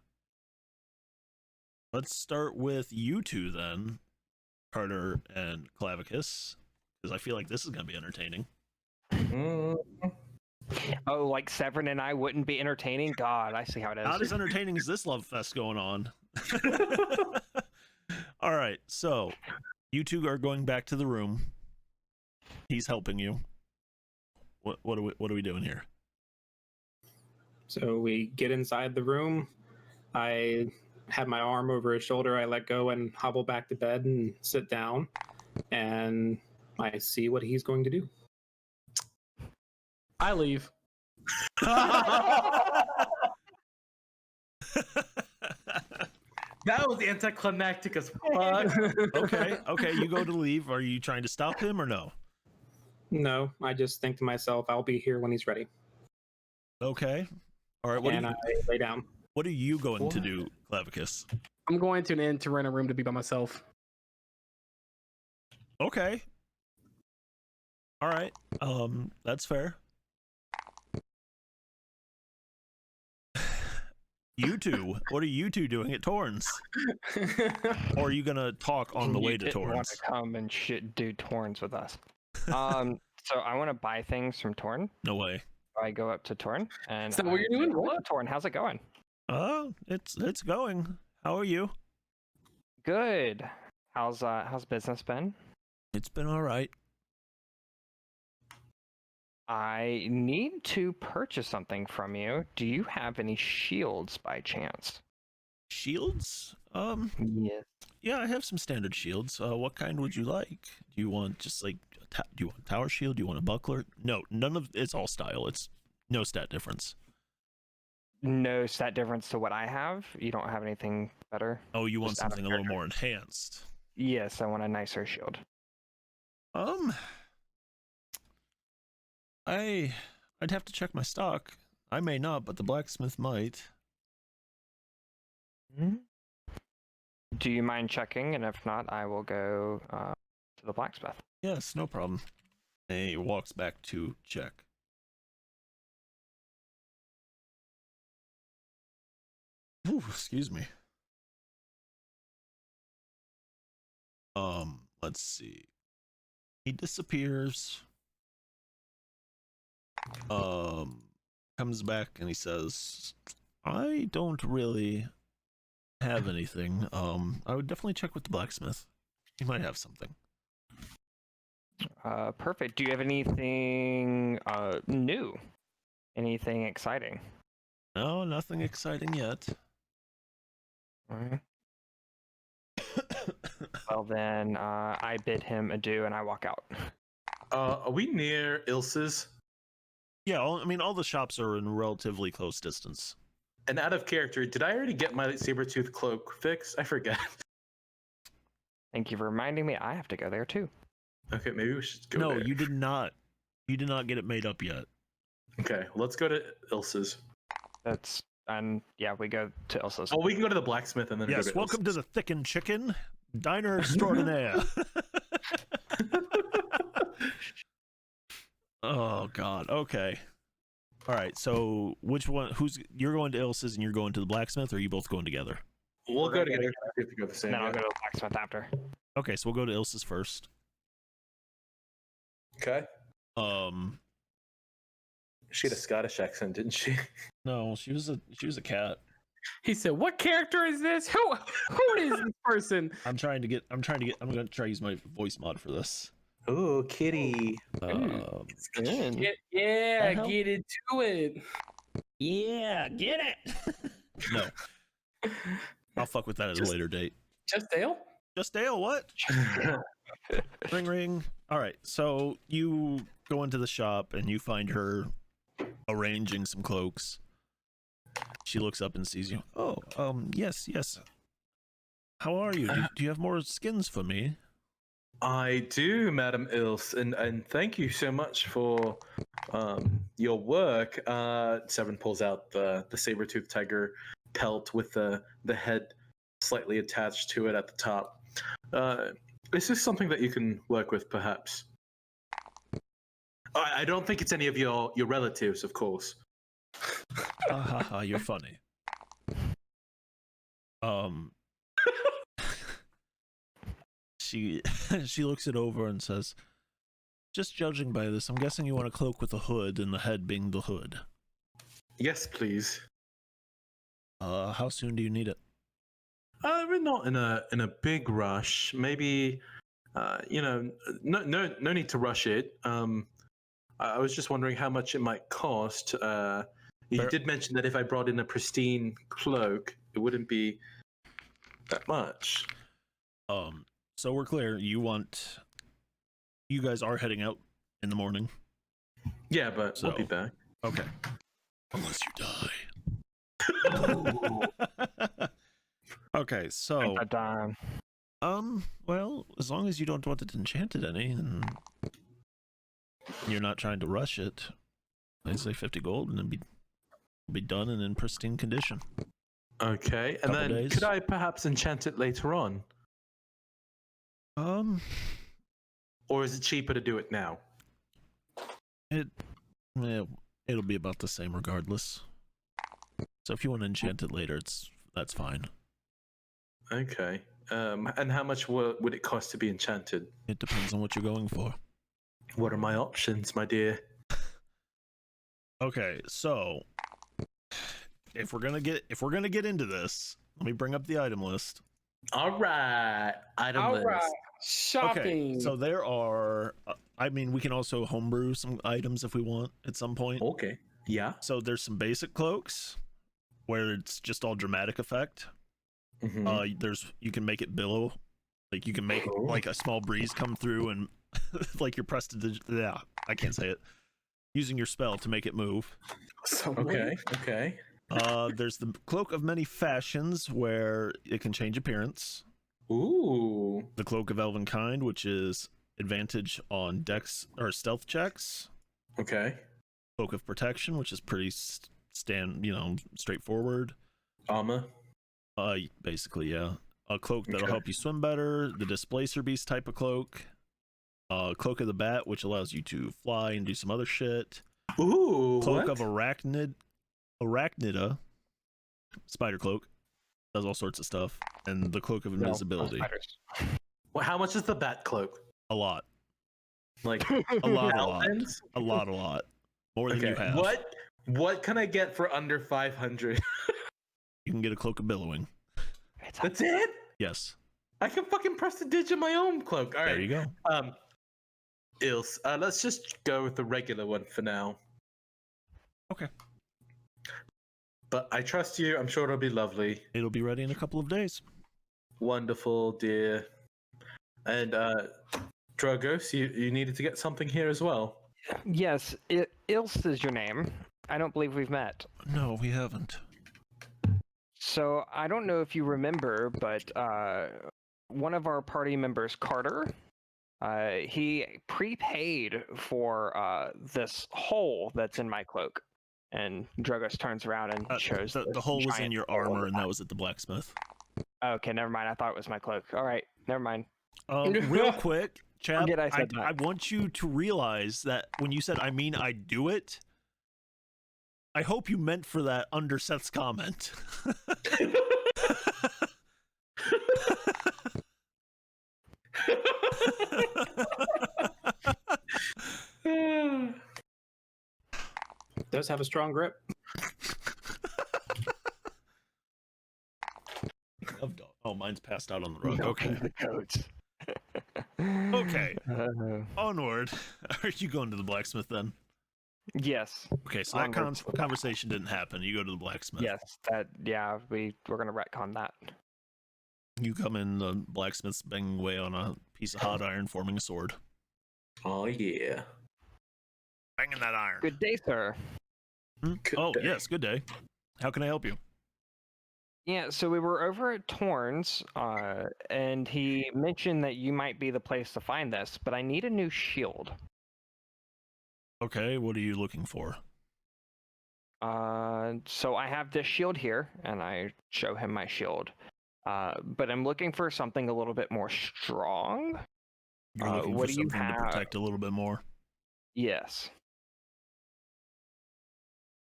Let's start with you two then, Carter and Clavicus, because I feel like this is gonna be entertaining. Oh, like Severin and I wouldn't be entertaining? God, I see how it is. Not as entertaining as this love fest going on. All right, so you two are going back to the room. He's helping you. What are we doing here? So we get inside the room. I have my arm over his shoulder. I let go and hobble back to bed and sit down. And I see what he's going to do. I leave. That was anticlimactic as fuck. Okay, you go to leave. Are you trying to stop him or no? No, I just think to myself, I'll be here when he's ready. Okay. All right, I lay down. what are you going to do, Clavicus? I'm going to an inn to rent a room to be by myself. Okay. All right. That's fair. You two, what are you two doing at Torrens? Or are you gonna talk on the way to Want Torrens? to come and do Torrens with us? So I want to buy things from Torn. No way. I go up to Torn and Is that what you're doing? Hello, What? Torn, how's it going? Oh, it's going. How are you? Good. How's business been? It's been all right. I need to purchase something from you. Do you have any shields by chance? Shields? Yes. Yeah, I have some standard shields. What kind would you like? Do you want just like do you want a tower shield? Do you want a buckler? No, none of it's all style. It's no stat difference. No stat difference to what I have. You don't have anything better? Oh, you want Just out of something a little character. more enhanced. Yes, I want a nicer shield. I'd have to check my stock. I may not, but the blacksmith might. Do you mind checking? And if not, I will go to the blacksmith. Yes, no problem. And he walks back to check. Ooh, excuse me. Let's see. He disappears. Comes back and he says, I don't really have anything. I would definitely check with the blacksmith. He might have something. Perfect. Do you have anything new? Anything exciting? No, nothing exciting yet. Alright. Well then, I bid him adieu and I walk out. Are we near Ilse's? Yeah, all the shops are in relatively close distance. And out of character, did I already get my saber-tooth cloak fixed? I forgot. Thank you for reminding me. I have to go there too. Okay, maybe we should go No, there. you did not. You did not get it made up yet. Okay, let's go to Ilse's. Yeah, we go to Elsa's. Oh, we can go to the blacksmith and then Yes, go to welcome to Ilse's. the Thickened Chicken Diner Extraordinaire. Oh God. Okay. All right. So, which one? You're going to Ilse's and you're going to the blacksmith, or are you both going together? We'll We're go gonna together. We have to go the same And then I'll way. go to the blacksmith after. Okay, so we'll go to Ilse's first. Okay. She had a Scottish accent, didn't she? No, she was a cat. He said, "What character is this? Who is this person?" I'm going to try to use my voice mod for this. Ooh, kitty. It's good. Yeah, hell? get into it. Yeah, get it. No, I'll fuck with that at a later date. Just Dale? Just Dale, what? Ring ring. All right, so you go into the shop and you find her arranging some cloaks. She looks up and sees you. Oh, yes. How are you? Do you have more skins for me? I do, Madam Ilse, and thank you so much for your work. Seven pulls out the saber-toothed tiger pelt with the head slightly attached to it at the top. Is this something that you can work with, perhaps? I don't think it's any of your relatives, of course. You're funny. She she looks it over and says, "Just judging by this, I'm guessing you want a cloak with a hood, and the head being the hood." Yes, please. How soon do you need it? We're not in a big rush. Maybe, no need to rush it. I was just wondering how much it might cost. You did mention that if I brought in a pristine cloak, it wouldn't be that much. So we're clear. You guys are heading out in the morning. Yeah, but we'll be back. Okay. Unless you die. Okay, so well, as long as you don't want it enchanted any, and you're not trying to rush it, I say 50 gold, and then be done and in pristine condition. Okay, and then days. Could I perhaps enchant it later on? Or is it cheaper to do it now? It'll be about the same regardless. So if you want to enchant it later, that's fine. Okay. And how much would it cost to be enchanted? It depends on what you're going for. What are my options, my dear? Okay, so if we're gonna get into this, let me bring up the item list. All right, item list. Shopping. Okay, so there are. We can also homebrew some items if we want at some point. Okay. Yeah. So there's some basic cloaks where it's just all dramatic effect. Mm-hmm. You can make it billow, like you can make like a small breeze come through and like you're pressed to I can't say it. Using your spell to make it move. Okay. There's the cloak of many fashions where it can change appearance. Ooh. The cloak of elven kind, which is advantage on dex or stealth checks. Okay. Cloak of protection, which is pretty straightforward. Armor. Basically, yeah. A cloak that'll help you swim better. The displacer beast type of cloak. Cloak of the bat, which allows you to fly and do some other shit. Ooh. Cloak of arachnida, spider cloak, does all sorts of stuff, and the cloak of invisibility. Well, how much is the bat cloak? A lot. Like a lot. More than you have. What can I get for under 500? You can get a cloak of billowing. That's it? Yes. I can fucking prestige my own cloak. All right. There you go. Ilse, let's just go with the regular one for now. Okay. But I trust you. I'm sure it'll be lovely. It'll be ready in a couple of days. Wonderful, dear. And Drogos, you needed to get something here as well. Yes, Ilse is your name. I don't believe we've met. No, we haven't. So I don't know if you remember, but one of our party members, Carter, he prepaid for this hole that's in my cloak. And Drogos turns around and shows the hole was in your armor, and that was at the blacksmith. Okay, never mind. I thought it was my cloak. All right, never mind. Real quick, chap, I want you to realize that when you said I do it, I hope you meant for that under Seth's comment. Does have a strong grip. Oh, mine's passed out on the rug. Okay. Okay. The codes. Okay. Onward. Are you going to the blacksmith then? Yes. Okay, so that conversation didn't happen. You go to the blacksmith. Yes. We're gonna retcon that. You come in, the blacksmith's banging away on a piece of hot iron, forming a sword. Oh yeah. Banging that iron. Good day, sir. Good day. Yes, good day. How can I help you? Yeah, so we were over at Torn's, and he mentioned that you might be the place to find this, but I need a new shield. Okay, what are you looking for? So I have this shield here, and I show him my shield. But I'm looking for something a little bit more strong. You're looking for something to protect a little bit more? Yes.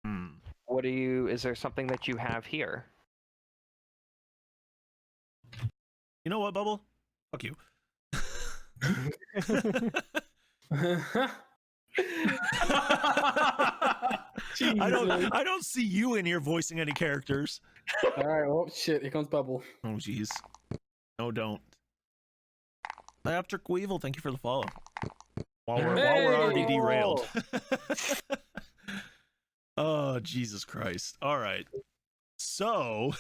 Hmm. What do you? Is there something that you have here? You know what, Bubble? Fuck you. I don't see you in here voicing any characters. All right. Oh shit! Here comes Bubble. Oh jeez. No, don't. Dioptric Weevil, thank you for the follow. While we're already derailed. Oh, Jesus Christ. All right. So,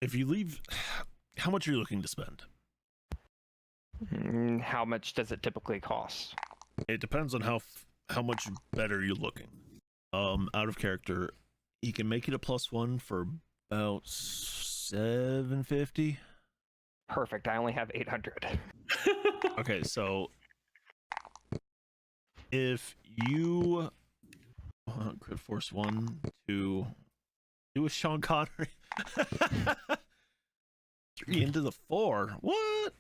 if you leave, how much are you looking to spend? How much does it typically cost? It depends on how much better you're looking. Out of character, he can make it a +1 for about 750. Perfect. I only have 800. Okay, so if you crit force 1 to do a Sean Connery 3 into the 4. What?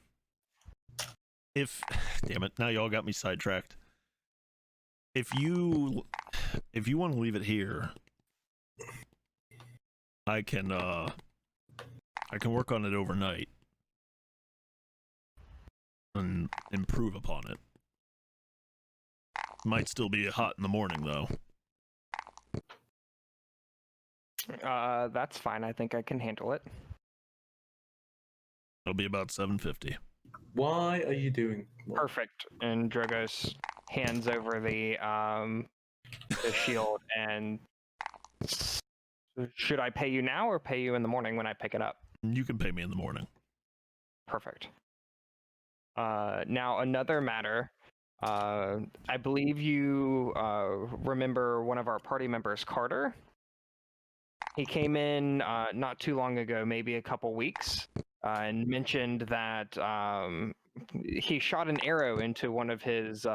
If damn it, now y'all got me sidetracked. If you want to leave it here, I can work on it overnight and improve upon it. Might still be hot in the morning though. That's fine. I think I can handle it. It'll be about 750. Why are you doing? Perfect. And Drogos hands over the shield. And should I pay you now or pay you in the morning when I pick it up? You can pay me in the morning. Perfect. Now another matter. I believe you remember one of our party members, Carter. He came in not too long ago, maybe a couple weeks, and mentioned that he shot an arrow into one of his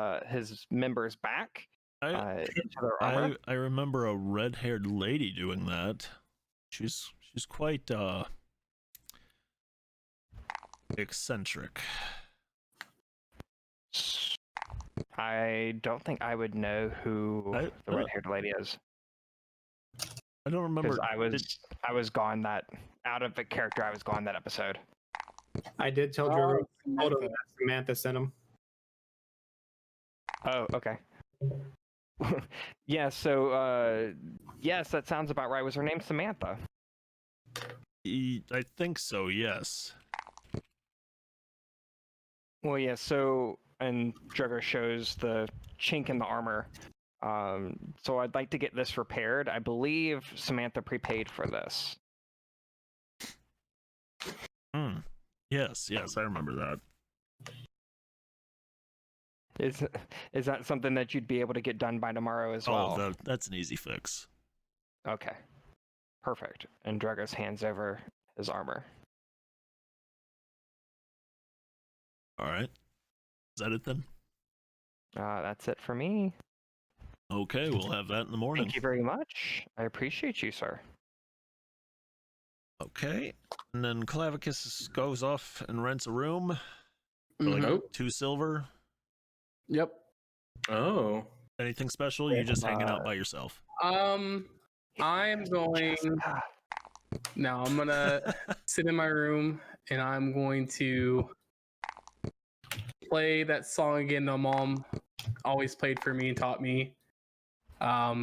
members' back. Into their armor. I remember a red-haired lady doing that. She's quite eccentric. I don't think I would know who the red-haired lady is. I don't remember. Because I was gone that out of the character. I was gone that episode. I did tell Drogo that Samantha sent him. Oh, okay. Yeah. So, yes, that sounds about right. Was her name Samantha? I think so. Yes. Well, yeah. So, and Drogo shows the chink in the armor. So I'd like to get this repaired. I believe Samantha prepaid for this. Yes, I remember that. Is that something that you'd be able to get done by tomorrow as well? Oh, that's an easy fix. Okay. Perfect. And Drogos hands over his armor. All right. Is that it then? That's it for me. Okay, we'll have that in the morning. Thank you very much. I appreciate you, sir. Okay, and then Klavicus goes off and rents a room for like 2 silver. Yep. Oh. Anything special? You just hanging out by yourself? I'm going. Now I'm gonna sit in my room and I'm going to play that song again that Mom always played for me and taught me.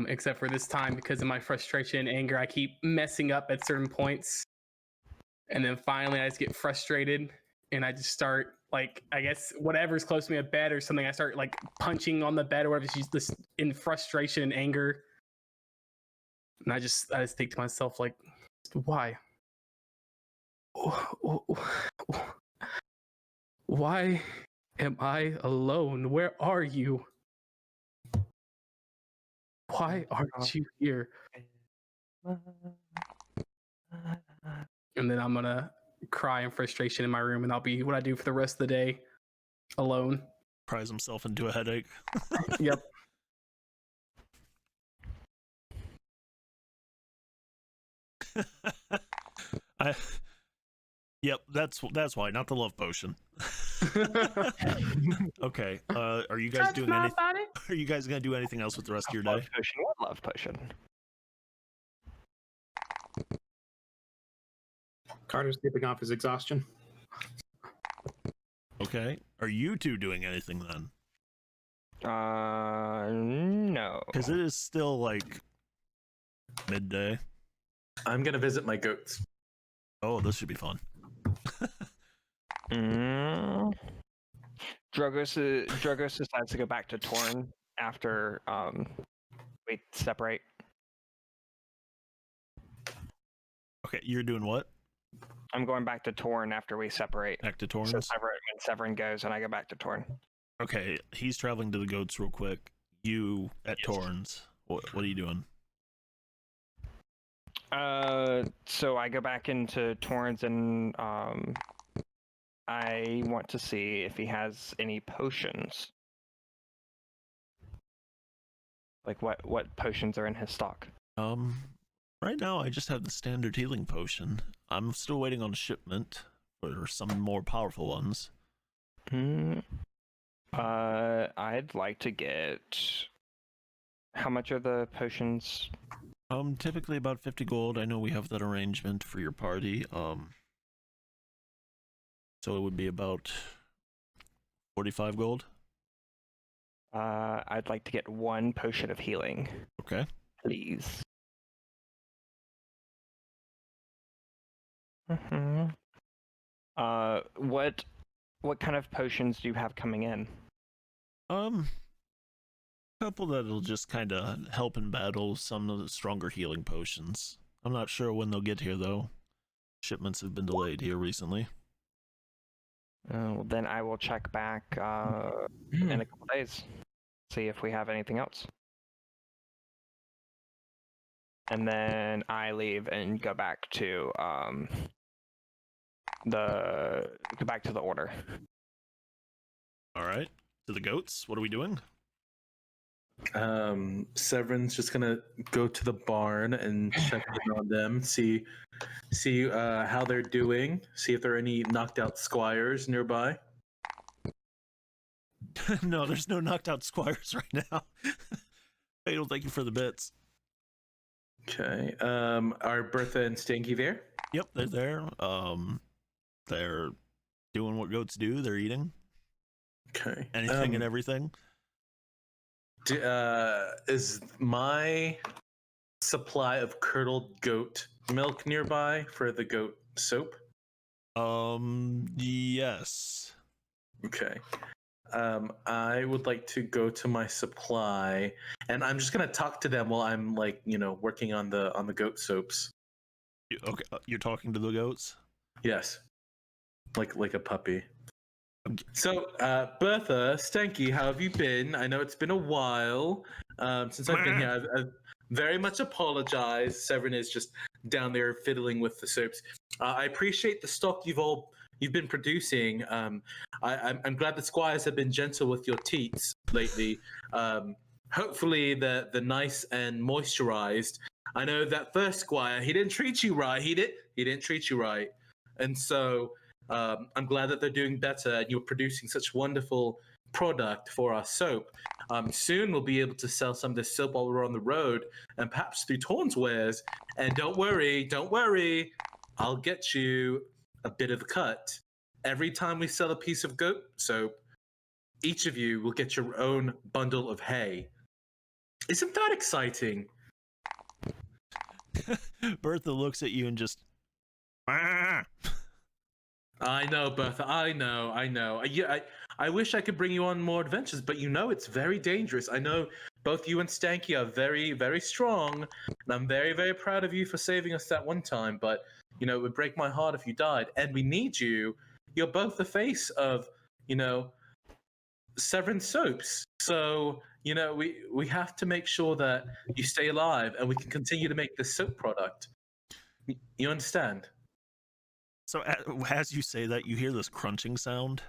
Except for this time, because of my frustration and anger, I keep messing up at certain points. And then finally I just get frustrated and I just start, like, I guess whatever's close to me, a bed or something, I start like punching on the bed or whatever, just in frustration and anger. And I just think to myself, like, why? Why am I alone? Where are you? Why aren't you here? And then I'm gonna cry in frustration in my room, and I'll be what I do for the rest of the day, alone. Cries himself into a headache. Yep. Yep, that's why, not the love potion. Okay. Are you guys doing anything? Are you guys gonna do anything else with the rest of your day? Love potion. What love potion? Carter's sleeping off his exhaustion. Okay. Are you two doing anything then? No. Because it is still like midday. I'm gonna visit my goats. Oh, this should be fun. Drogos decides to go back to Torn after we separate. Okay, you're doing what? I'm going back to Torn after we separate. Back to So Torrance? Severin goes and I go back to Torn. Okay, he's traveling to the goats real quick. You at Torrance. What are you doing? So I go back into Torrance and I want to see if he has any potions. Like what potions are in his stock? Right now I just have the standard healing potion. I'm still waiting on a shipment for some more powerful ones. I'd like to get. How much are the potions? Typically about 50 gold. I know we have that arrangement for your party. So it would be about 45 gold. I'd like to get 1 potion of healing. Okay. Please. What kind of potions do you have coming in? Couple that'll just kind of help in battle. Some of the stronger healing potions. I'm not sure when they'll get here though. Shipments have been delayed here recently. Well, then I will check back in a couple days. See if we have anything else. And then I leave and go back to the order. All right, to the goats. What are we doing? Severin's just gonna go to the barn and check in on them, see how they're doing, see if there are any knocked out squires nearby. No, there's no knocked out squires right now. Fatal, thank you for the bits. Okay. Are Bertha and Stanky there? Yep, they're there. They're doing what goats do. They're eating Okay. anything and everything. Is my supply of curdled goat milk nearby for the goat soap? Yes. Okay. I would like to go to my supply, and I'm just gonna talk to them while I'm working on the goat soaps. Okay, you're talking to the goats? Yes, like a puppy. So, Bertha, Stanky, how have you been? I know it's been a while since I've been here. I've very much apologize. Severin is just down there fiddling with the soaps. I appreciate the stock you've been producing. I'm glad the squires have been gentle with your teats lately. Hopefully the nice and moisturized. I know that first squire, he didn't treat you right. He didn't treat you right. And so I'm glad that they're doing better and you're producing such wonderful product for our soap. Soon we'll be able to sell some of this soap while we're on the road and perhaps through Torn's wares. And don't worry, I'll get you a bit of a cut. Every time we sell a piece of goat soap, each of you will get your own bundle of hay. Isn't that exciting? Bertha looks at you and just. I know, Bertha. I know. I wish I could bring you on more adventures, but it's very dangerous. I know both you and Stanky are very, very strong, and I'm very, very proud of you for saving us that one time. But it would break my heart if you died, and we need you. You're both the face of, Severin Soaps. So we have to make sure that you stay alive, and we can continue to make this soap product. You understand? So as you say that, you hear this crunching sound.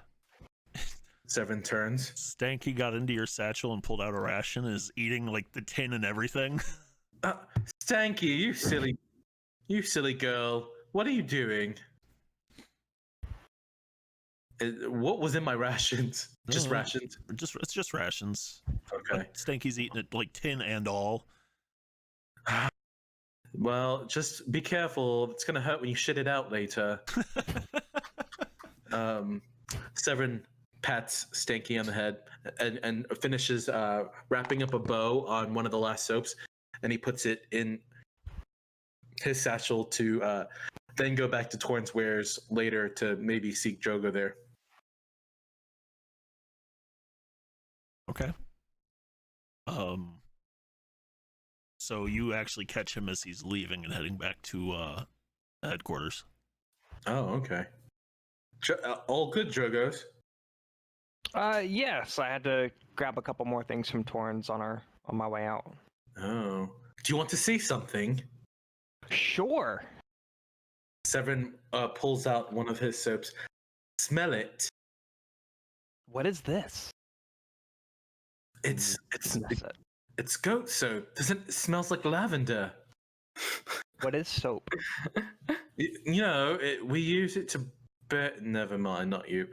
Severin turns. Stanky got into your satchel and pulled out a ration and is eating like the tin and everything. Stanky, you silly girl. What are you doing? What was in my rations? Just No, rations. It's just rations. Okay. But Stanky's eating it like tin and all. Well, just be careful. It's gonna hurt when you shit it out later. Severin pats Stanky on the head and finishes wrapping up a bow on one of the last soaps, and he puts it in his satchel to then go back to Torrance Wares later to maybe seek Drogo there. Okay. So you actually catch him as he's leaving and heading back to headquarters. Oh, okay. All good, Drogos. Yes, I had to grab a couple more things from Torrens on my way out. Oh. Do you want to see something? Sure. Severin pulls out one of his soaps. Smell it. What is this? It's Sniff it. it's goat soap. It smells like lavender. What is soap? You know, we use it to never mind, not you.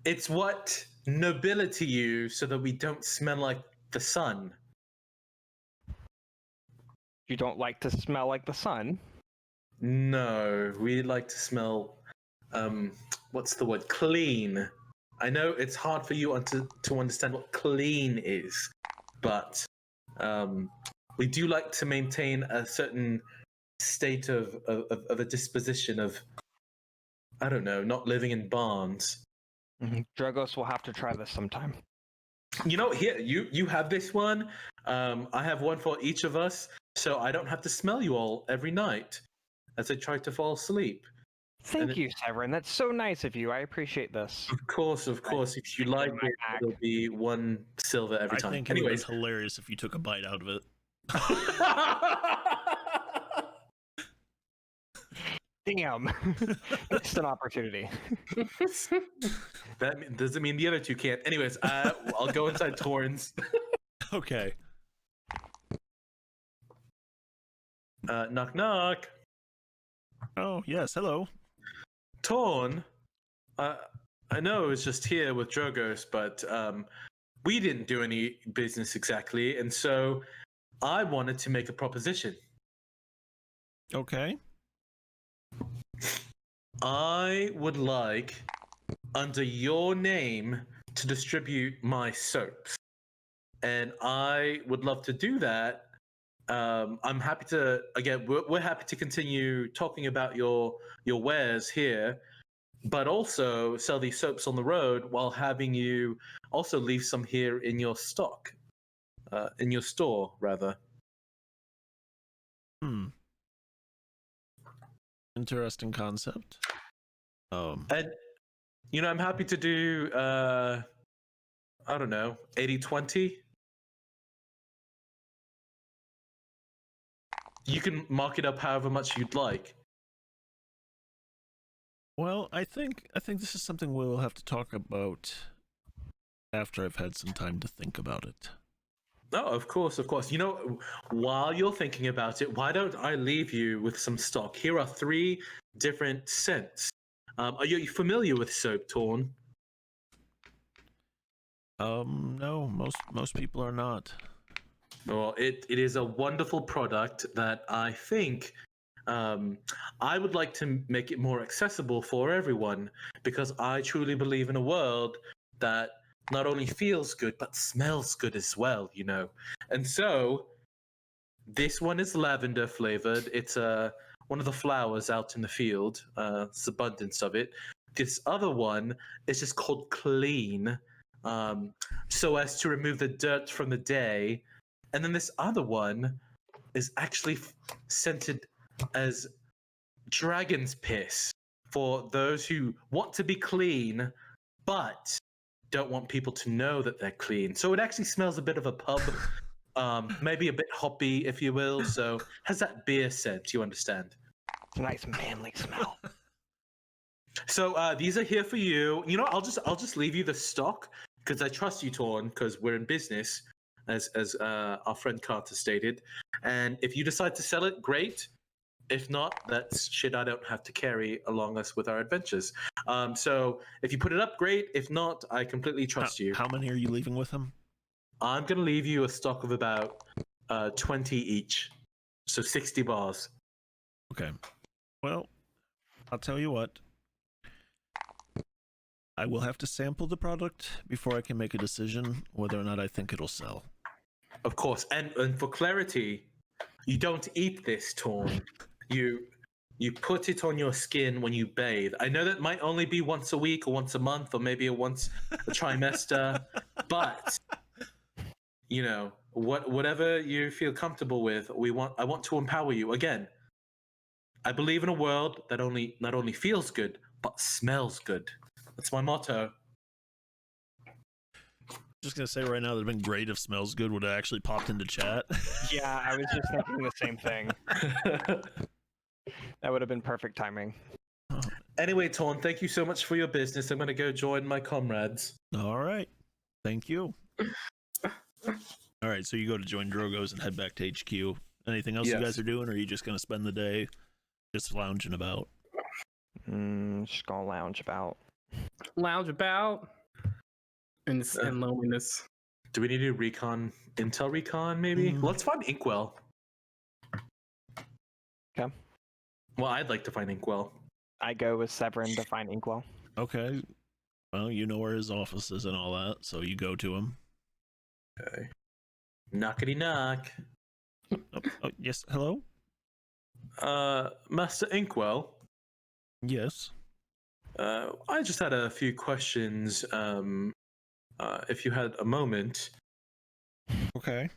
It's what nobility use so that we don't smell like the sun. You don't like to smell like the sun? No, we like to smell what's the word? Clean. I know it's hard for you to understand what clean is, but we do like to maintain a certain state of a disposition of, I don't know, not living in barns. Drogos will have to try this sometime. You know, here, you have this one. I have one for each of us, so I don't have to smell you all every night as I try to fall asleep. Thank you, Severin. That's so nice of you. I appreciate this. Of course. If you like it, it'll be 1 silver every I time. think it would Anyways, be hilarious if you took a bite out of it. Damn. Missed an opportunity. that doesn't mean the other two can't. Anyways, I'll go inside Torrens. Okay. Knock knock. Oh, yes. Hello. Torn. I know it was just here with Drogos, but we didn't do any business exactly, and so I wanted to make a proposition. Okay. I would like, under your name, to distribute my soaps. And I would love to do that. I'm happy to, again, we're happy to continue talking about your wares here, but also sell these soaps on the road while having you also leave some here in your stock, in your store, rather. Interesting concept. And, you know, I'm happy to do, I don't know, 80-20. You can mark it up however much you'd like. Well, I think this is something we'll have to talk about after I've had some time to think about it. Oh, of course. You know, while you're thinking about it, why don't I leave you with some stock? Here are 3 different scents. Are you familiar with soap, Torn? No, most people are not. Well, it is a wonderful product that I think I would like to make it more accessible for everyone, because I truly believe in a world that not only feels good, but smells good as well, you know. And so, this one is lavender flavored. It's one of the flowers out in the field. There's abundance of it. This other one is just called Clean, so as to remove the dirt from the day. And then this other one is actually scented as Dragon's Piss, for those who want to be clean, but don't want people to know that they're clean. So it actually smells a bit of a pub, maybe a bit hoppy, if you will. So has that beer scent, you understand? It's a nice manly smell. So these are here for you. You know, I'll just leave you the stock because I trust you, Torn, because we're in business, as our friend Carter stated. And if you decide to sell it, great. If not, that's shit I don't have to carry along us with our adventures. So if you put it up, great. If not, I completely trust you. How many are you leaving with him? I'm gonna leave you a stock of about 20 each, so 60 bars. Okay. Well, I'll tell you what. I will have to sample the product before I can make a decision whether or not I think it'll sell. Of course, and for clarity, you don't eat this, Torn. You put it on your skin when you bathe. I know that might only be once a week or once a month or maybe once a trimester, but you know, whatever you feel comfortable with, I want to empower you. Again, I believe in a world that not only feels good, but smells good. That's my motto. Just gonna say right now, that'd been great if smells good would have actually popped into chat. Yeah, I was just thinking the same thing. That would have been perfect timing. Anyway, Torn, thank you so much for your business. I'm going to go join my comrades. All right. Thank you. All right, so you go to join Drogo's and head back to HQ. Anything else you Yes. guys are doing, or are you just gonna spend the day just lounging about? Just gonna lounge about. Lounge about and loneliness. Do we need to recon, intel recon, maybe? Let's find Inkwell. Okay. Well, I'd like to find Inkwell. I go with Severin to find Inkwell. Okay. Well, you know where his office is and all that, so you go to him. Okay. Knockety knock. Oh, yes. Hello. Master Inkwell. Yes. I just had a few questions. If you had a moment. Okay.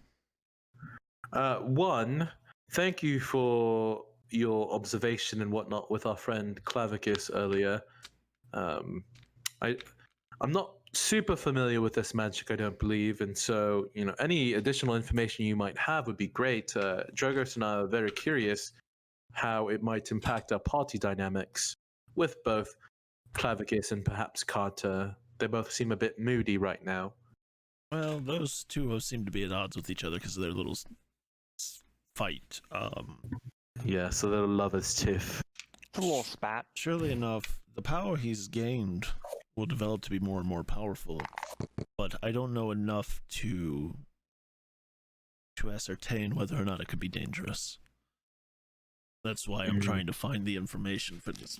One, thank you for your observation and whatnot with our friend Klavicus earlier. I'm not super familiar with this magic, I don't believe, and so any additional information you might have would be great. Drogos and I are very curious how it might impact our party dynamics with both Klavicus and perhaps Carter. They both seem a bit moody right now. Well, those two seem to be at odds with each other because of their little fight. Yeah, so they're lovers tiff. It's a little spat. Surely enough, the power he's gained will develop to be more and more powerful, but I don't know enough to ascertain whether or not it could be dangerous. That's why I'm trying to find the information for this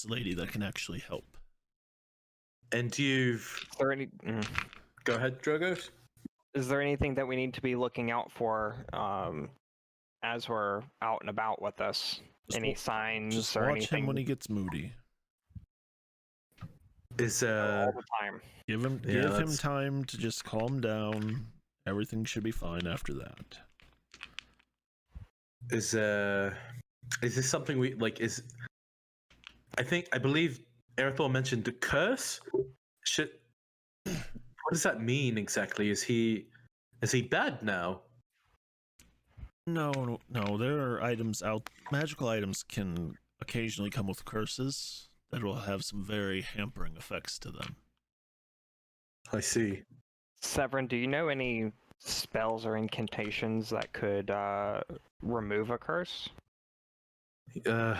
lady that can actually help. And you've... Is there any? Go ahead, Drogos. Is there anything that we need to be looking out for as we're out and about with us? Any signs Just or watch anything? him when he gets moody. Is all the time. Give him time to just calm down. Everything should be fine after that. Is this something we like? I believe Erithor mentioned the curse. What does that mean exactly? Is he bad now? No. There are items out. Magical items can occasionally come with curses that will have some very hampering effects to them. I see. Severin, do you know any spells or incantations that could remove a curse? I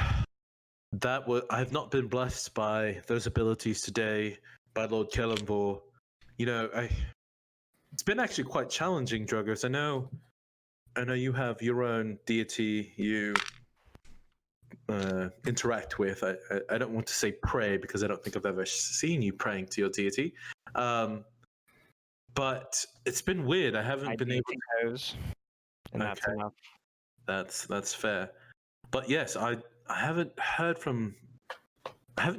have not been blessed by those abilities today by Lord Kellenvor. It's been actually quite challenging, Drogos. I know you have your own deity you interact with. I don't want to say pray because I don't think I've ever seen you praying to your deity. But it's been weird. I haven't been able to pose, and that's Okay. enough. That's fair. But yes, I haven't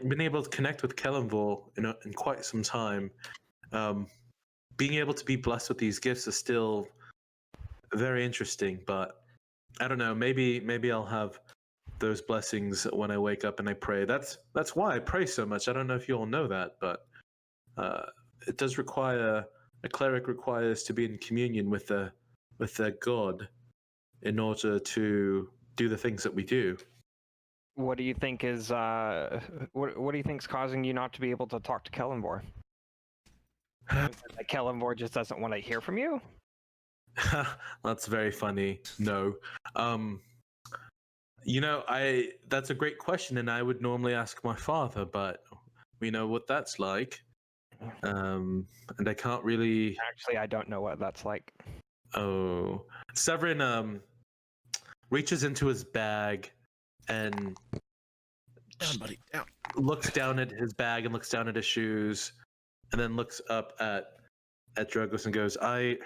been able to connect with Kellenvor in quite some time. Being able to be blessed with these gifts is still very interesting, but I don't know, maybe I'll have those blessings when I wake up and I pray. That's why I pray so much. I don't know if you all know that, but it does require a cleric requires to be in communion with their god in order to do the things that we do. What do you think is what do you think's causing you not to be able to talk to Kellenvor? Like Kellenvor just doesn't want to hear from you? That's very funny. No. That's a great question, and I would normally ask my father, but we know what that's like. And I can't really. Actually, I don't know what that's like. Oh, Severin reaches into his bag and Down, buddy, down. looks down at his bag and looks down at his shoes, and then looks up at Drogos and goes, I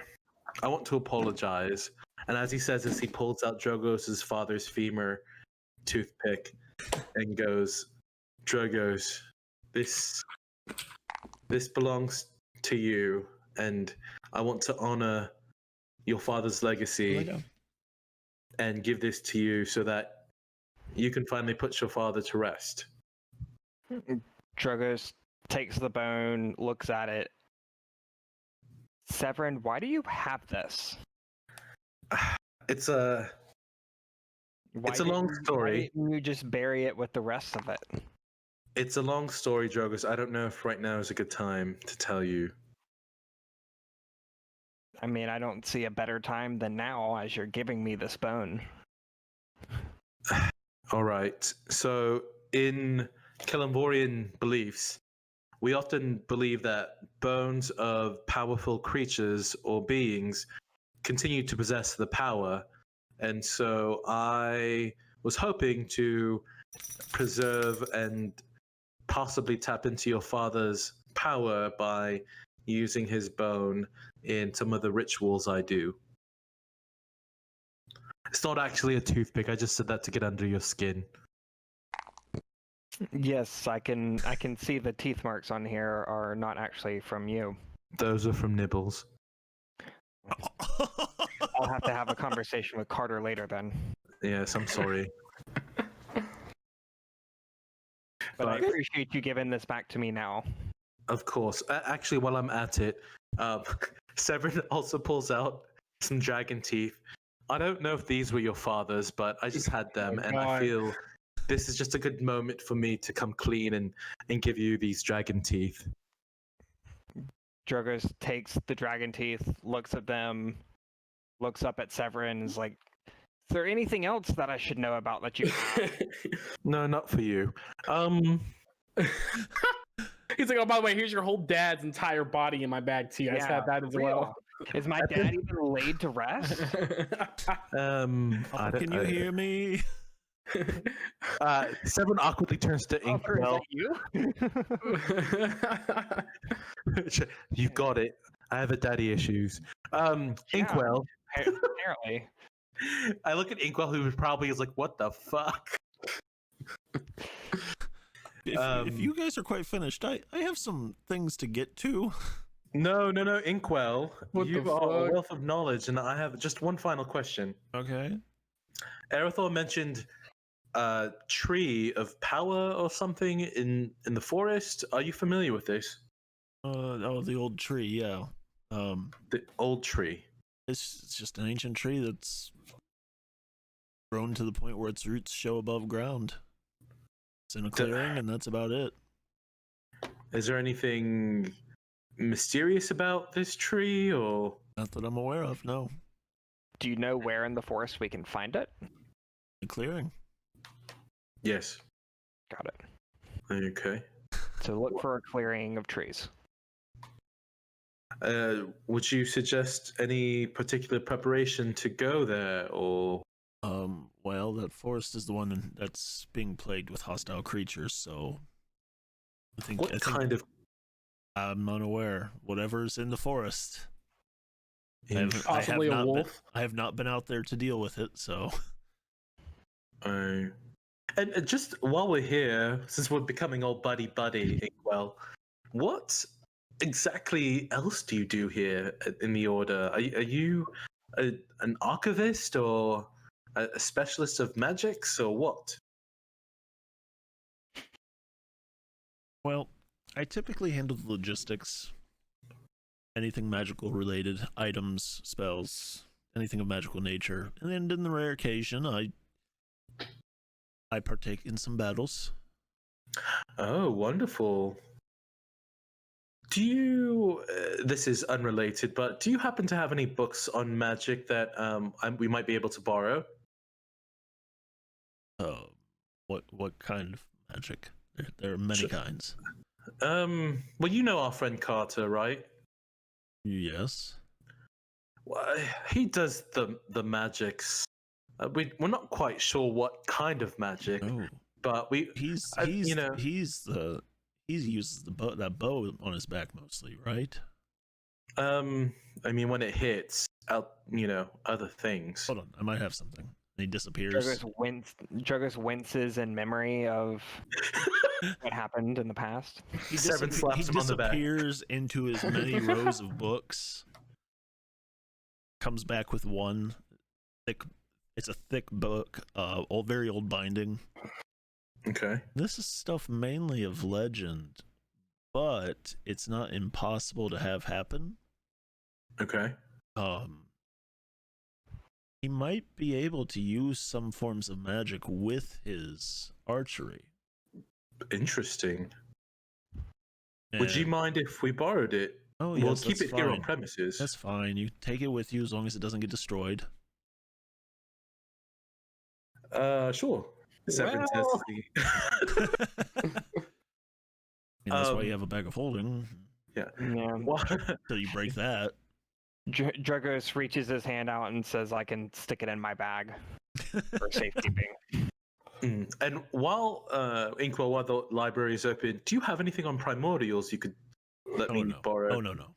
want to apologize. And as he says this, he pulls out Drogos' father's femur toothpick and goes, Drogos, this belongs to you, and I want to honor your father's legacy and give this to you so that you can finally put your father to rest. Drogos takes the bone, looks at it. Severin, why do you have this? It's a long story. Why didn't you just bury it with the rest of it? It's a long story, Drogos. I don't know if right now is a good time to tell you. I mean, I don't see a better time than now as you're giving me this bone. All right. So in Kelamborian beliefs, we often believe that bones of powerful creatures or beings continue to possess the power. And so I was hoping to preserve and possibly tap into your father's power by using his bone in some of the rituals I do. It's not actually a toothpick. I just said that to get under your skin. Yes, I can see the teeth marks on here are not actually from you. Those are from Nibbles. I'll have to have a conversation with Carter later then. Yes, I'm sorry. But I appreciate you giving this back to me now. Of course. Actually, while I'm at it, Severin also pulls out some dragon teeth. I don't know if these were your father's, but I just had them, and I feel this is just a good moment for me to come clean and give you these dragon teeth. Drogos takes the dragon teeth, looks at them, looks up at Severin, and is like, is there anything else that I should know about that you have? No, not for you. He's like, oh, by the way, here's your whole dad's entire body in my bag too. I just had that as well. Is my dad even laid to rest? Can you hear me? Severin awkwardly turns to Inkwell. You? You got it. I have a daddy issues. Inkwell. Apparently. I look at Inkwell, who probably is like, what the fuck? If you guys are quite finished, I have some things to get to. No, Inkwell. What You the are a fuck? wealth of knowledge, and I have just one final question. Okay. Aerithor mentioned a tree of power or something in the forest. Are you familiar with this? The old tree, yeah. The old tree. It's just an ancient tree that's grown to the point where its roots show above ground. It's in a clearing, and that's about it. Is there anything mysterious about this tree, or Not that I'm aware of, no. Do you know where in the forest we can find it? The clearing. yes? Got it. Okay. So look for a clearing of trees. Would you suggest any particular preparation to go there, or Well, that forest is the one that's being plagued with hostile creatures, so I think kind of? I'm unaware. Whatever's in the forest. Possibly a wolf. I have not been out there to deal with it, so. And just while we're here, since we're becoming all buddy, Inkwell, what exactly else do you do here in the Order? Are you an archivist or a specialist of magics, or what? Well, I typically handle the logistics. Anything magical related, items, spells, anything of magical nature. And then in the rare occasion, I partake in some battles. Oh, wonderful. Do you, this is unrelated, but do you happen to have any books on magic that we might be able to borrow? What kind of magic? There are many kinds. Well, you know our friend Carter, right? Yes. Well, he does the magics. We're not quite sure what kind of magic, Oh, but he uses that bow on his back mostly, right? I mean, when it hits out, other things. Hold on, I might have something. And he disappears. Juggus winces in memory of what happened in the past. He Seven slaps him on the back. disappears into his many rows of books. Comes back with one thick. It's a thick book, very old binding. Okay. This is stuff mainly of legend, but it's not impossible to have happen. Okay. He might be able to use some forms of magic with his archery. Interesting. Would you And- mind if we borrowed it? Oh, We'll yes, keep that's it here on fine. premises. That's fine. You take it with you as long as it doesn't get destroyed. Sure. Seven Well. says the- And that's why you have a bag of holding Yeah. Yeah. What? until you break that. Dragos reaches his hand out and says, "I can stick it in my bag for safekeeping." And while Inkwell, while the library is open, do you have anything on primordials you could let me no. borrow? Oh no.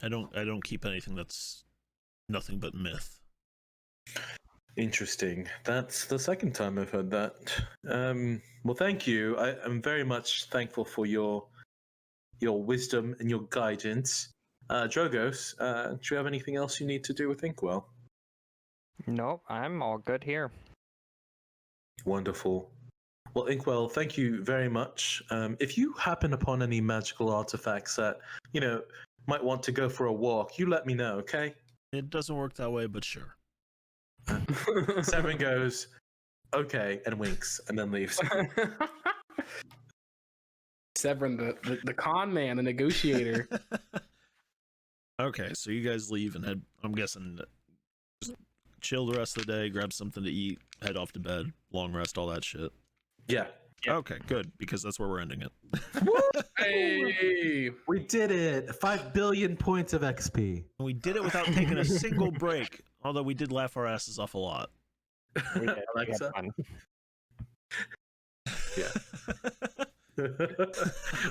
I don't keep anything that's nothing but myth. Interesting. That's the second time I've heard that. Well, thank you. I'm very much thankful for your wisdom and your guidance. Drogos, do you have anything else you need to do with Inkwell? Nope, I'm all good here. Wonderful. Well, Inkwell, thank you very much. If you happen upon any magical artifacts that, might want to go for a walk, you let me know, okay? It doesn't work that way, but sure. Seven goes, okay, and winks, and then leaves. Severin, the con man, the negotiator. Okay, so you guys leave and head. I'm guessing just chill the rest of the day, grab something to eat, head off to bed, long rest, all that shit. Yeah. Okay, good, because that's where we're ending it. Hey, We did it! 5 billion points of XP. And we did it without taking a single break, although we did laugh our asses off a lot. We did. We had Alexa? fun.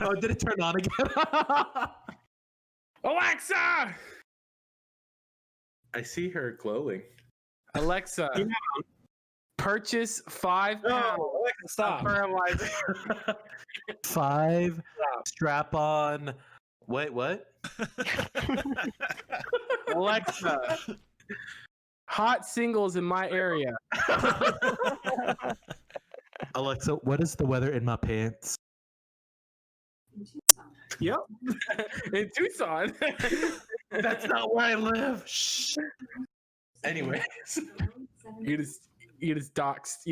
Oh, did it turn on again? Alexa! I see her glowing. Alexa, purchase 5 pounds Alexa, stop. of fertilizer. 5 strap-on. Wait, what? Alexa, hot singles in my area. Alexa, what is the weather in my pants? Yep. In Tucson. That's not where I live. Shh. Anyways. You just doxed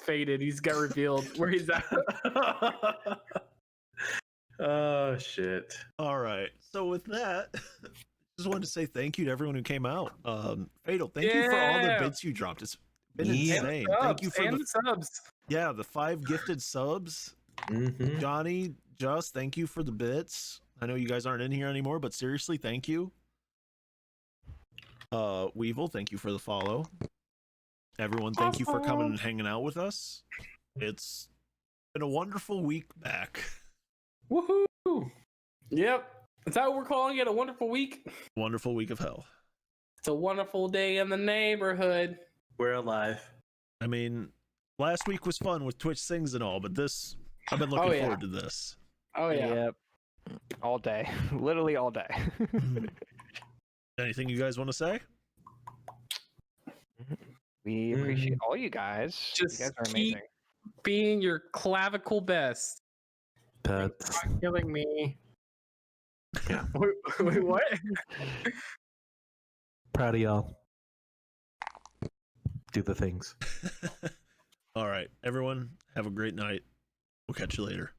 faded. He's got revealed where he's at. Oh, shit. All right. So with that, just wanted to say thank you to everyone who came out. Fatal, thank you for all the Yeah. bits you dropped. It's been Yeah. insane. Thank you for and the subs. the 5 gifted subs. Mm-hmm. Johnny, Just, thank you for the bits. I know you guys aren't in here anymore, but seriously, thank you. Weevil, thank you for the follow. Everyone, thank you for coming and hanging out with us. It's been a wonderful week back. Woohoo! Yep. Is that what we're calling it? A wonderful week? Wonderful week of hell. It's a wonderful day in the neighborhood. We're alive. I mean, last week was fun with Twitch Sings and all, but this, I've been looking Oh, yeah. forward to this. Oh yeah. Yep. All day. Literally all day. Anything you guys want to say? We appreciate all you guys. Just you guys are keep amazing. being your clavicle best. Pets. Killing me. Wait, what? Proud of y'all. Do the things. All right, everyone, have a great night. We'll catch you later.